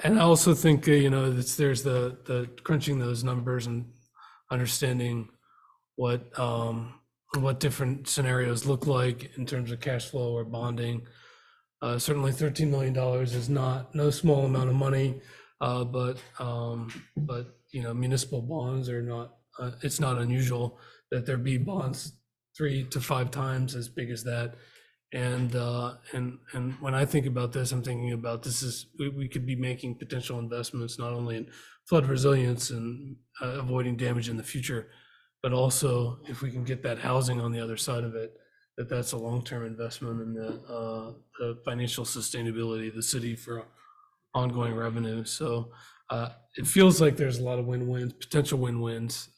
I also think there's the crunching those numbers and understanding what different scenarios look like in terms of cash flow or bonding. Certainly $13 million is no small amount of money, but municipal bonds are not, it's not unusual that there be bonds 3 to 5 times as big as that. And when I think about this, I'm thinking about we could be making potential investments not only in flood resilience and avoiding damage in the future, but also if we can get that housing on the other side of it, that's a long-term investment in the financial sustainability of the city for ongoing revenue. So it feels like there's a lot of win-wins, potential win-wins,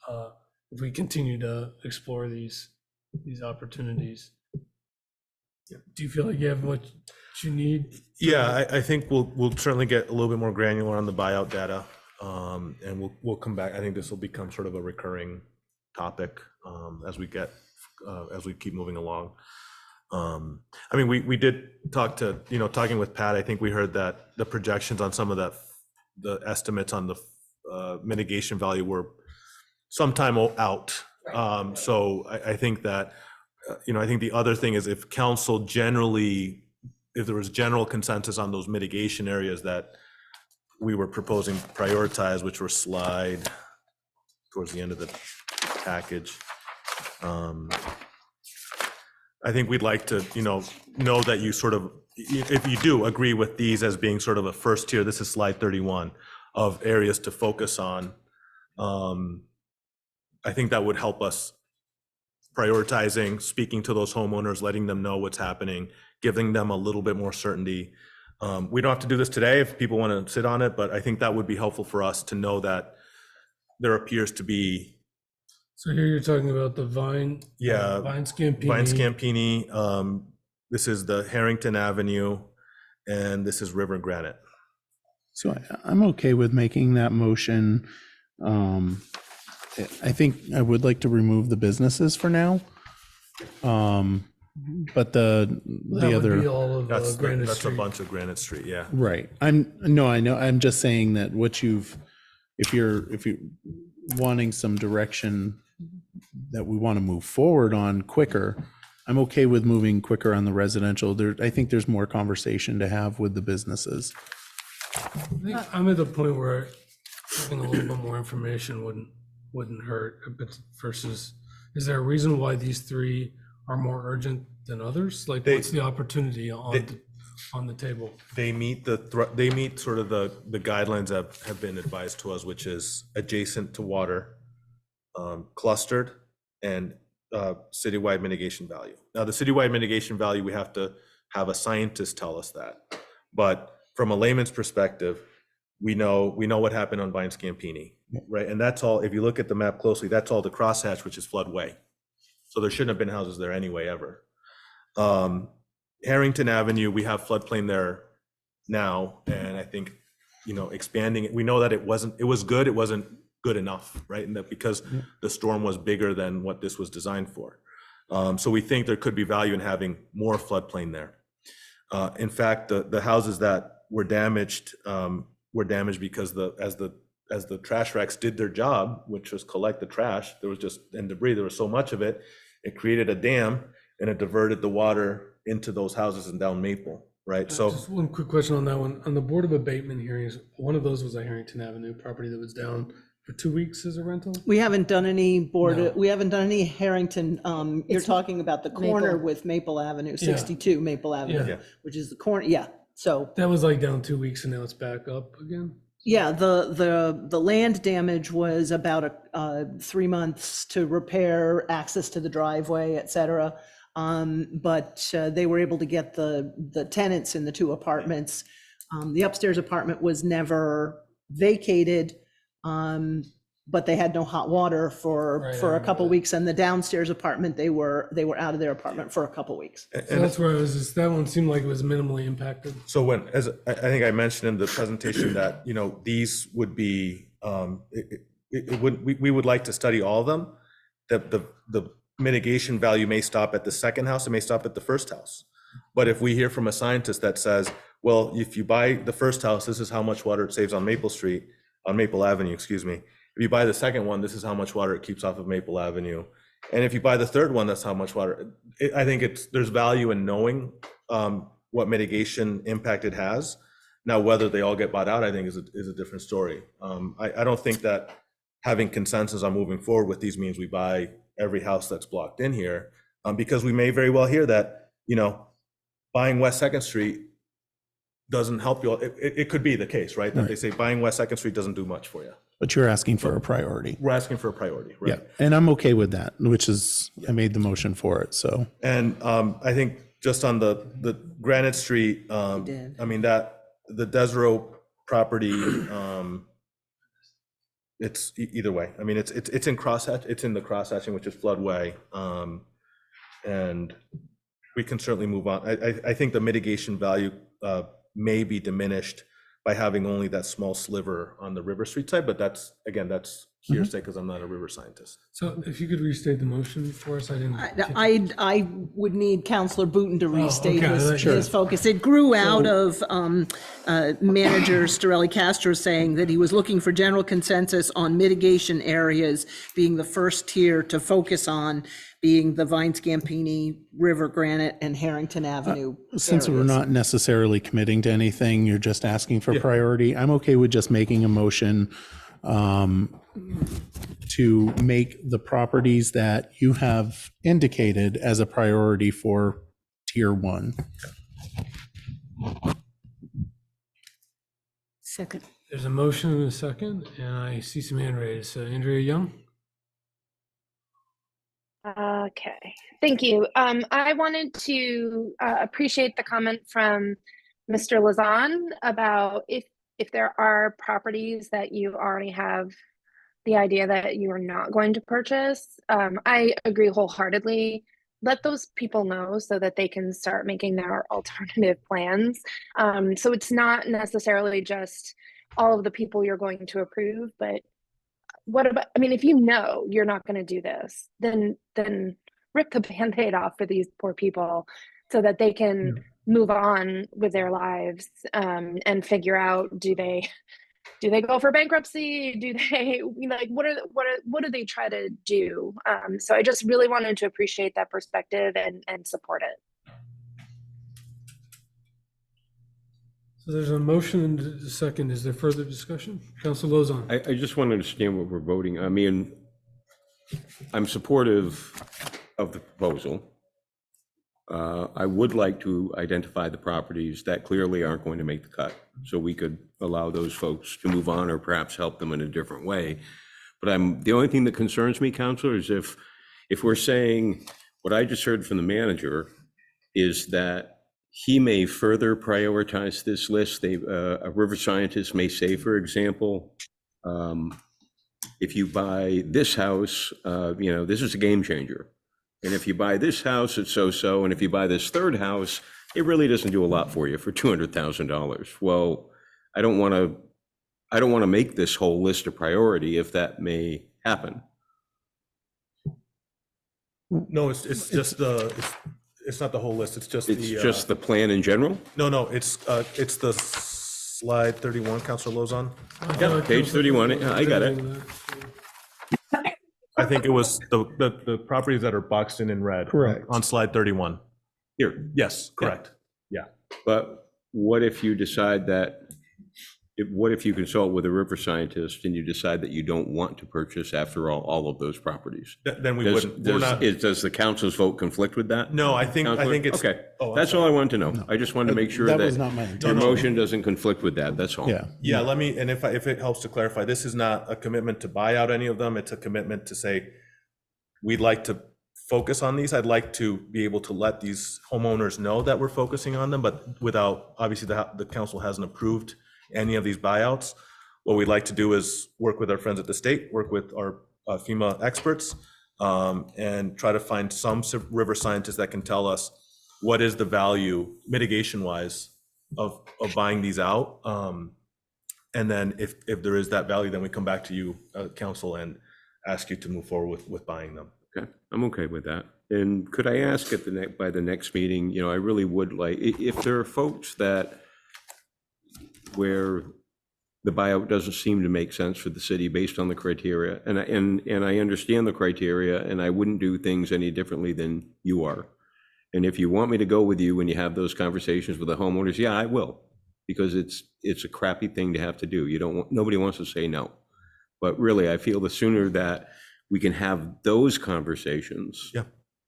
if we continue to explore these opportunities. Do you feel like you have what you need? Yeah, I think we'll certainly get a little bit more granular on the buyout data, and we'll come back. I think this will become sort of a recurring topic as we keep moving along. I mean, we did talk to, talking with Pat, I think we heard that the projections on some of the estimates on the mitigation value were sometime out. So I think that, I think the other thing is if council if there was general consensus on those mitigation areas that we were proposing to prioritize, which were slide towards the end of the package. I think we'd like to, know that you sort of, if you do agree with these as being sort of a first tier, this is slide 31 of areas to focus on. I think that would help us prioritizing, speaking to those homeowners, letting them know what's happening, giving them a little bit more certainty. We don't have to do this today if people want to sit on it, but I think that would be helpful for us to know that there appears to be. So here you're talking about the Vine Scampini. Vine Scampini. This is the Harrington Avenue, and this is River Granite. So I'm okay with making that motion. I think I would like to remove the businesses for now. But the other, that's Granite Street. A bunch of Granite Street, yeah. Right. I know. I'm just saying that if you're wanting some direction that we want to move forward on quicker, I'm okay with moving quicker on the residential. I think there's more conversation to have with the businesses. I think I'm at the point where having a little bit more information wouldn't hurt. But versus, is there a reason why these 3 are more urgent than others? Like, what's the opportunity on the table? They meet they meet sort of the guidelines that have been advised to us, which is adjacent to water, clustered, and citywide mitigation value. Now, the citywide mitigation value, we have to have a scientist tell us that. But from a layman's perspective, we know what happened on Vine Scampini, right? And that's all, if you look at the map closely, that's all the crosshatch, which is floodway. So there shouldn't have been houses there anyway, ever. Harrington Avenue, we have floodplain there now. And I think, expanding it, we know that it was good. It wasn't good enough, right? And that because the storm was bigger than what this was designed for. So we think there could be value in having more floodplain there. In fact, the houses that were damaged because as the trash racks did their job, which was collect the trash, there was just, and debris, there was so much of it, it created a dam and it diverted the water into those houses and down Maple, right? So Just one quick question on that one. On the Board of Abatement hearings, one of those was a Harrington Avenue property that was down for 2 weeks as a rental? We haven't done any No. we haven't done any Harrington, you're talking about the corner Maple. with Maple Avenue, Yeah. 62 Maple Avenue, Yeah. which is the corner, yeah, so. That was like down 2 weeks and now it's back up again? Yeah, the land damage was about 3 months to repair access to the driveway, et cetera. But they were able to get the tenants in the 2 apartments. The upstairs apartment was never vacated, but they had no hot water for a couple weeks. And the downstairs apartment, they were out of their apartment for a couple weeks. So that's where I was, that one seemed like it was minimally impacted. So when, as I think I mentioned in the presentation that, these would be, we would like to study all of them. The mitigation value may stop at the second house, it may stop at the first house. But if we hear from a scientist that says, well, if you buy the first house, this is how much water it saves on Maple Avenue, excuse me. If you buy the second one, this is how much water it keeps off of Maple Avenue. And if you buy the third one, that's how much water. I think there's value in knowing what mitigation impact it has. Now, whether they all get bought out, I think is a different story. I don't think that having consensus on moving forward with these means we buy every house that's blocked in here, because we may very well hear that, buying West 2nd Street doesn't help you. It could be the case, right? That Right. they say buying West 2nd Street doesn't do much for you. But you're asking for a priority. We're asking for a priority, right? Yeah, and I'm okay with that, which is, I made the motion for it, so. And I think just on the Granite Street, did. I mean, that the Desero property, it's either way. I mean, it's in it's in the crosshatching, which is floodway. And we can certainly move on. I think the mitigation value may be diminished by having only that small sliver on the River Street side, but that's hearsay because I'm not a river scientist. So if you could restate the motion for us, I didn't. I would need Counselor Booton to restate okay. his focus. It grew out of Manager Storelli Castro saying that he was looking for general consensus on mitigation areas, being the first tier to focus on being the Vine Scampini, River Granite, and Harrington Avenue Since we're areas. not necessarily committing to anything, you're just asking for priority, I'm okay with just making a motion to make the properties that you have indicated as a priority for tier 1. Second. There's a motion and a second, and I see some hand raised. Andrea Young? Okay, thank you. I wanted to appreciate the comment from Mr. Lazan about if there are properties that you already have the idea that you are not going to purchase. I agree wholeheartedly. Let those people know so that they can start making their alternative plans. So it's not necessarily just all of the people you're going to approve, but what about, I mean, if you know you're not going to do this, then rip the Band-Aid off for these poor people so that they can move on with their lives and figure out, do they go for bankruptcy? Do they, like, what do they try to do? So I just really wanted to appreciate that perspective and support it. So there's a motion and a second. Is there further discussion? Councilor Lozon? I just want to understand what we're voting. I mean, I'm supportive of the proposal. I would like to identify the properties that clearly aren't going to make the cut, so we could allow those folks to move on or perhaps help them in a different way. But the only thing that concerns me, Counselor, is if we're saying what I just heard from the manager is that he may further prioritize this list. A river scientist may say, for example, if you buy this house, this is a game changer. And if you buy this house, it's so-so. And if you buy this third house, it really doesn't do a lot for you for $200,000. Well, I don't want to I don't want to make this whole list a priority if that may happen. No, it's just it's not the whole list, it's just It's just the plan in general? No, it's the slide 31, Counselor Lozon. Yeah, page 31, I got it. I think it was the properties that are boxed in red. Correct. On slide 31. Here. Yes, correct. Yeah. But what if you decide that, what if you consult with a river scientist and you decide that you don't want to purchase, after all of those properties? Then we wouldn't. Does the council's vote conflict with that? No, I think it's. Okay, Oh, I'm that's all I wanted to know. I just wanted to make sure That that was not my your intention. motion doesn't conflict with that, that's all. Yeah. Yeah, let me, and if it helps to clarify, this is not a commitment to buy out any of them. It's a commitment to say, we'd like to focus on these. I'd like to be able to let these homeowners know that we're focusing on them, but without, obviously, the council hasn't approved any of these buyouts. What we'd like to do is work with our friends at the state, work with our FEMA experts, and try to find some river scientists that can tell us what is the value mitigation-wise of buying these out. And then if there is that value, then we come back to you, council, and ask you to move forward with buying them. Okay, I'm okay with that. And could I ask by the next meeting, I really would like, if there are folks where the buyout doesn't seem to make sense for the city based on the criteria, and I understand the criteria, and I wouldn't do things any differently than you are. And if you want me to go with you when you have those conversations with the homeowners, yeah, I will, because it's a crappy thing to have to do. Nobody wants to say no. But really, I feel the sooner that we can have those conversations,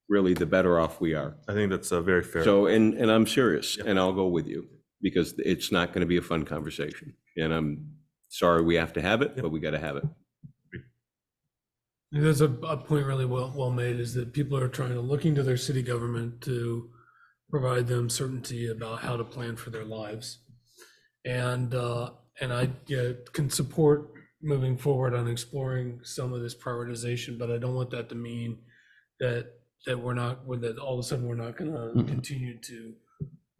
really, the better off we are. I think that's a very fair. So, and I'm serious, and I'll go with you, because it's not going to be a fun conversation. And I'm sorry we have to have it, but we got to have it. There's a point really well made, is that people are looking to their city government to provide them certainty about how to plan for their lives. And I can support moving forward on exploring some of this prioritization, but I don't want that to mean that all of a sudden we're not going to continue to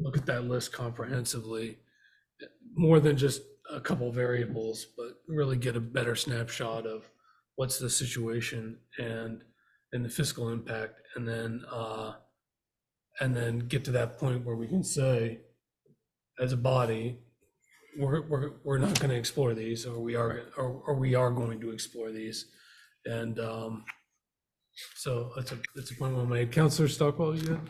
look at that list comprehensively, more than just a couple variables, but really get a better snapshot of what's the situation and the fiscal impact, and then get to that point where we can say, as a body, we're not going to explore these, or we are going to explore these. And so that's a point well made. Councilor Stockwell, you?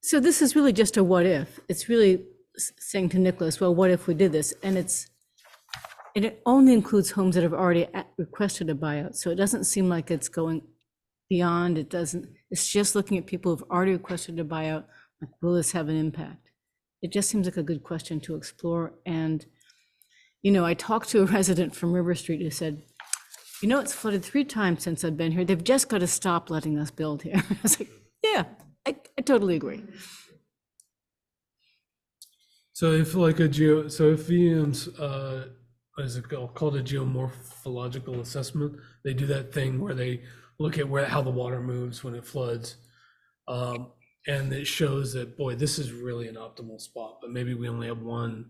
So this is really just a what if. It's really saying to Nicholas, well, what if we did this? And it only includes homes that have already requested a buyout. So it doesn't seem like it's going beyond. It's just looking at people who've already requested a buyout. Like, will this have an impact? It just seems like a good question to explore. And, I talked to a resident from River Street who said, it's flooded 3 times since I've been here. They've just got to stop letting us build here. I was like, yeah, I totally agree. So if if VM's what is it called, a geomorphological assessment, they do that thing where they look at how the water moves when it floods, and it shows that, boy, this is really an optimal spot, but maybe we only have one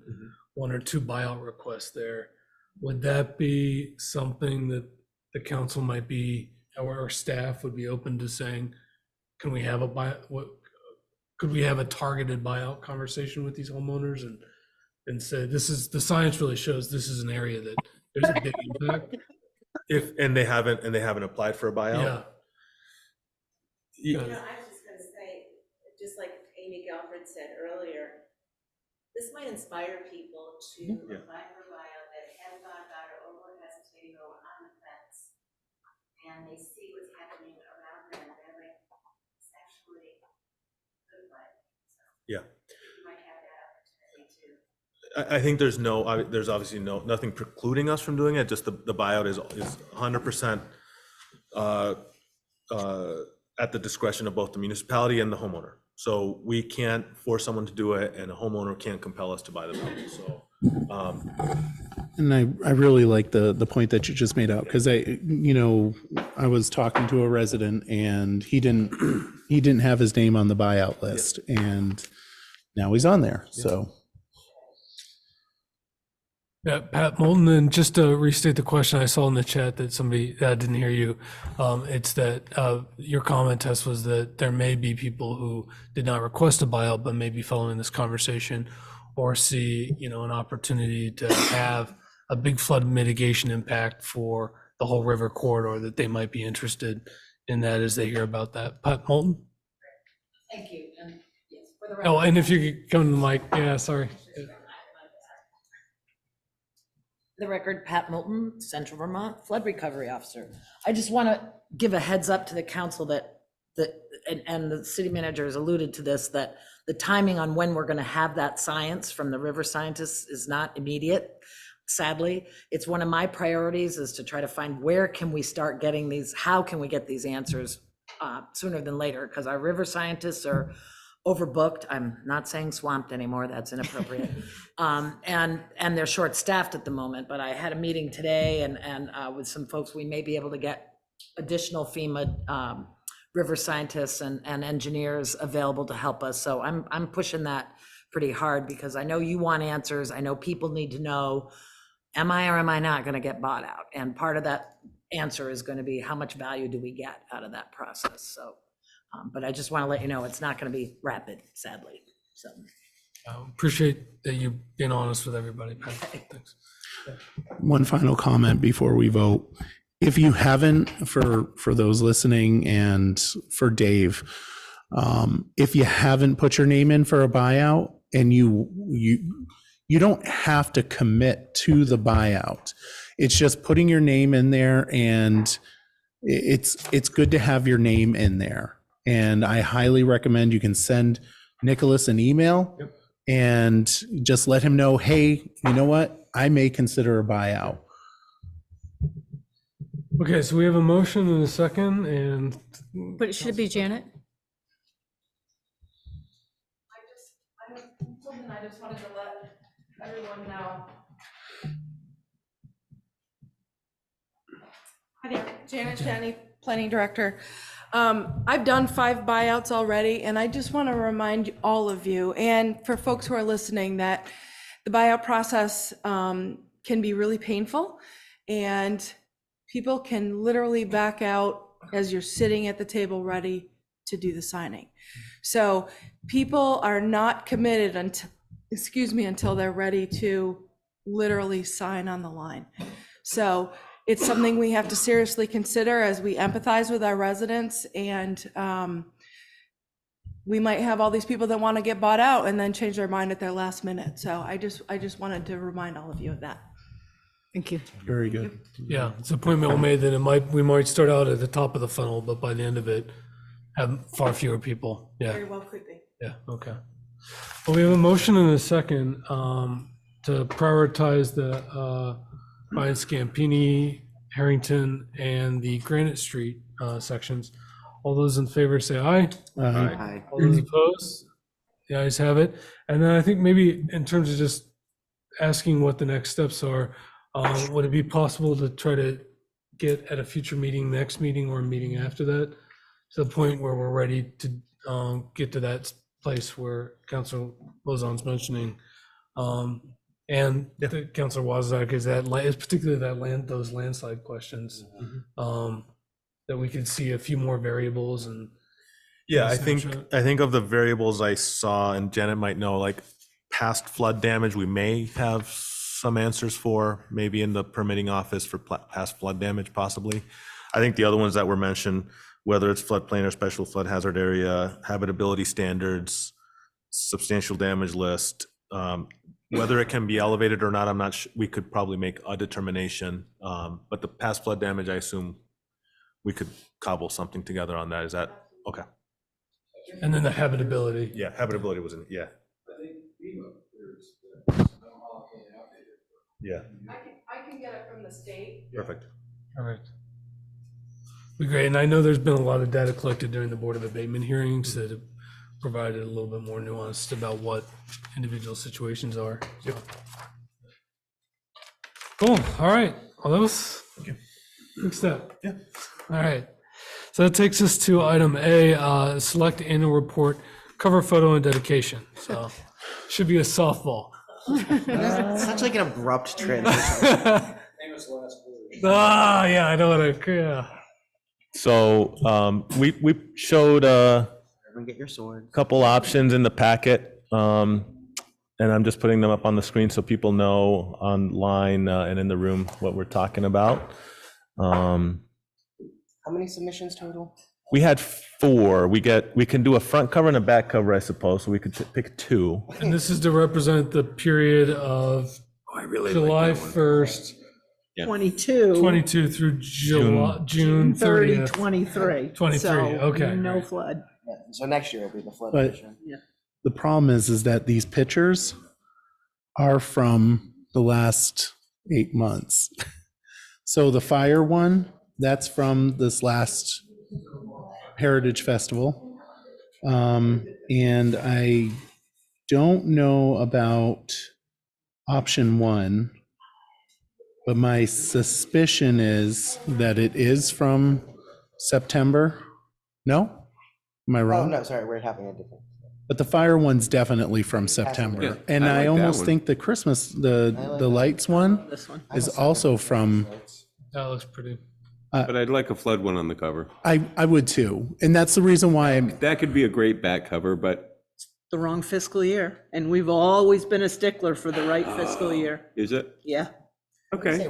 or two buyout requests there. Would that be something that the council might be, or our staff would be open to saying, can we have could we have a targeted buyout conversation with these homeowners and say, the science really shows this is an area that there's a big impact? And they haven't applied for a buyout? Yeah. I was just going to say, just like Amy Galford said earlier, this might inspire people to apply for a buyout that have thought about it, or were hesitating, or on the fence, and they see what's happening around them, and they're like, it's actually good buyout. So Yeah. you might have that opportunity too. I think there's obviously nothing precluding us from doing it. Just the buyout is 100% at the discretion of both the municipality and the homeowner. So we can't force someone to do it, and a homeowner can't compel us to buy the building. So, and I really like the point that you just made out, because I was talking to a resident, and he didn't have his name on the buyout list, and now he's on there. So. Yeah, Pat Moulton, and just to restate the question I saw in the chat that somebody that didn't hear you, it's that your comment, Tess, was that there may be people who did not request a buyout, but maybe following this conversation or see, an opportunity to have a big flood mitigation impact for the whole river corridor, that they might be interested in that as they hear about that. Pat Moulton? Thank you. And yes, for the Oh, record. and if you could come to the mic, yeah, sorry. The record, Pat Moulton, Central Vermont Flood Recovery Officer. I just want to give a heads up to the council that and the city manager has alluded to this, that the timing on when we're going to have that science from the river scientists is not immediate. Sadly, it's one of my priorities is to try to find where can we start getting these, how can we get these answers sooner than later, because our river scientists are overbooked. I'm not saying swamped anymore, that's inappropriate. And they're short-staffed at the moment, but I had a meeting today and with some folks, we may be able to get additional FEMA river scientists and engineers available to help us. So I'm pushing that pretty hard because I know you want answers. I know people need to know, am I or am I not going to get bought out? And part of that answer is going to be how much value do we get out of that process? So, but I just want to let you know, it's not going to be rapid, sadly. So Appreciate that you being honest with everybody, Pat. Thanks. One final comment before we vote. If you haven't, for those listening and for Dave, if you haven't put your name in for a buyout, and you don't have to commit to the buyout. It's just putting your name in there, and it's good to have your name in there. And I highly recommend you can send Nicholas an email and just let him know, hey, you know what? I may consider a buyout. Okay, so we have a motion and a second, and But it should be Janet. I just wanted to let everyone know. Hi there, Janet Shani, Planning Director. I've done 5 buyouts already, and I just want to remind all of you, and for folks who are listening, that the buyout process can be really painful, and people can literally back out as you're sitting at the table ready to do the signing. So people are not committed until they're ready to literally sign on the line. So it's something we have to seriously consider as we empathize with our residents, and we might have all these people that want to get bought out and then change their mind at their last minute. So I just wanted to remind all of you of that. Thank you. Very good. yeah, it's a point well made that we might start out at the top of the funnel, but by the end of it, have far fewer people. Yeah. Very well could be. Yeah, okay. Well, we have a motion and a second to prioritize the Ryan Scampini, Harrington, and the Granite Street sections. All those in favor say aye. Aye. All those opposed? The ayes have it. And then I think maybe in terms of just asking what the next steps are, would it be possible to try to get at a future meeting, next meeting, or a meeting after that, to the point where we're ready to get to that place where Councilor Lozon's mentioning, and the Councilor Wazak is particularly those landslide questions, that we could see a few more variables and. Yeah, I think of the variables I saw, and Janet might know, like past flood damage, we may have some answers for, maybe in the permitting office for past flood damage, possibly. I think the other ones that were mentioned, whether it's floodplain or special flood hazard area, habitability standards, substantial damage list, whether it can be elevated or not, I'm not sure. We could probably make a determination, but the past flood damage, I assume we could cobble something together on that. Is that okay? And then the habitability. Yeah, habitability was in, yeah. Yeah. I can get it from the state. Perfect. All right. Be great. And I know there's been a lot of data collected during the Board of Abatement hearings that have provided a little bit more nuanced about what individual situations are. Yep. Cool. All right. Well, that was a good step. Yeah. All right. So that takes us to item A, select annual report, cover photo and dedication. So should be a softball. Such like an abrupt transition. Famous last words. Ah, yeah, I know what yeah. So we showed Everyone get your sword. couple options in the packet, and I'm just putting them up on the screen so people know online and in the room what we're talking about. How many submissions total? We had 4. We can do a front cover and a back cover, I suppose, so we could pick 2. And this is to represent the period of July 1st, 22. Through June 30, 30th. 23. 23, So, okay. no flood. Yeah, so next year will be the flood But edition. the problem is that these pictures are from the last 8 months. So the fire one, that's from this last Heritage Festival. And I don't know about option 1, but my suspicion is that it is from September. No? Am I Oh, wrong? no, sorry, we're having a different. But the fire one's definitely from September. Yeah, And I like I that almost one. think the Christmas, the like the that. lights one This one. is also from, That looks pretty. But I'd like a flood one on the cover. I would too. And that's the reason why I'm, That could be a great back cover, but The wrong fiscal year. And we've always been a stickler for the right fiscal year. is it? Yeah. Okay.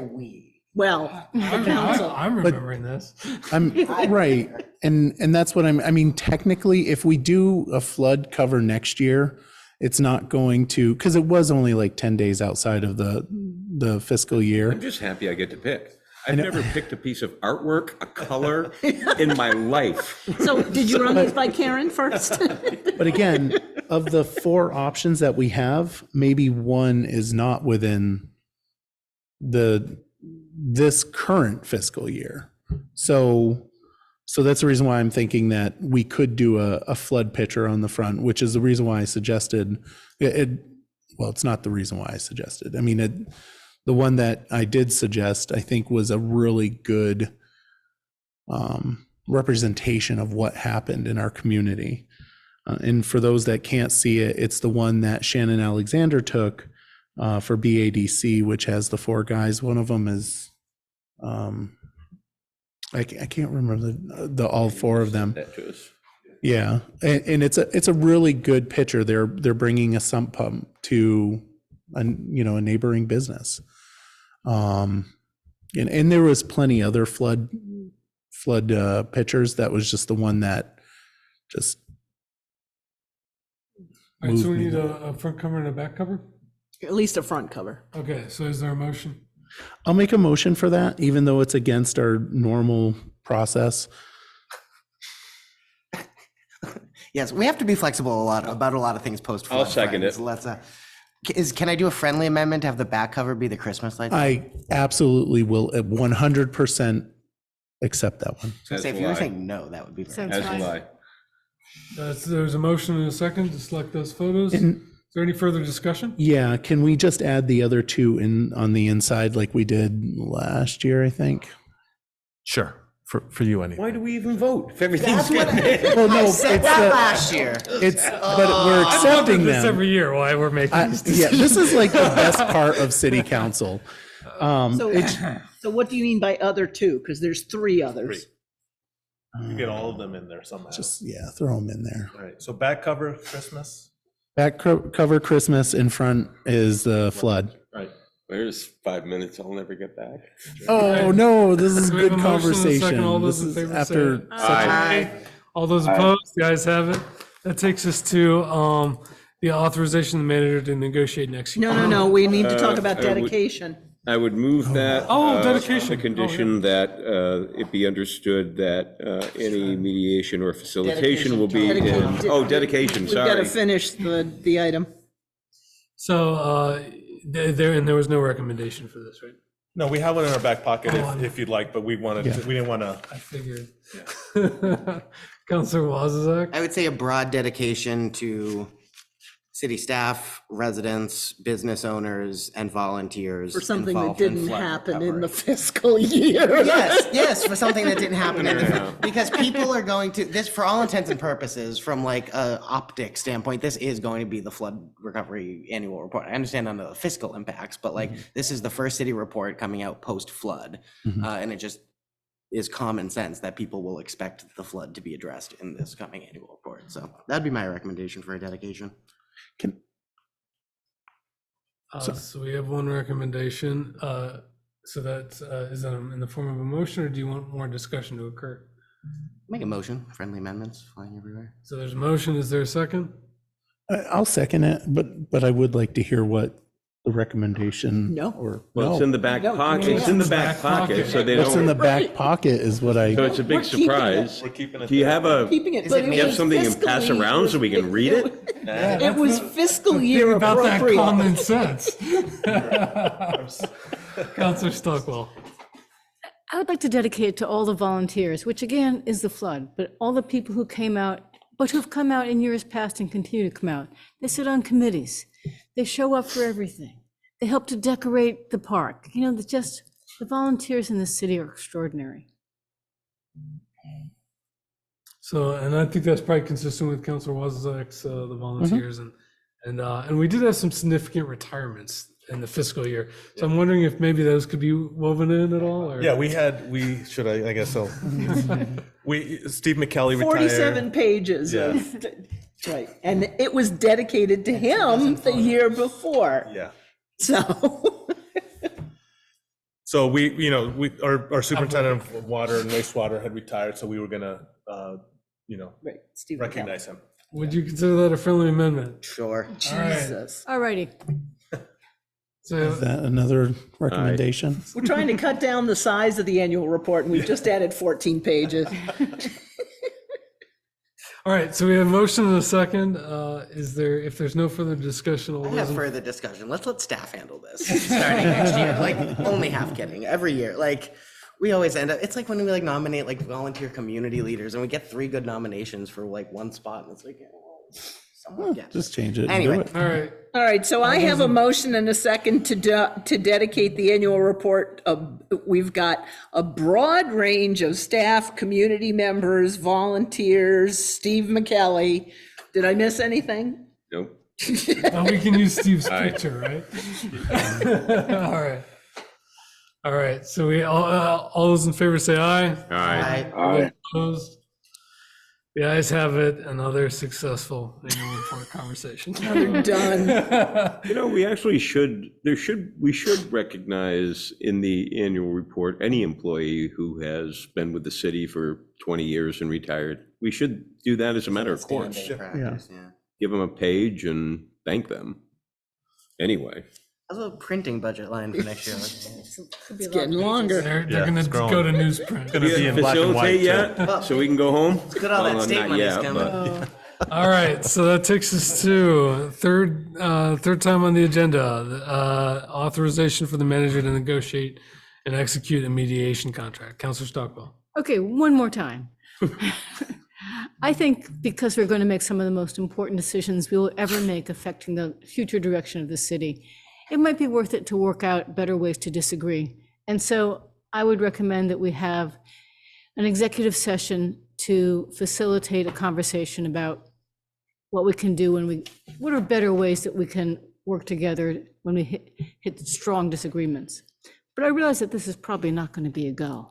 Well, the council. I'm remembering this. I'm right. And that's what I mean, technically, if we do a flood cover next year, it's not going to, because it was only like 10 days outside of the fiscal year. I'm just happy I get to pick. I've never picked a piece of artwork, a color in my life. So did you run these by Karen first? But again, of the 4 options that we have, maybe one is not within this current fiscal year. So that's the reason why I'm thinking that we could do a flood picture on the front, which is the reason why I suggested it. Well, it's not the reason why I suggested. I mean, the one that I did suggest, I think, was a really good representation of what happened in our community. And for those that can't see it, it's the one that Shannon Alexander took for BADC, which has the 4 guys. One of them is, I can't remember the all 4 of them. That to us. Yeah, and it's a really good picture. They're bringing a sump pump to a neighboring business. And there was plenty other flood pictures. That was just the one that just. All right, so we moved me. need a front cover and a back cover? At least a front cover. Okay, so is there a motion? I'll make a motion for that, even though it's against our normal process. Yes, we have to be flexible about a lot of things post. I'll second it. Let's. Can I do a friendly amendment to have the back cover be the Christmas lights? I absolutely will 100% accept that one. Say, if you were saying no, that would be. So As will I. There's a motion and a second to select those photos. And- Is there any further discussion? Yeah, can we just add the other 2 on the inside like we did last year, I think? Sure, for you anyway. Why do we even vote if everything's good? Well, no, Said that last year. It's, but we're I love accepting this them. every year, why we're making these Yeah, decisions. this is like the best part of city council. So what do you mean by other 2? Because there's 3 others. You get all of them in there somehow. Just, throw them in there. All right, so back cover, Christmas. Back cover Christmas, in front is the flood. Right. There's 5 minutes I'll never get back. Oh, no, this is We have good a motion and a second. conversation. All This those in is favor after say such aye. All those opposed, the ayes have it. That takes us to the authorization of the manager to negotiate next year. No, we need to talk about I would- dedication. I would move that. dedication. The condition that it be understood that any mediation or facilitation will be in, dedication, We've got to sorry. finish the item. So there was no recommendation for this, right? No, we have one in our back pocket Oh, if you'd like, but we didn't want to. I figured. Counselor Wozniak? I would say a broad dedication to city staff, residents, business owners, and volunteers For something that involved in didn't flood happen in recovery. the fiscal year. Yes, for something that didn't happen in the, because people are going to, this, for all intents and purposes, from like a optic standpoint, this is going to be the flood recovery annual report. I understand on the fiscal impacts, but like, this is the first city report coming out post-flood. And it just is common sense that people will expect the flood to be addressed in this coming annual report. So that'd be my recommendation for a dedication. So we have one recommendation. So that is that in the form of a motion, or do you want more discussion to occur? Make a motion, friendly amendments flying everywhere. So there's a motion. Is there a second? I'll second it, but I would like to hear what the recommendation. No. Or Well, it's in the back pocket. It's in the back pocket, so they what's in the don't. back pocket is what I. So it's a big We're keeping it. surprise. Do you have a, Keeping it, Is but it it do you have was something you can pass fiscally- around so we can read it? It was fiscal year About that appropriate. common sense. Counselor Stockwell. I would like to dedicate it to all the volunteers, which again is the flood, but all the people who came out, but who've come out in years past and continue to come out. They sit on committees. They show up for everything. They help to decorate the park. You know, the volunteers in the city are extraordinary. So, and I think that's probably consistent with Councilor Wozniak's, the volunteers, and we did have some significant retirements in the fiscal year. So I'm wondering if maybe those could be woven in at all, or? Yeah, I guess so. Steve McKelly retired. 47 pages Yeah. of, that's right. And it was dedicated to him the year before. Yeah. So, So our superintendent of water and wastewater had retired, so we were gonna, right, Steve. recognize him. Would you consider that a friendly amendment? Sure. Jesus. All righty. So, Is that another recommendation? We're trying to cut down the size of the annual report, and we've just added 14 pages. all right, so we have a motion and a second. If there's no further discussion, all I those have in further discussion. Let's let staff handle this starting next year. Like, only half kidding. Every year, like, we always end up, it's like when we like nominate like volunteer community leaders and we get 3 good nominations for like one spot, and it's like, someone gets it. Just change it. and do Anyway. it. All right, All right, so I have a motion and a second to dedicate the annual report. We've got a broad range of staff, community members, volunteers, Steve McKelly. Did I miss anything? Nope. well, we can use Steve's picture, right? All right, so all those in favor say aye. All right. Opposed? The ayes have it, another successful annual report conversation. Another done. We actually we should recognize in the annual report any employee who has been with the city for 20 years and retired. We should do that as a matter of course. Standing practice, yeah. Give them a page and thank them. Anyway. How's a printing budget line for next year? It's getting longer. They're Yeah, gonna it's growing. go to newsprint. Gonna be in black and white. Facilitate too. yet? So we can go home? Look at all that Well, state not money's yet, coming. but- All right, so that takes us to third time on the agenda, authorization for the manager to negotiate and execute a mediation contract. Counselor Stockwell. Okay, one more time. I think because we're going to make some of the most important decisions we will ever make affecting the future direction of the city, it might be worth it to work out better ways to disagree. And so I would recommend that we have an executive session to facilitate a conversation about what we can do what are better ways that we can work together when we hit strong disagreements. But I realize that this is probably not going to be a go.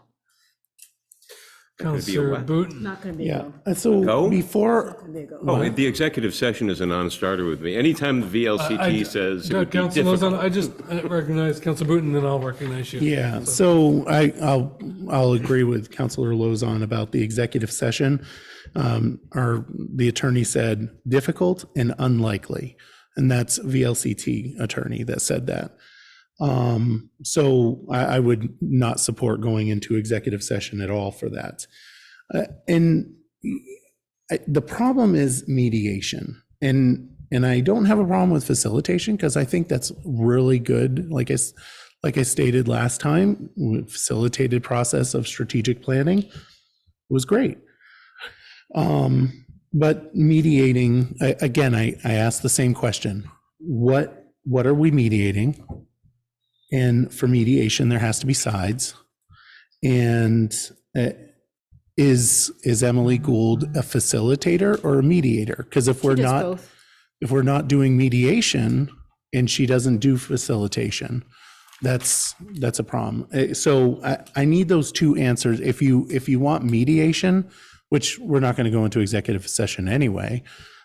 Counselor what? Booton. Not going to be a Yeah. go. And so Go? before, The executive session is a non-starter with me. Anytime the VLCT says it would be Councilor Lozano, difficult. I just recognize Counselor Booton, then I'll recognize you. yeah, so I'll agree with Counselor Lozon about the executive session. The attorney said difficult and unlikely, and that's VLCT attorney that said that. So I would not support going into executive session at all for that. The problem is mediation, and I don't have a problem with facilitation because I think that's really good. Like I stated last time, facilitated process of strategic planning was great. But mediating, again, I asked the same question. What are we mediating? And for mediation, there has to be sides. And is Emily Gould a facilitator or a mediator? Because if we're does not, both. if we're not doing mediation and she doesn't do facilitation, that's a problem. So I need those two answers. If you want mediation, which we're not going to go into executive session anyway,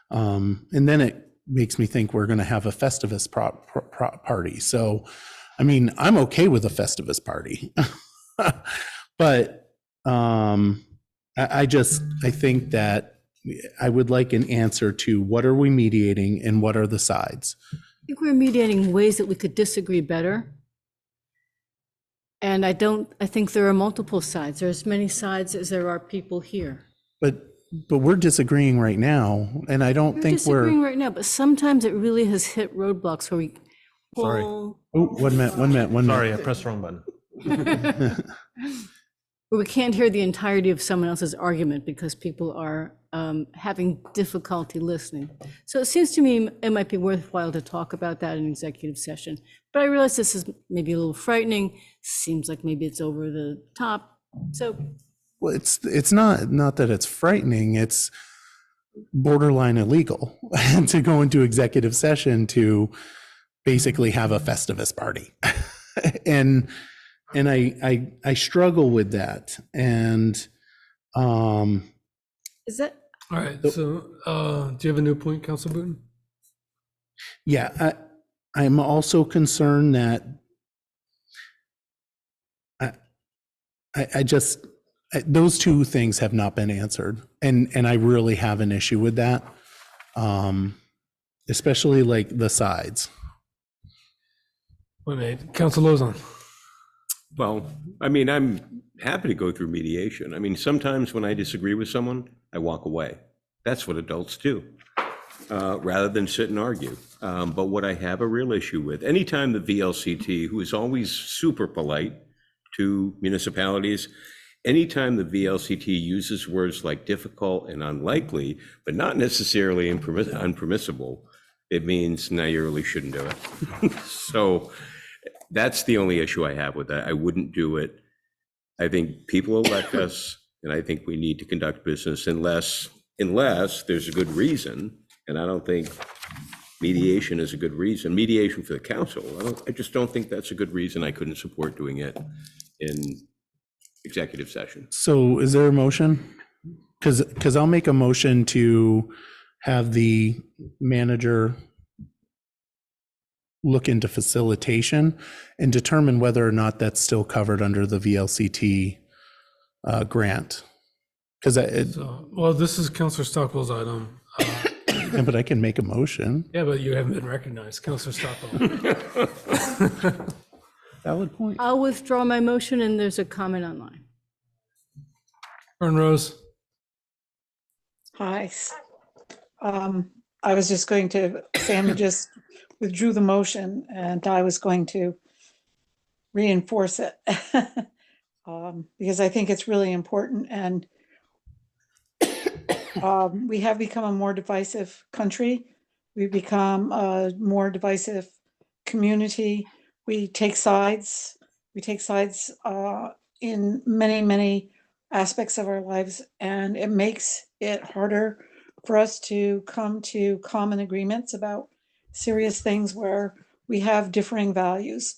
and then it makes me think we're going to have a Festivus party. So, I mean, I'm okay with a Festivus party, but I think that I would like an answer to what are we mediating and what are the sides? I think we're mediating ways that we could disagree better. And I think there are multiple sides. There's as many sides as there are people here. But we're disagreeing right now, and I don't We're think disagreeing we're. right now, but sometimes it really has hit roadblocks where we. Sorry. Well, Oh, 1 minute, 1 minute, 1 minute. Sorry, I pressed the wrong button. where we can't hear the entirety of someone else's argument because people are having difficulty listening. So it seems to me it might be worthwhile to talk about that in executive session. But I realize this is maybe a little frightening. Seems like maybe it's over the top. So. Well, it's not that it's frightening. It's borderline illegal to go into executive session to basically have a Festivus party, and I struggle with that. And is that all right? So, do you have a new point, Council Booton? Yeah, I'm also concerned that I just. Those two things have not been answered, and I really have an issue with that, especially like the sides. Wait a minute, Council Lozon. Well, I mean, I'm happy to go through mediation. I mean, sometimes when I disagree with someone, I walk away. That's what adults do, rather than sit and argue. But what I have a real issue with, anytime the VLCT, who is always super polite to municipalities, anytime the VLCT uses words like difficult and unlikely, but not necessarily unpermissible, it means, no, you really shouldn't do it. So that's the only issue I have with that. I wouldn't do it. I think people elect us, and I think we need to conduct business unless there's a good reason. And I don't think mediation is a good reason. Mediation for the council, I just don't think that's a good reason. I couldn't support doing it in executive session. So is there a motion? Because I'll make a motion to have the manager look into facilitation and determine whether or not that's still covered under the VLCT grant. Because well, this is Councilor Stockwell's item. Yeah, but I can make a motion. Yeah, but you haven't been recognized, Councilor Stockwell. Valid point. I'll withdraw my motion, and there's a comment online. Fern Rose. Hi. I was just going to, Sam just withdrew the motion and I was going to reinforce it because I think it's really important. And we have become a more divisive country. We've become a more divisive community. We take sides. We take sides in many, many aspects of our lives, and it makes it harder for us to come to common agreements about serious things where we have differing values.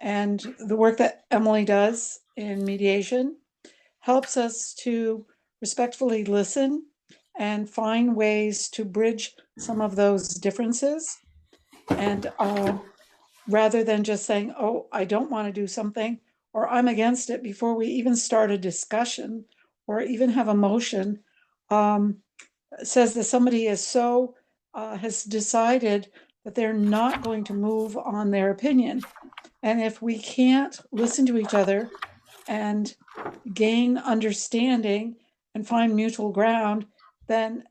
And the work that Emily does in mediation helps us to respectfully listen and find ways to bridge some of those differences. And rather than just saying, oh, I don't want to do something, or I'm against it before we even start a discussion or even have a motion, says that somebody is so, has decided that they're not going to move on their opinion. And if we can't listen to each other and gain understanding and find mutual ground, then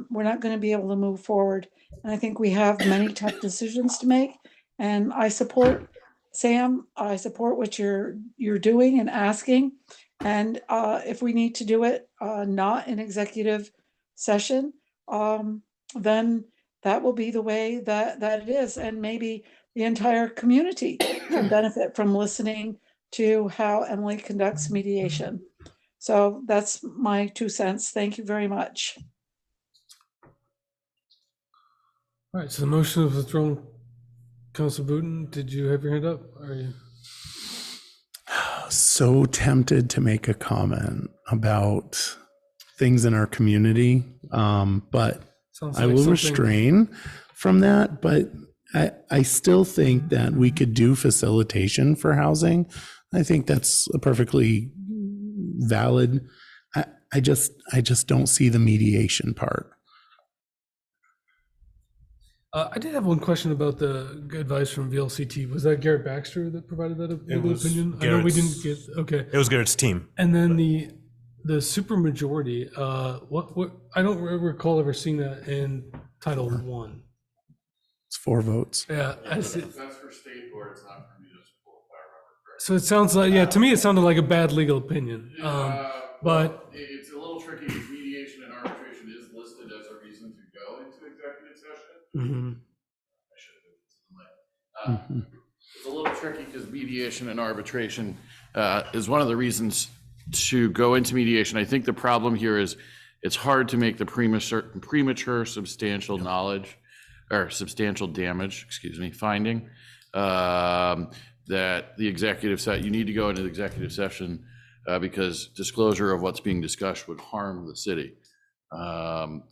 we're not going to be able to move forward. And I think we have many tough decisions to make. And I support Sam. I support what you're doing and asking. And if we need to do it, not in executive session, then that will be the way that it is. And maybe the entire community can benefit from listening to how Emily conducts mediation. So that's my 2 cents. Thank you very much. All right, so the motion is withdrawn. Council Booton, did you have your hand up? Are you? So tempted to make a comment about things in our community, but Sounds I like will something- restrain from that. But I still think that we could do facilitation for housing. I think that's a perfectly valid. I just don't see the mediation part. I did have one question about the advice from VLCT. Was that Garrett Baxter that provided that legal opinion? I know we didn't get, okay. It was Garrett's team. And then the supermajority, what, I don't recall ever seeing that in Title I. It's 4 votes. Yeah, I see. That's for state boards, not for municipal, if I remember correctly. So it sounds like, yeah, to me, it sounded like a bad legal opinion. But It's a little tricky because mediation and arbitration is listed as a reason to go into executive session. mhm. It's a little tricky because mediation and arbitration is one of the reasons to go into mediation. I think the problem here is it's hard to make the premature substantial knowledge or substantial damage, finding that the executive you need to go into the executive session because disclosure of what's being discussed would harm the city.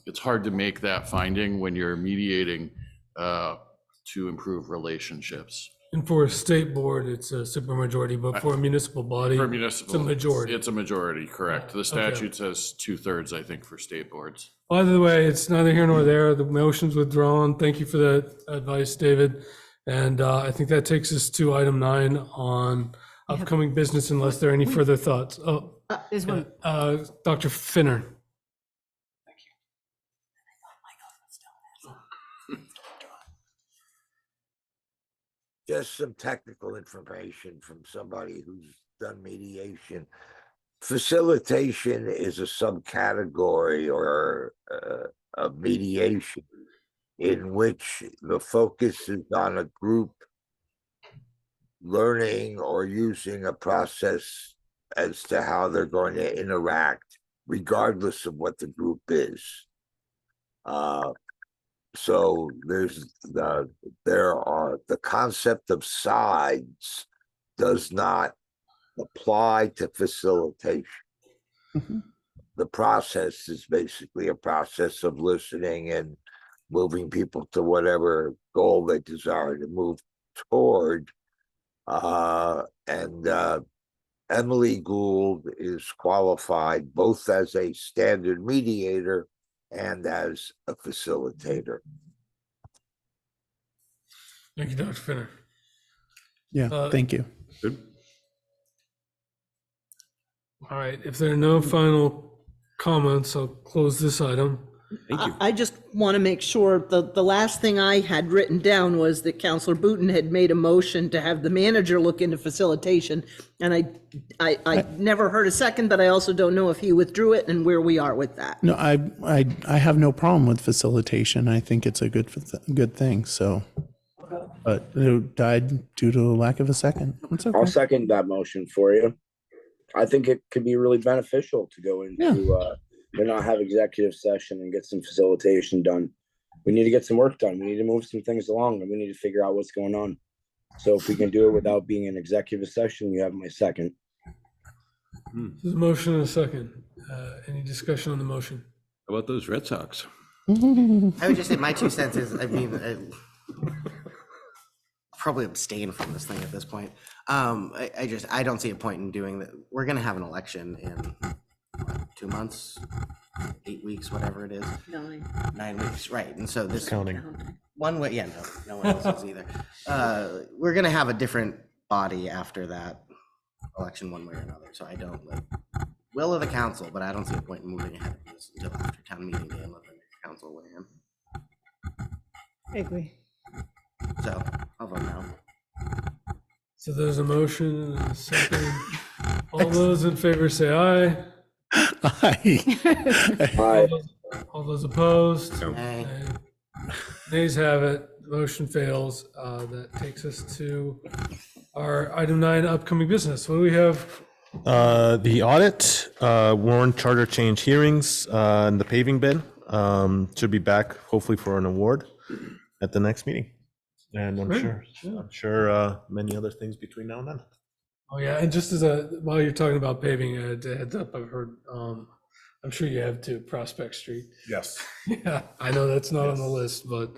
It's hard to make that finding when you're mediating to improve relationships. And for a state board, it's a supermajority, but for a municipal body, For municipal, it's a majority. It's a majority, correct. The Okay. statute says 2/3, I think, for state boards. Well, either way, it's neither here nor there. The motion's withdrawn. Thank you for that advice, David. And I think that takes us to item 9 on upcoming business, unless there are any further thoughts. Oh, There's one. Dr. Finner. Just some technical information from somebody who's done mediation. Facilitation is a subcategory or of mediation in which the focus is on a group learning or using a process as to how they're going to interact, regardless of what the group is. So the concept of sides does not apply to facilitation. Mhm. The process is basically a process of listening and moving people to whatever goal they desire to move toward. Emily Gould is qualified both as a standard mediator and as a facilitator. Thank you, Dr. Finner. Yeah, thank you. Good. All right, if there are no final comments, I'll close this item. Thank you. I just want to make sure, the last thing I had written down was that Counselor Booton had made a motion to have the manager look into facilitation. And I never heard a second, but I also don't know if he withdrew it and where we are with that. No, I have no problem with facilitation. I think it's a good thing. So, but it died due to a lack of a second. It's okay. I'll second that motion for you. I think it could be really beneficial to go into and not have executive session and get some facilitation done. We need to get some work done. We need to move some things along and we need to figure out what's going on. So if we can do it without being an executive session, you have my second. There's a motion and a second. Any discussion on the motion? How about those Red Sox? I would just say my 2 cents is, I mean, probably abstain from this thing at this point. I don't see a point in doing that. We're going to have an election in 2 months, 8 weeks, whatever it is. 9 weeks, right. And so this Counting. one way, no one else is either. We're going to have a different body after that election one way or another. So I don't will of the council, but I don't see a point in moving ahead of this until after town meeting day and let the council weigh in. I agree. So I'll vote no. So there's a motion and a second. All those in favor say aye. Aye. Aye. All All those opposed? No. Nay. Nays have it. Motion fails. That takes us to our item 9, upcoming business. What do we have? The audit, Warren Charter change hearings, and the paving bid should be back hopefully for an award at the next meeting. And I'm Great. sure many other things between now and then. Oh yeah, and just while you're talking about paving, a heads up, I've heard, I'm sure you have too, Prospect Street. Yes. Yeah, I know that's not on the list, but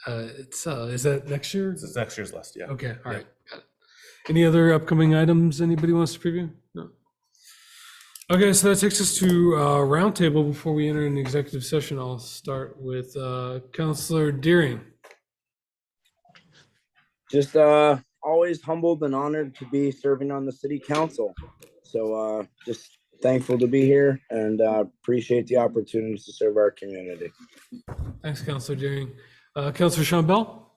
is that next year? It's next year's list, yeah. Okay, all right, got it. Any other upcoming items anybody wants to preview? No. Okay, so that takes us to roundtable. Before we enter an executive session, I'll start with Councilor Deering. Just always humbled and honored to be serving on the city council. So just thankful to be here and appreciate the opportunity to serve our community. Thanks, Councilor Deering. Councilor Sean Bell?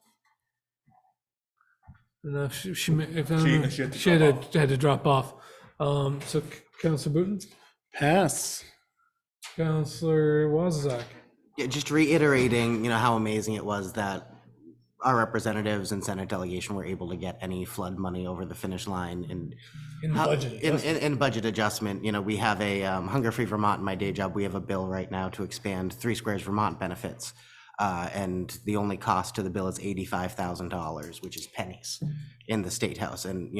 No, she had to drop off. So Councilor Booton? Pass. Councilor Wazazak? Yeah, just reiterating, how amazing it was that our representatives and Senate delegation were able to get any flood money over the finish line In budget adjustment. We have a Hunger Free Vermont in my day job. We have a bill right now to expand 3 Squares Vermont benefits. And the only cost to the bill is $85,000, which is pennies in the State House. And,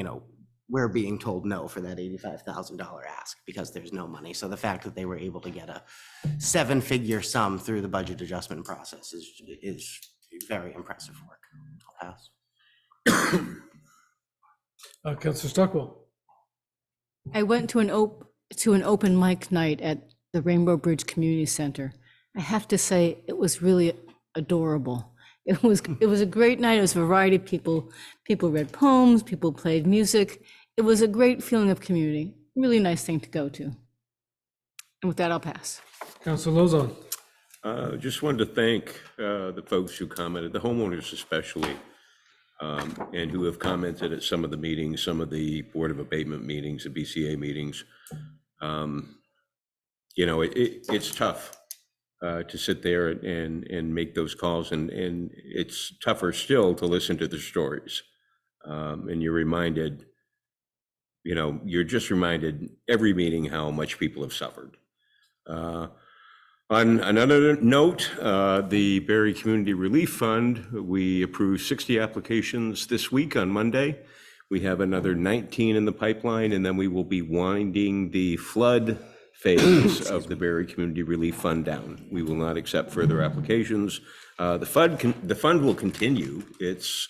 we're being told no for that $85,000 ask because there's no money. So the fact that they were able to get a 7-figure sum through the budget adjustment process is very impressive work. I'll pass. Councilor Stockwell? I went to an open mic night at the Rainbow Bridge Community Center. I have to say, it was really adorable. It was a great night. It was a variety of people. People read poems, people played music. It was a great feeling of community. Really nice thing to go to. And with that, I'll pass. Councilor Lozon? Just wanted to thank the folks who commented, the homeowners especially, and who have commented at some of the meetings, some of the Board of Abatement meetings, the BCA meetings. It's tough to sit there and make those calls, and it's tougher still to listen to the stories. And you're just reminded every meeting how much people have suffered. On another note, the Barre Community Relief Fund, we approved 60 applications this week on Monday. We have another 19 in the pipeline, and then we will be winding the flood phase of the Barre Community Relief Fund down. We will not accept further applications. The fund will continue. It's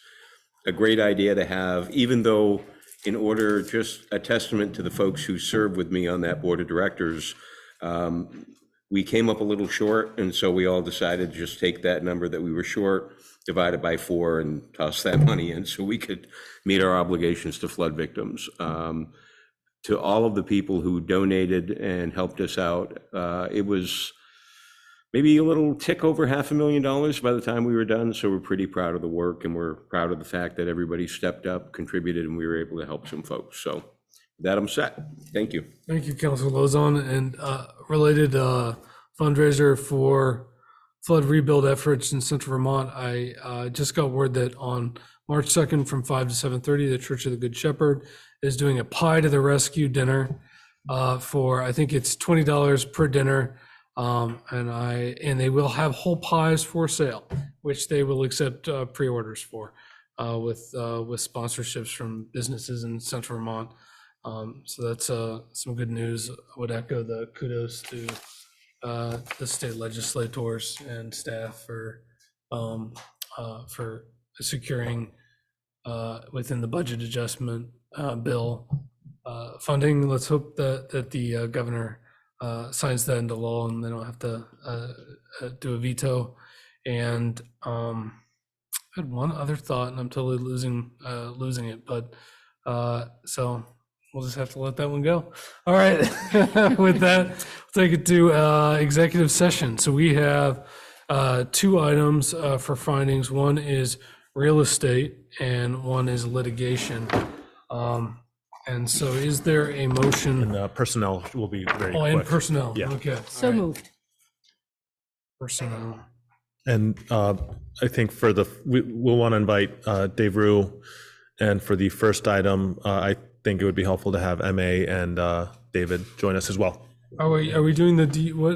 a great idea to have, even though in order, just a testament to the folks who served with me on that board of directors, we came up a little short, and so we all decided to just take that number that we were short, divide it by 4, and toss that money in so we could meet our obligations to flood victims. To all of the people who donated and helped us out, it was maybe a little tick over $500,000 by the time we were done. So we're pretty proud of the work, and we're proud of the fact that everybody stepped up, contributed, and we were able to help some folks. So with that, I'm set. Thank you. Thank you, Councilor Lozon. And related fundraiser for flood rebuild efforts in Central Vermont, I just got word that on March 2nd from 5 to 7:30, the Church of the Good Shepherd is doing a Pie to the Rescue dinner for, I think it's $20 per dinner. And they will have whole pies for sale, which they will accept pre-orders for with sponsorships from businesses in Central Vermont. So that's some good news. I would echo the kudos to the state legislators and staff for securing within the budget adjustment bill funding. Let's hope that the governor signs that into law and they don't have to do a veto. And I had one other thought, and I'm totally losing it, but so we'll just have to let that one go. All right. With that, we'll take it to executive session. So we have 2 items for findings. One is real estate and one is litigation. And so is there a motion? And personnel will be very quick. Oh, and personnel. Yeah. Okay. So moved. personnel. And I think we'll want to invite Dave Rue. And for the first item, I think it would be helpful to have MA and David join us as well. Are we doing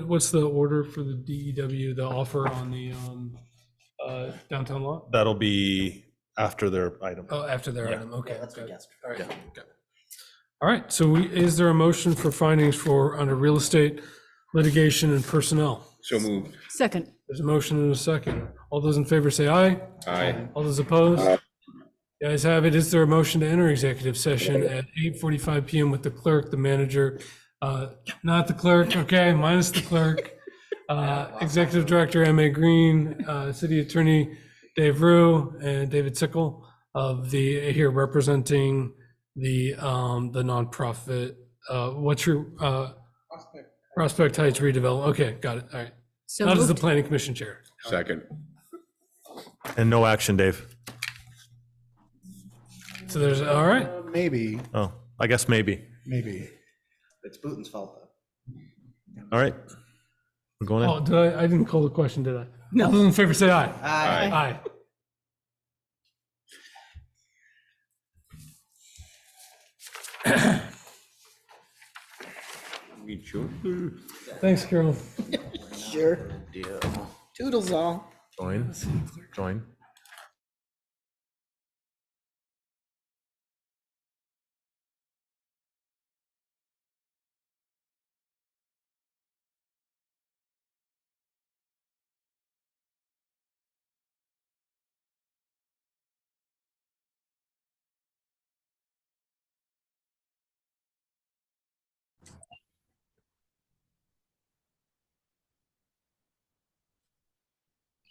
what's the order for the DEW, the offer on the downtown lot? That'll be after their item. Oh, after their Yeah. item, okay. That's what guest. All right, okay. All right, so is there a motion for findings for under real estate, litigation, and personnel? So moved. Second. There's a motion and a second. All those in favor say aye. Aye. All those opposed? The ayes have it. Is there a motion to enter executive session at 8:45 PM with the clerk, the manager, not the clerk, okay, minus the clerk, Executive Director M.A. Green, City Attorney Dave Rue, and David Sickle here representing the nonprofit. What's your Prospect Heights redevelopment? Okay, got it. All right. So Not as the moved. planning commission chair. Second. And no action, Dave. So there's, all right. Maybe, Oh, I guess maybe. maybe. It's Putin's fault, though. All right. We're going in. Oh, I didn't call the question, did I? No. All those in favor say aye. Aye. Aye. We sure? Thanks, Carol. Sure. Toodles all. Join.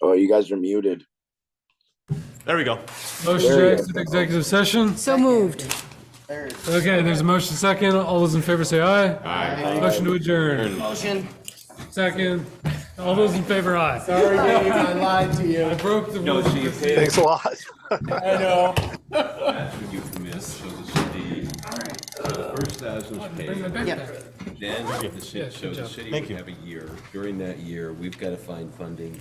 Oh, you guys are muted. There we go. Motion There to you exit executive session. So moved. Okay, there's a motion second. All those in favor say aye. Aye. Motion to adjourn. Motion. Second. All those in favor, aye. Sorry, Dave, I lied to you. I broke the No, rules. so you pay. Thanks a lot. I know. That's what you commit, so the first thousand is paid. Bring my back Yep. there. Then the city, Yeah, so good the job. city Thank would you. have a year. During that year, we've got to find funding